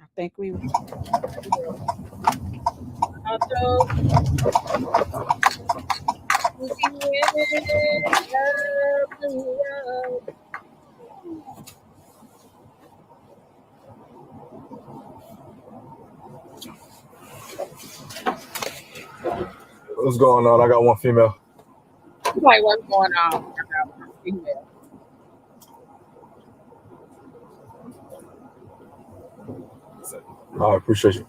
I think we. What's going on? I got one female. Like, what's going on? I got one female. I appreciate you.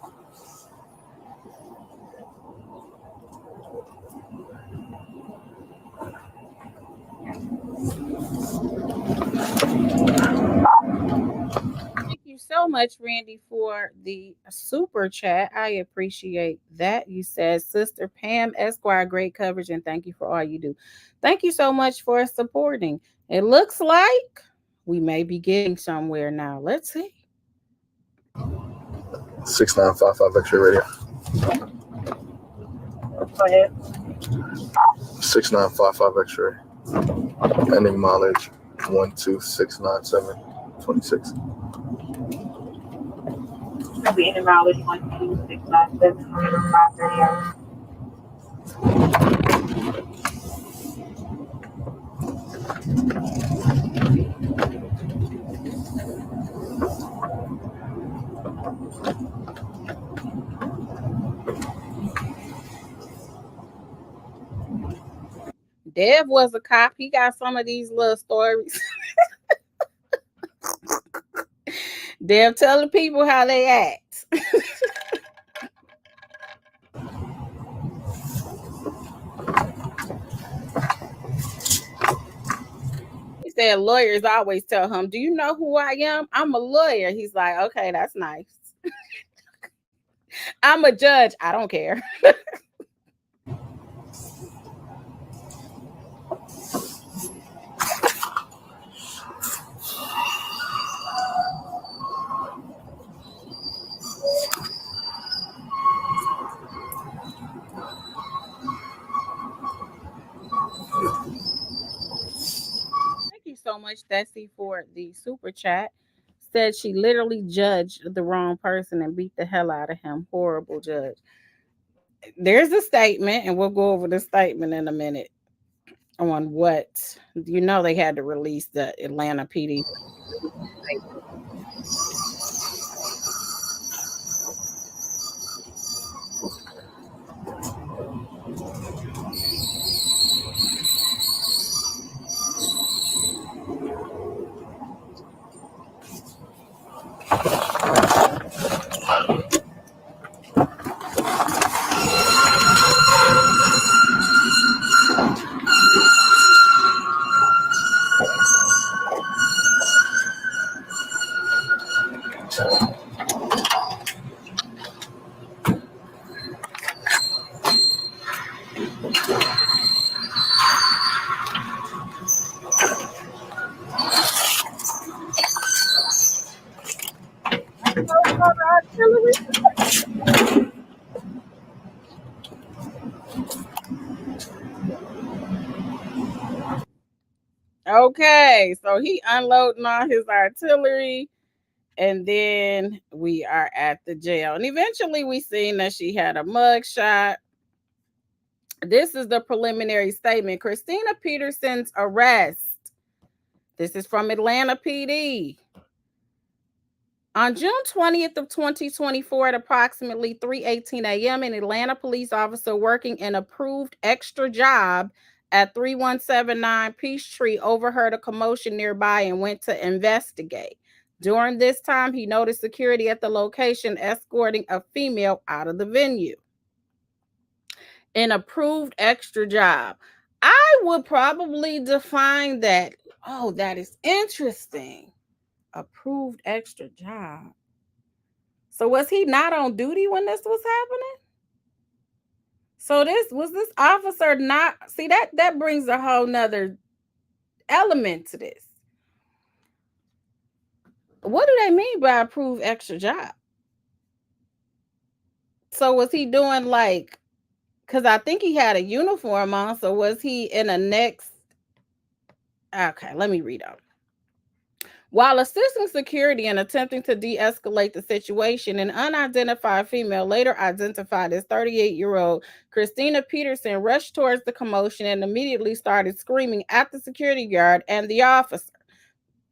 Thank you so much, Randy, for the super chat. I appreciate that. You said, Sister Pam Esquire, great coverage, and thank you for all you do. Thank you so much for supporting. It looks like we may be getting somewhere now. Let's see. 6955 X-ray radio. Go ahead. 6955 X-ray. Ending mileage 1269726. It'll be ending mileage 12697 530. Dev was a cop. He got some of these little stories. Dev telling people how they act. He said lawyers always tell him, do you know who I am? I'm a lawyer. He's like, okay, that's nice. I'm a judge. I don't care. Thank you so much, Desi, for the super chat. Said she literally judged the wrong person and beat the hell out of him. Horrible judge. There's a statement, and we'll go over the statement in a minute on what, they had to release the Atlanta PD. Okay, so he unloading all his artillery, and then we are at the jail. And eventually we seen that she had a mug shot. This is the preliminary statement. Christina Peterson's arrest. This is from Atlanta PD. On June 20th of 2024 at approximately 3:18 a.m., an Atlanta police officer working an approved extra job at 3179 Peachtree overheard a commotion nearby and went to investigate. During this time, he noticed security at the location escorting a female out of the venue. An approved extra job. I would probably define that. Oh, that is interesting. Approved extra job. So was he not on duty when this was happening? So this officer not, see, that brings a whole nother element to this. What do they mean by approved extra job? So was he doing like, because I think he had a uniform on, so was he in a next? Okay, let me read on. While assisting security and attempting to de-escalate the situation, an unidentified female, later identified as 38-year-old Christina Peterson, rushed towards the commotion and immediately started screaming at the security guard and the officer.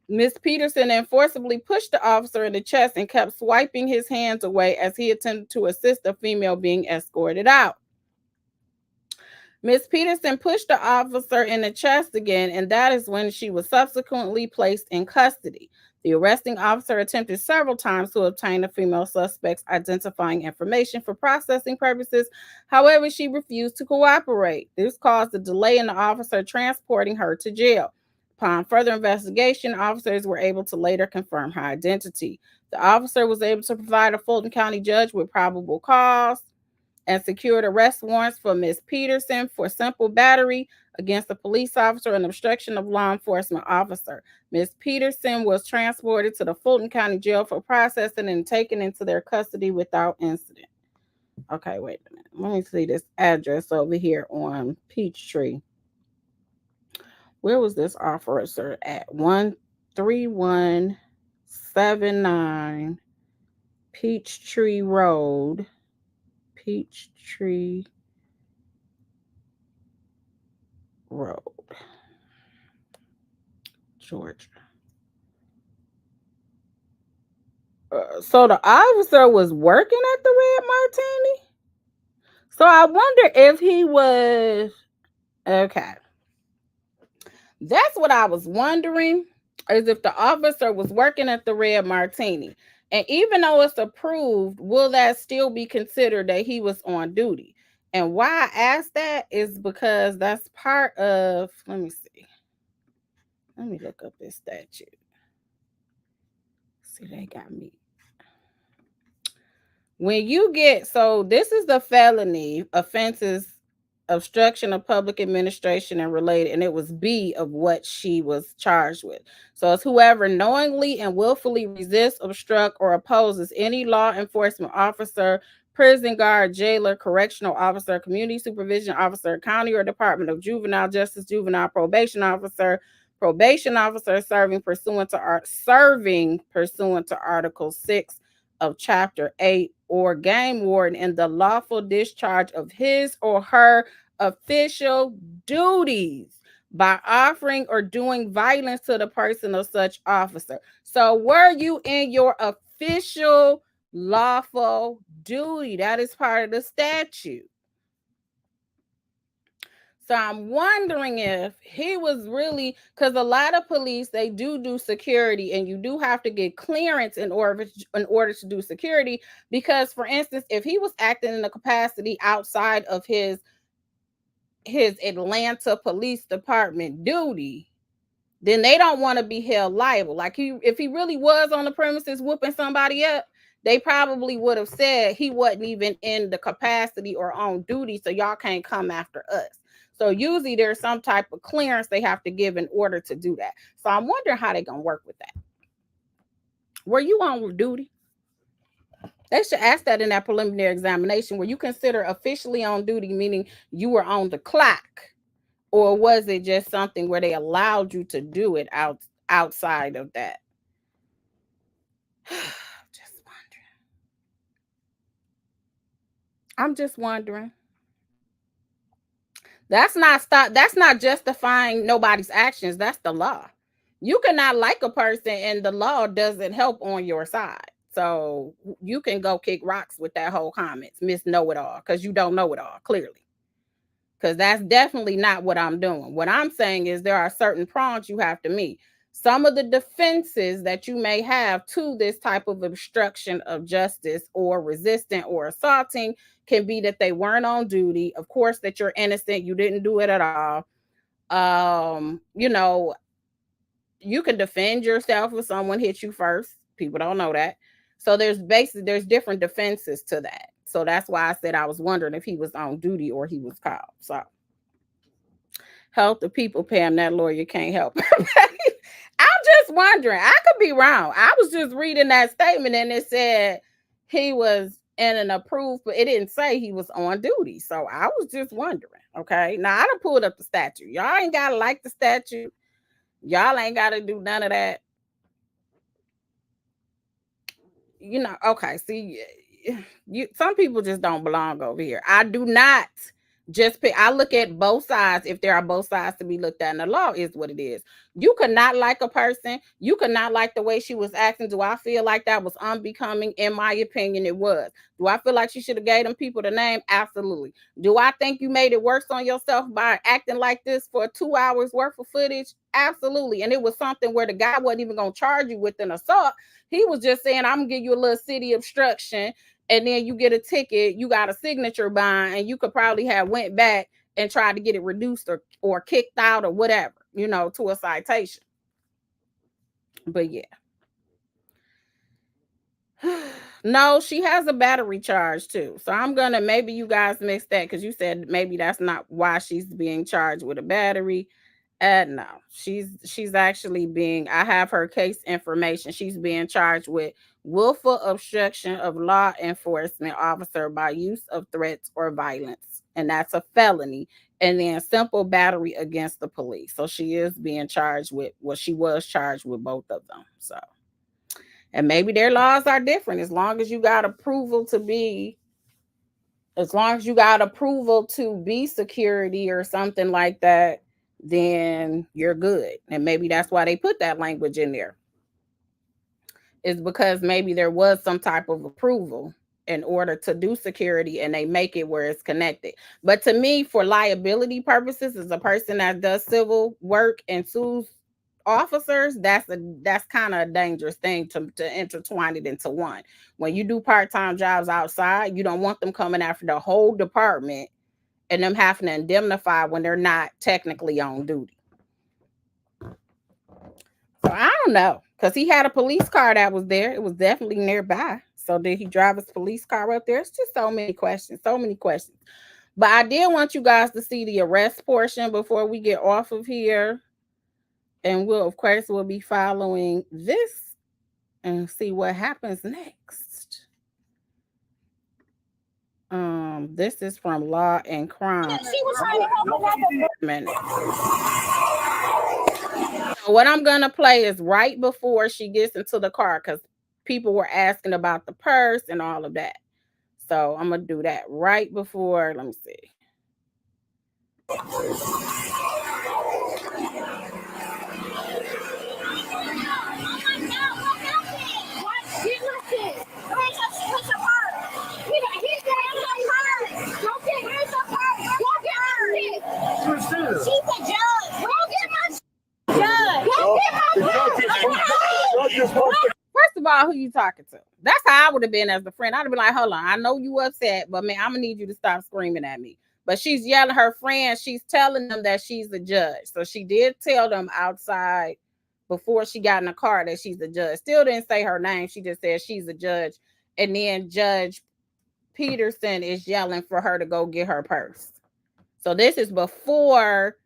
Ms. Peterson then forcibly pushed the officer in the chest and kept swiping his hands away as he attempted to assist the female being escorted out. Ms. Peterson pushed the officer in the chest again, and that is when she was subsequently placed in custody. The arresting officer attempted several times to obtain the female suspect's identifying information for processing purposes. However, she refused to cooperate. This caused a delay in the officer transporting her to jail. Upon further investigation, officers were able to later confirm her identity. The officer was able to provide a Fulton County judge with probable cause and secured arrest warrants for Ms. Peterson for simple battery against a police officer and obstruction of law enforcement officer. Ms. Peterson was transported to the Fulton County Jail for processing and taken into their custody without incident. Okay, wait a minute. Let me see this address over here on Peachtree. Where was this officer at? 13179 Peachtree Road. Peachtree Road, Georgia. So the officer was working at the Red Martini. So I wonder if he was okay. That's what I was wondering, is if the officer was working at the Red Martini. And even though it's approved, will that still be considered that he was on duty? And why I ask that is because that's part of, let me see. Let me look up this statute. See, they got me. When you get, so this is the felony offenses, obstruction of public administration and related, and it was B of what she was charged with. So it's whoever knowingly and willfully resists, obstruct, or opposes any law enforcement officer, prison guard, jailer, correctional officer, community supervision officer, county or department of juvenile justice, juvenile probation officer serving pursuant to Article 6 of Chapter 8, or game warden in the lawful discharge of his or her official duties by offering or doing violence to the person of such officer. So were you in your official lawful duty? That is part of the statute. So I'm wondering if he was really, because a lot of police, they do security, and you do have to get clearance in order to do security. Because, for instance, if he was acting in a capacity outside of his Atlanta Police Department duty, then they don't want to be held liable. Like if he really was on the premises whooping somebody up, they probably would have said he wasn't even in the capacity or on duty, so y'all can't come after us. So usually there's some type of clearance they have to give in order to do that. So I'm wondering how they're going to work with that. Were you on duty? They should ask that in that preliminary examination. Were you considered officially on duty, meaning you were on the clock? Or was it just something where they allowed you to do it outside of that? I'm just wondering. That's not justifying nobody's actions. That's the law. You cannot like a person and the law doesn't help on your side. So you can go kick rocks with that whole comments, Miss Know-It-All, because you don't know it all, clearly. Because that's definitely not what I'm doing. What I'm saying is there are certain prongs you have to meet. Some of the defenses that you may have to this type of obstruction of justice or resisting or assaulting can be that they weren't on duty. Of course, that you're innocent. You didn't do it at all. You can defend yourself if someone hits you first. People don't know that. So there's different defenses to that. So that's why I said I was wondering if he was on duty or he was called. So help the people, Pam. That lawyer can't help. I'm just wondering. I could be wrong. I was just reading that statement and it said he was in an approved, but it didn't say he was on duty. So I was just wondering. Okay. Now I done pulled up the statute. Y'all ain't gotta like the statute. Y'all ain't gotta do none of that. Okay. See, some people just don't belong over here. I do not I look at both sides if there are both sides to be looked at, and the law is what it is. You could not like a person. You could not like the way she was acting. Do I feel like that was unbecoming? In my opinion, it was. Do I feel like she should have gave them people the name? Absolutely. Do I think you made it worse on yourself by acting like this for 2 hours worth of footage? Absolutely. And it was something where the guy wasn't even going to charge you with an assault. He was just saying, I'm going to give you a little city obstruction, and then you get a ticket, you got a signature bind, and you could probably have went back and tried to get it reduced or kicked out or whatever, you know, to a citation. But yeah. No, she has a battery charge too. So I'm gonna, maybe you guys missed that because you said maybe that's not why she's being charged with a battery. No, she's actually being, I have her case information. She's being charged with willful obstruction of law enforcement officer by use of threats or violence, and that's a felony. And then simple battery against the police. So she is being charged with, well, she was charged with both of them. So, and maybe their laws are different. As long as you got approval to be security or something like that, then you're good. And maybe that's why they put that language in there. It's because maybe there was some type of approval in order to do security, and they make it where it's connected. But to me, for liability purposes, as a person that does civil work and sues officers, that's kind of a dangerous thing to intertwine it into one. When you do part-time jobs outside, you don't want them coming after the whole department and them having to indemnify when they're not technically on duty. So I don't know, because he had a police car that was there. It was definitely nearby. So did he drive his police car up there? It's just so many questions. But I did want you guys to see the arrest portion before we get off of here. And we'll be following this and see what happens next. This is from Law and Crime. She was trying to help another. So what I'm gonna play is right before she gets into the car, because people were asking about the purse and all of that. So I'm gonna do that right before. Let me see. She's a judge. Go get my judge. Go get my First of all, who you talking to? That's how I would have been as a friend. I'd have been like, hold on, I know you upset, but man, I'm gonna need you to stop screaming at me. But she's yelling her friend. She's telling them that she's the judge. So she did tell them outside before she got in the car that she's the judge. Still didn't say her name. She just said she's a judge. And then Judge Peterson is yelling for her to go get her purse. So this is before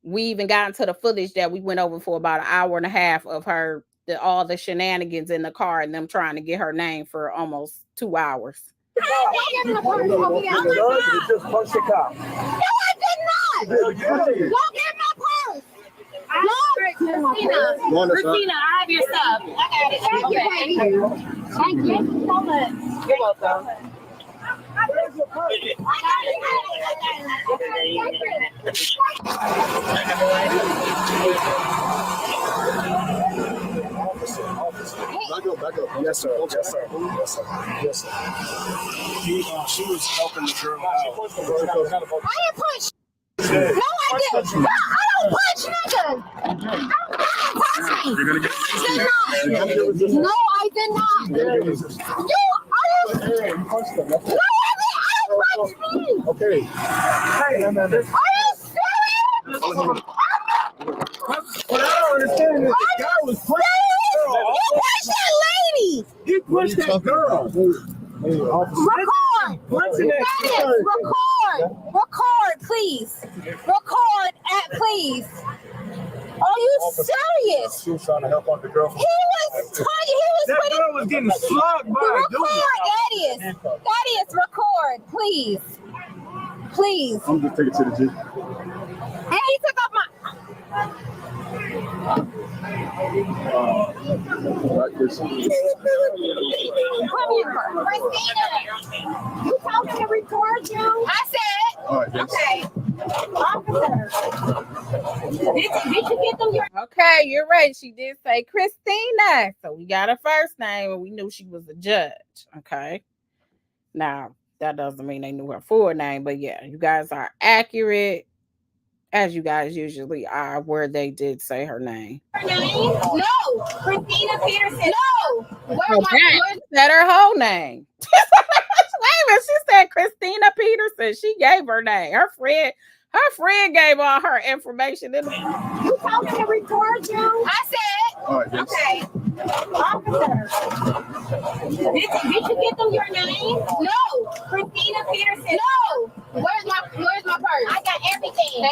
we even got into the footage that we went over for about an hour and a half of her, all the shenanigans in the car and them trying to get her name for almost 2 hours. Just punch the cop. No, I did not. Go get my purse. Christina, I have your stuff. I got it. Thank you. Thank you so much. You're welcome. Back up. Yes, sir. Yes, sir. She was helping the girl out. I didn't punch. No, I didn't. No, I don't punch niggas. You're gonna get No, I did not. You punched them. No, I don't punch me. Okay. Are you serious? What I don't understand is the guy was pushing that lady. You pushed that girl. Record. Record, please. Record please. Are you serious? She was trying to help out the girl. He was that girl was getting slugged by a dude. That is record, please. Please. I'm just taking it to the gym. And he took off my. You told me to record you? I said. All right, yes. Okay. Okay, you're right. She did say Christina. So we got her first name and we knew she was a judge. Okay. Now, that doesn't mean they knew her full name, but yeah, you guys are accurate, as you guys usually are, where they did say her name. Her name? No. Christina Peterson. No. Where's She said her whole name. Wait a minute, she said Christina Peterson. She gave her name. Her friend gave all her information. You told me to record you? I said. All right, yes. Okay. Officer. Did you get them your name? No. Christina Peterson. No. Where's my purse? I got everything.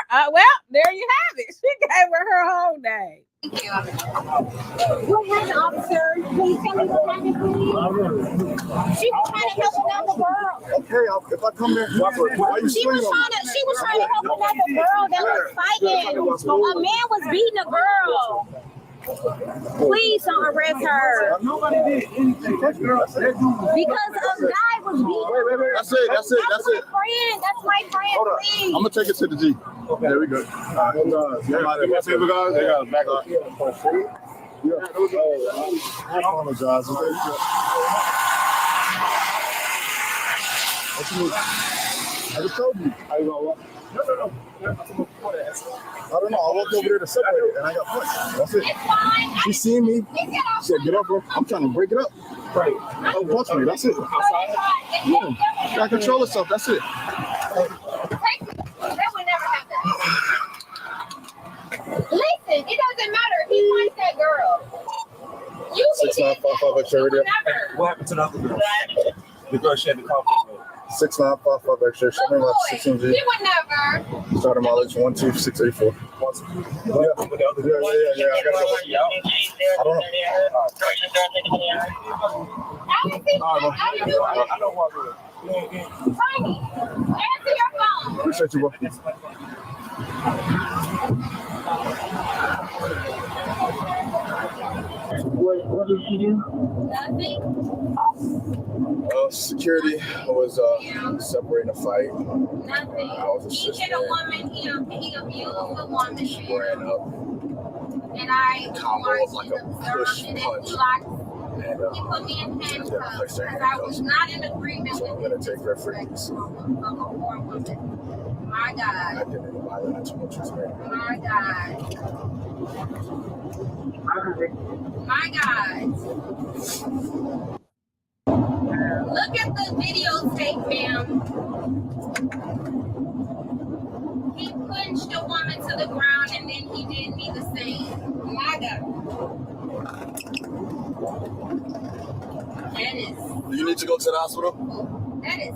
Well, there you have it. She gave her whole name. Thank you. What happened, officer? Please tell me what happened, please. She was trying to help another girl. Okay, if I come there, why you She was trying to help another girl that was fighting. A man was beating a girl. Please don't arrest her. Nobody did anything. Because a guy was beating her. That's it. That's my friend. Hold on. Please. I'm gonna take it to the G. Okay. There we go. All right. They got it back up. Yeah. I apologize. I just told you. How you gonna walk? No. I don't know. I walked over there to separate it and I got punched. That's it. She seen me. She said, get up, bro. I'm trying to break it up. Right. Oh, punch me. That's it. Yeah. Gotta control yourself. That's it. That would never happen. Listen, it doesn't matter if he wants that girl. You 6955 extra radio. What happened to the other girl? The girl she had the conflict with. 6955 extra. Show me like 16G. He would never. Starting mileage 12684. Yeah. I gotta go. I don't know. I know what we're Tiny, answer your phone. Appreciate you, bro. What did she do? Nothing. Security was separating a fight. Nothing. I was He hit a woman. He abused a woman. She ran up. And I Combo of like a push punch. And he put me in handcuffs because I was not in agreement so I'm gonna take referees. My God. I didn't violate too much respect. My God. My God. Look at the videotape, ma'am. He punched a woman to the ground and then he did me the same. My God. That is. Do you need to go to the hospital? That is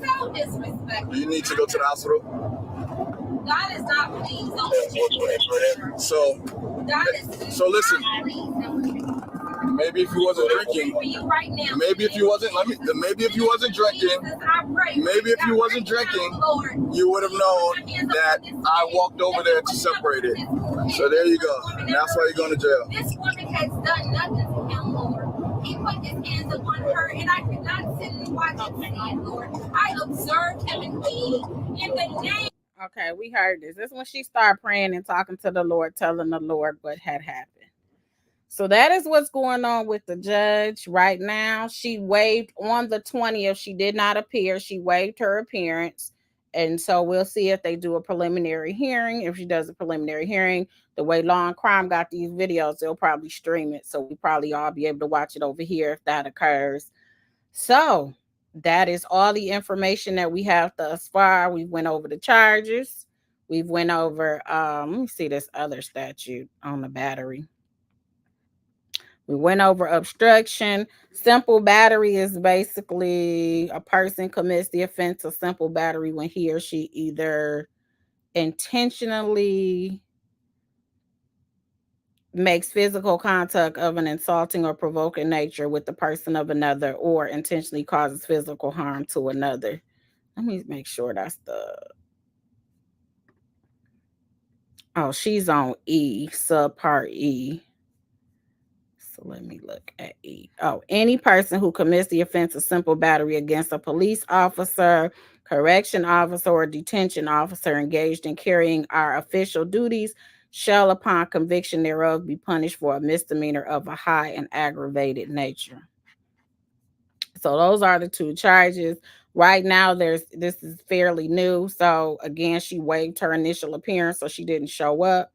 so disrespectful. Do you need to go to the hospital? God is not pleased. So listen. Maybe if you wasn't drinking, maybe if you wasn't drinking, you would have known that I walked over there to separate it. So there you go. And that's why you're going to jail. This woman has done nothing to him, Lord. He put his hands upon her, and I could not sit and watch him stand, Lord. I observed him, and he, in the name. Okay, we heard this. This is when she started praying and talking to the Lord, telling the Lord what had happened. So that is what's going on with the judge right now. She waived on the 20th. She did not appear. She waived her appearance. And so we'll see if they do a preliminary hearing. If she does a preliminary hearing, the way Law and Crime got these videos, they'll probably stream it. So we probably all be able to watch it over here if that occurs. So that is all the information that we have thus far. We went over the charges. We've went over, let me see this other statute on the battery. We went over obstruction. Simple battery is basically a person commits the offense of simple battery when he or she either intentionally makes physical contact of an insulting or provoking nature with the person of another or intentionally causes physical harm to another. Let me make sure that's the... Oh, she's on E, subpart E. So let me look at E. Oh, any person who commits the offense of simple battery against a police officer, correction officer or detention officer engaged in carrying our official duties shall, upon conviction thereof, be punished for a misdemeanor of a high and aggravated nature. So those are the two charges. Right now, this is fairly new. So again, she waived her initial appearance, so she didn't show up.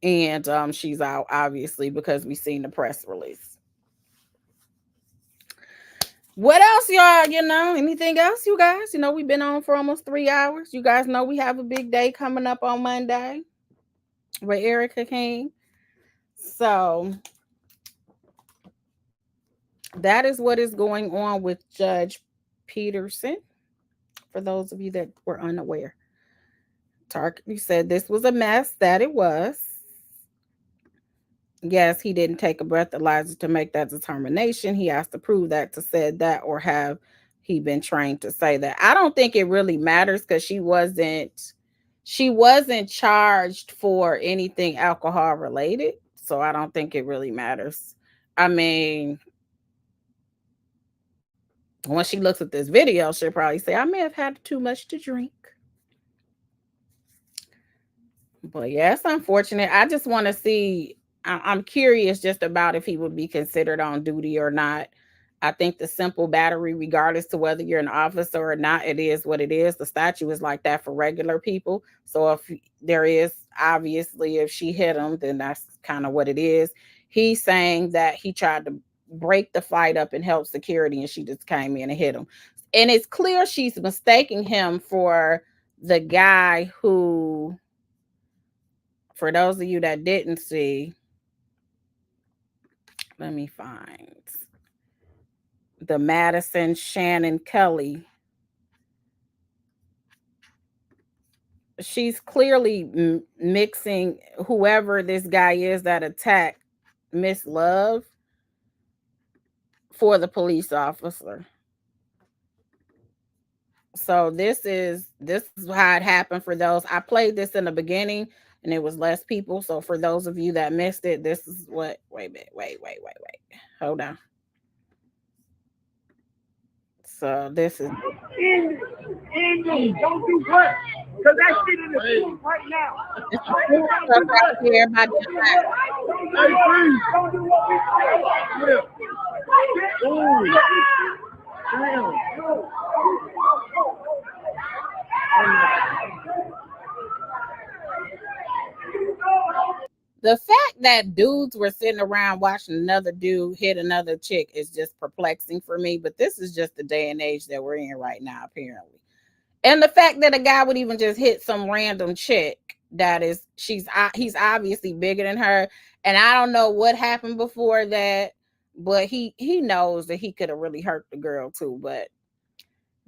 And she's out, obviously, because we seen the press release. What else, y'all? Anything else, you guys? We've been on for almost 3 hours. You guys know we have a big day coming up on Monday with Erica King. So that is what is going on with Judge Peterson, for those of you that were unaware. Tarky said this was a mess, that it was. Yes, he didn't take a breathalyzer to make that determination. He has to prove that to said that, or have he been trained to say that. I don't think it really matters, because she wasn't charged for anything alcohol related. So I don't think it really matters. I mean, when she looks at this video, she'll probably say, I may have had too much to drink. But yeah, it's unfortunate. I just want to see, I'm curious just about if he would be considered on duty or not. I think the simple battery, regardless to whether you're an officer or not, it is what it is. The statute is like that for regular people. So if there is, obviously, if she hit him, then that's kind of what it is. He's saying that he tried to break the fight up and help security, and she just came in and hit him. And it's clear she's mistaking him for the guy who, for those of you that didn't see, let me find the Madison Shannon Kelly. She's clearly mixing whoever this guy is that attacked Miss Love for the police officer. So this is how it happened. For those, I played this in the beginning and it was less people. So for those of you that missed it, this is what. Wait a minute. Wait. Hold on. So this is. Indy, don't do what? Because that shit in the street right now. Everybody. Hey, please, don't do what we do. Ooh. Damn. The fact that dudes were sitting around watching another dude hit another chick is just perplexing for me. But this is just the day and age that we're in right now, apparently. And the fact that a guy would even just hit some random chick he's obviously bigger than her. And I don't know what happened before that, but he knows that he could have really hurt the girl too. But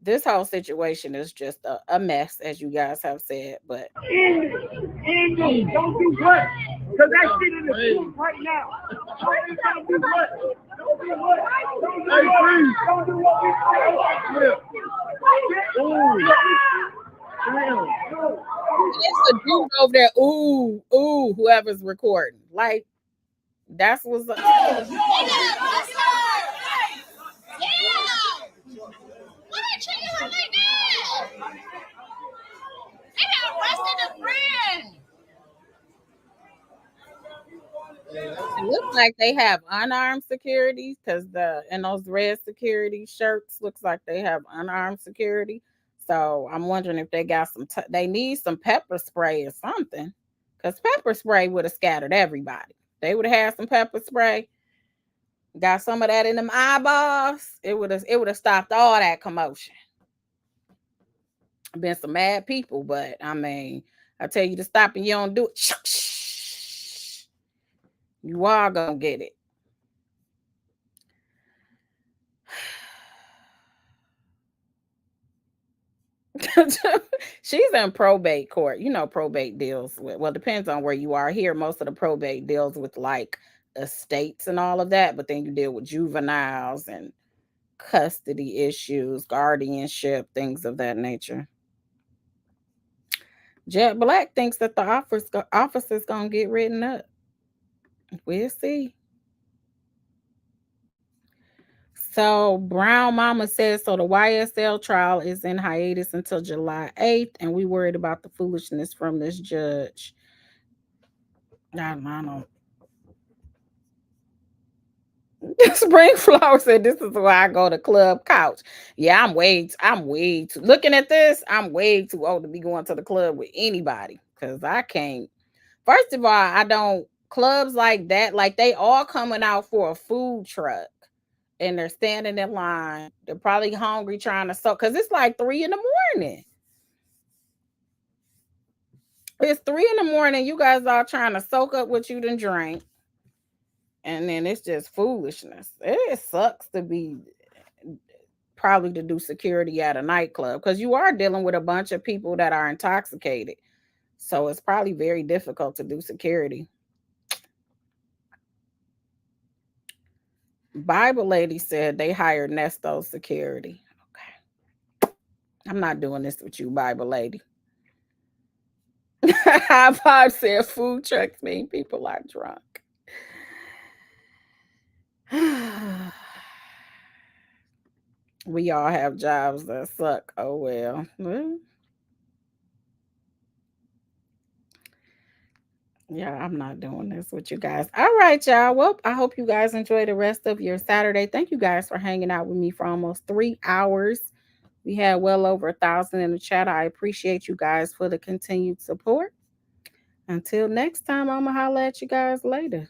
this whole situation is just a mess, as you guys have said. But Indy, don't do what? Because that shit in the street right now. Don't do what? Don't do what? Hey, please, don't do what we do. Ooh. Damn. It's a dude over there. Ooh, whoever's recording. Like, that's what's up. Yeah. Why they treating her like that? They got arrested a friend. It looks like they have unarmed security, because in those red security shirts looks like they have unarmed security. So I'm wondering if they got they need some pepper spray or something, because pepper spray would have scattered everybody. They would have had some pepper spray, got some of that in them eyeballs. It would have stopped all that commotion. Been some mad people, but I mean, I tell you to stop and you don't do it, you are gonna get it. She's in probate court. Probate deals with, well, depends on where you are. Here, most of the probate deals with like estates and all of that, but then you deal with juveniles and custody issues, guardianship, things of that nature. Jet Black thinks that the officer's gonna get written up. We'll see. So Brown Mama says, so the YSL trial is in hiatus until July 8th, and we worried about the foolishness from this judge. I don't. Spring Flower said, this is why I go to Club Couch. Yeah, I'm way too looking at this. I'm way too old to be going to the club with anybody because I can't. First of all, I don't clubs like that, like they all coming out for a food truck and they're standing in line. They're probably hungry trying to soak because it's like 3 in the morning. It's 3 in the morning. You guys all trying to soak up what you done drank. And then it's just foolishness. It sucks to be probably to do security at a nightclub because you are dealing with a bunch of people that are intoxicated. So it's probably very difficult to do security. Bible Lady said they hired Nesto security. Okay. I'm not doing this with you, Bible Lady. High Five said food trucks mean people are drunk. We all have jobs that suck. Oh, well. Yeah, I'm not doing this with you guys. All right, y'all. Well, I hope you guys enjoy the rest of your Saturday. Thank you guys for hanging out with me for almost 3 hours. We had well over 1,000 in the chat. I appreciate you guys for the continued support. Until next time, I'm going to holler at you guys later.